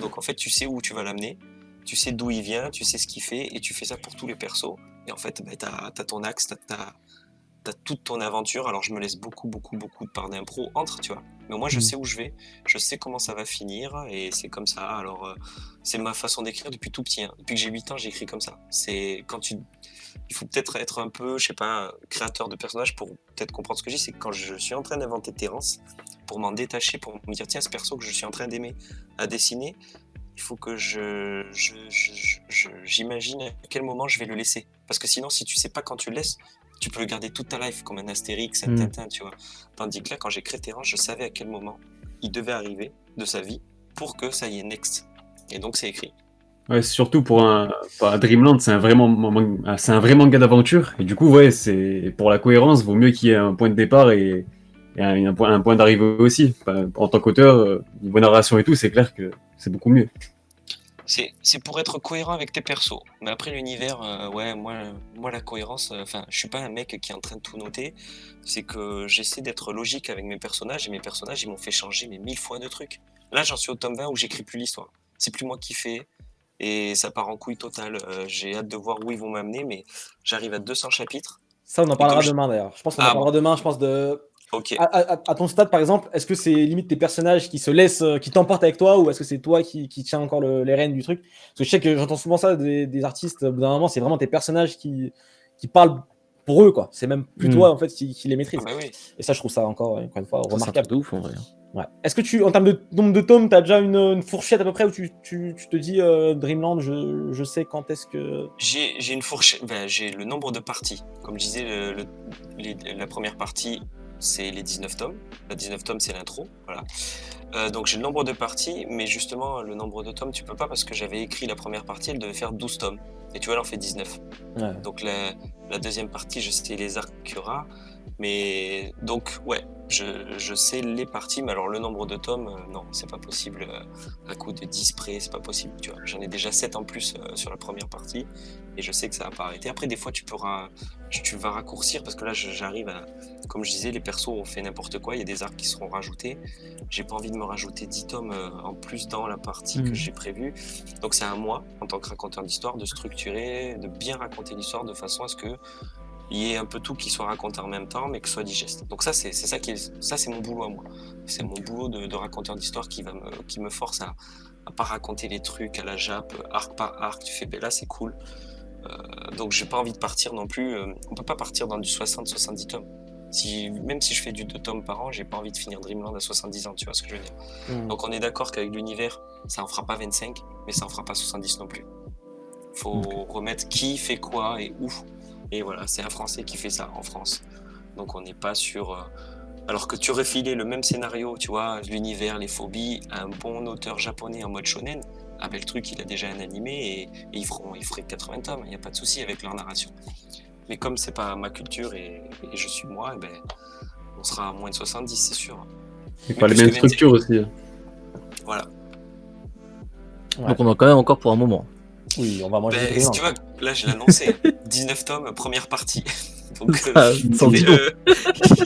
Donc en fait, tu sais où tu vas l'amener, tu sais d'où il vient, tu sais ce qu'il fait, et tu fais ça pour tous les persos. Et en fait, bah, t'as ton axe, t'as toute ton aventure. Alors je me laisse beaucoup de part d'impro entre, tu vois. Mais moi, je sais où je vais, je sais comment ça va finir, et c'est comme ça. Alors c'est ma façon d'écrire depuis tout petit. Hein. Depuis que j'ai 8 ans, j'écris comme ça. C'est il faut peut-être être un peu, je sais pas, créateur de personnages pour peut-être comprendre ce que je dis. C'est que quand je suis en train d'inventer Terrence, pour m'en détacher, pour me dire tiens, ce perso que je suis en train d'aimer à dessiner, il faut que j'imagine à quel moment je vais le laisser. Parce que sinon, si tu sais pas quand tu le laisses, tu peux le garder toute ta life comme un Astérix, un Tintin, tu vois. Tandis que là, quand j'ai créé Terrence, je savais à quel moment il devait arriver de sa vie pour que ça y est, next. Et donc, c'est écrit.
Ouais, surtout pour Dreamland, c'est un vrai manga d'aventure. Et du coup, ouais, c'est pour la cohérence, vaut mieux qu'il y ait un point de départ et un point d'arrivée aussi. Enfin, en tant qu'auteur, niveau narration et tout, c'est clair que c'est beaucoup mieux.
C'est pour être cohérent avec tes persos. Mais après l'univers, ouais, moi la cohérence, enfin, je suis pas un mec qui est en train de tout noter. C'est que j'essaie d'être logique avec mes personnages et mes personnages, ils m'ont fait changer mais 1000 fois de trucs. Là, j'en suis au tome 20 où j'écris plus l'histoire. C'est plus moi qui fais et ça part en couille totale. J'ai hâte de voir où ils vont m'amener, mais j'arrive à 200 chapitres.
Ça, on en
Et
parlera
comme je-
demain d'ailleurs. Je pense qu'on en
Ah
parlera
bon,
demain. Je pense de.
ok.
À ton stade, par exemple, est-ce que c'est limite tes personnages qui se laissent, qui t'emportent avec toi, ou est-ce que c'est toi qui tiens encore les rênes du truc? Parce que je sais que j'entends souvent ça des artistes, au bout d'un moment, c'est vraiment tes personnages qui parlent pour eux, quoi. C'est même plus toi, en fait, qui les
Ah
maîtrise.
bah oui.
Et ça, je trouve ça encore une fois,
Ça, c'est un
remarquable.
truc de ouf en vrai.
Ouais. Est-ce que en termes de nombre de tomes, tu as déjà une fourchette à peu près où tu te dis Dreamland, je sais quand est-ce que.
J'ai une fourchette, ben, j'ai le nombre de parties. Comme je disais, la première partie, c'est les 19 tomes. La 19 tomes, c'est l'intro. Voilà. Donc j'ai le nombre de parties, mais justement, le nombre de tomes, tu peux pas parce que j'avais écrit la première partie, elle devait faire 12 tomes. Et tu vois, elle en fait 19.
Ouais.
Donc la deuxième partie, je sais les arcs qu'il y aura. Mais donc, ouais, je sais les parties, mais alors le nombre de tomes, non, c'est pas possible. À coup de 10 près, c'est pas possible. Tu vois, j'en ai déjà 7 en plus sur la première partie. Et je sais que ça va pas arrêter. Après, des fois, tu vas raccourcir parce que là, j'arrive à. Comme je disais, les persos ont fait n'importe quoi. Il y a des arcs qui seront rajoutés. J'ai pas envie de me rajouter 10 tomes en plus dans la partie que j'ai prévue. Donc, c'est à moi, en tant que raconteur d'histoire, de structurer, de bien raconter l'histoire de façon à ce que il y ait un peu tout qui soit raconté en même temps, mais que ce soit digeste. Donc ça, c'est ça c'est mon boulot à moi. C'est mon boulot de raconteur d'histoire qui me force à pas raconter les trucs à la Jap, arc par arc. Tu fais, ben là, c'est cool. Donc j'ai pas envie de partir non plus. On peut pas partir dans du 60-70 tomes. Même si je fais du 2 tomes par an, j'ai pas envie de finir Dreamland à 70 ans, tu vois ce que je veux dire. Donc on est d'accord qu'avec l'univers, ça en fera pas 25, mais ça en fera pas 70 non plus. Faut remettre qui fait quoi et où. Et voilà, c'est un Français qui fait ça en France. Donc on n'est pas sur... Alors que tu aurais filé le même scénario, tu vois, l'univers, les phobies, à un bon auteur japonais en mode shonen, ah ben le truc, il a déjà un animé et ils feraient 80 tomes, il n'y a pas de souci avec leur narration. Mais comme c'est pas ma culture et je suis moi, ben, on sera à moins de 70, c'est sûr.
C'est pas les mêmes structures aussi.
Voilà.
Ouais.
Donc on en a quand même encore pour un moment.
Oui, on va manger
Ben,
du
si tu vois, là je l'ai annoncé, 19 tomes, première partie. Donc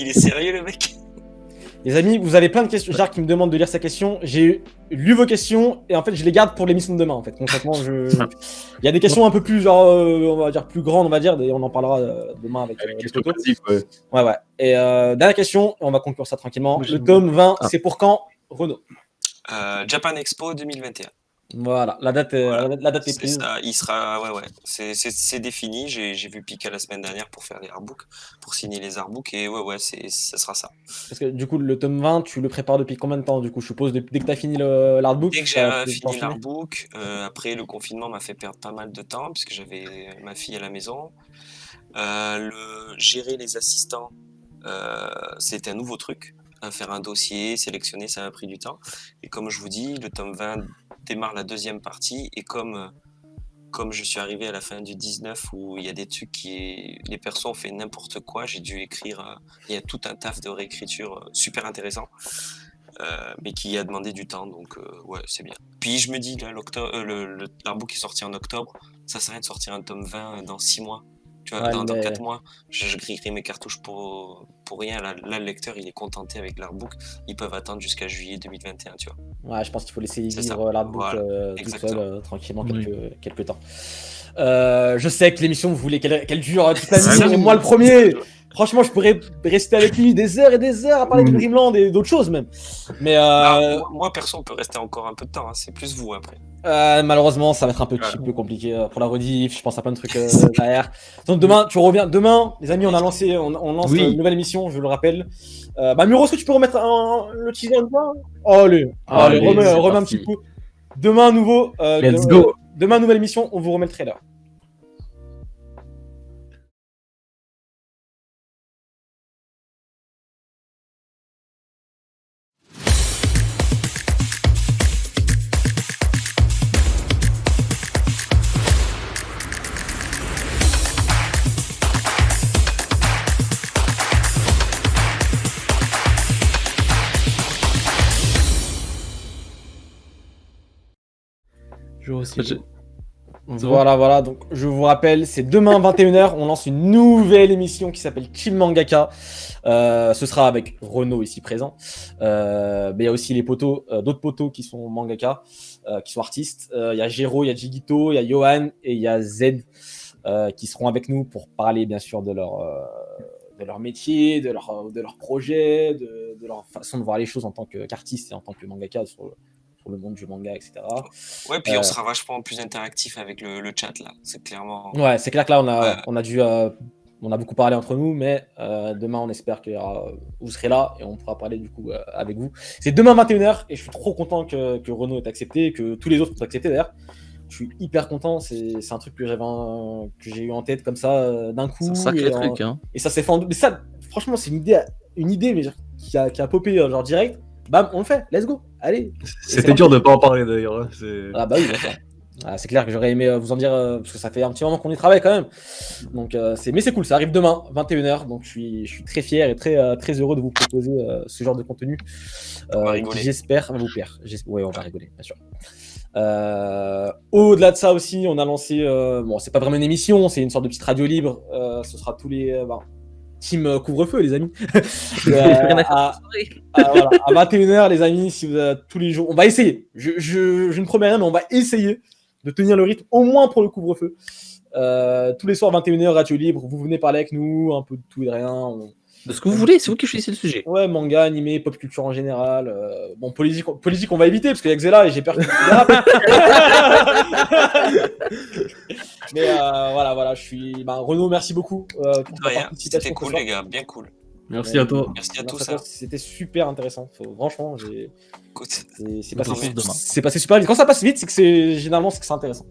il est sérieux le mec.
Les amis, vous avez plein de questions. Jacques qui me demande de lire sa question. J'ai lu vos questions et en fait, je les garde pour l'émission de demain. En fait, concrètement, il y a des questions un peu plus, genre, on va dire plus grandes, on va dire, et on en parlera demain avec les
questions
photos.
classiques, ouais.
Ouais. Et dernière question, et on va conclure ça tranquillement. Le tome 20, c'est pour quand, Renaud?
Japan Expo 2021.
Voilà, la date est prise.
Ça, il sera, ouais, c'est défini. J'ai vu Pika la semaine dernière pour faire les artbooks, pour signer les artbooks, et ouais, ça sera ça.
Parce que du coup, le tome 20, tu le prépares depuis combien de temps? Du coup, je suppose dès que tu as fini l'artbook.
Dès que j'ai fini l'artbook, après le confinement m'a fait perdre pas mal de temps puisque j'avais ma fille à la maison. Gérer les assistants, c'était un nouveau truc. Faire un dossier, sélectionner, ça m'a pris du temps. Et comme je vous dis, le tome 20 démarre la deuxième partie. Et comme je suis arrivé à la fin du 19 où il y a des trucs les persos ont fait n'importe quoi, j'ai dû écrire. Il y a tout un taf de réécriture super intéressant. Mais qui a demandé du temps, donc ouais, c'est bien. Puis je me dis, là, l'artbook est sorti en octobre, ça sert à rien de sortir un tome 20 dans 6 mois. Tu vois, dans 4 mois, je grillerai mes cartouches pour rien. Là, le lecteur, il est contenté avec l'artbook. Ils peuvent attendre jusqu'à juillet 2021, tu vois.
Ouais, je pense qu'il faut laisser vivre l'artbook tout seul, tranquillement, quelques temps. Je sais que l'émission, vous voulez qu'elle dure toute la nuit, et moi le premier. Franchement, je pourrais rester avec lui des heures et des heures à parler de Dreamland et d'autres choses même. Mais
moi, perso, on peut rester encore un peu de temps. Hein. C'est plus vous après.
Malheureusement, ça va être un peu peu compliqué pour la rediff. Je pense à plein de trucs derrière. Donc demain, tu reviens. Demain, les amis, on lance une nouvelle émission, je le rappelle. Muro, est-ce que tu peux remettre le teaser une fois? Allez, remets un petit coup. Demain, nouveau.
Let's go.
Demain, nouvelle émission, on vous remet le trailer.
Jour aussi
Je-
beau.
Voilà. Donc, je vous rappelle, c'est demain 21h. On lance une nouvelle émission qui s'appelle Team Mangaka. Ce sera avec Renaud ici présent. Mais il y a aussi les potos, d'autres potos qui sont mangaka, qui sont artistes. Il y a Géro, il y a Jigito, il y a Johan et il y a Z qui seront avec nous pour parler bien sûr de leur métier, de leur projet, de leur façon de voir les choses en tant qu'artiste et en tant que mangaka sur le monde du manga, etc.
Ouais, puis on sera vachement plus interactif avec le chat là. C'est clairement.
Ouais, c'est clair que là,
Ouais.
on a beaucoup parlé entre nous, mais demain, on espère que vous serez là et on pourra parler du coup avec vous. C'est demain 21h et je suis trop content que Renaud ait accepté, que tous les autres ont accepté d'ailleurs. Je suis hyper content, c'est un truc que j'ai eu en tête comme ça d'un coup.
C'est un sacré
et,
truc, hein.
Et ça s'est fait mais ça, franchement, c'est une idée mais genre, qui a popé genre direct. Bam, on le fait, let's go, allez.
C'était dur de pas en parler d'ailleurs. Hein.
Ah bah oui, d'accord. C'est clair que j'aurais aimé vous en dire, parce que ça fait un petit moment qu'on y travaille quand même. Donc, mais c'est cool, ça arrive demain, 21h. Donc, je suis très fier et très heureux de vous proposer ce genre de contenu.
On va rigoler.
J'espère vous plaire. Ouais, on va rigoler, bien sûr. Au-delà de ça aussi, on a lancé, bon, c'est pas vraiment une émission, c'est une sorte de petite radio libre. Ce sera tous les team couvre-feu, les amis. À 21h, les amis, si vous tous les jours, on va essayer. Je ne promets rien, mais on va essayer de tenir le rythme, au moins pour le couvre-feu. Tous les soirs, 21h, radio libre. Vous venez parler avec nous, un peu de tout et de rien.
De ce que vous voulez, c'est vous qui choisissez le sujet.
Ouais, manga, animé, pop culture en général. Bon, politique, on va éviter parce qu'il y a Xela et j'ai peur qu'il dérape. Mais voilà, je suis. Renaud, merci beaucoup pour ta
Rien,
participation.
c'était cool,
ce soir.
les gars, bien cool.
Merci à toi.
Merci à
Merci
tous.
toi, c'était super intéressant. Franchement,
Écoute,
c'est passé,
On se retrouve demain.
c'est passé super vite. Quand ça passe vite, c'est que généralement c'est intéressant.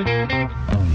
Thank you.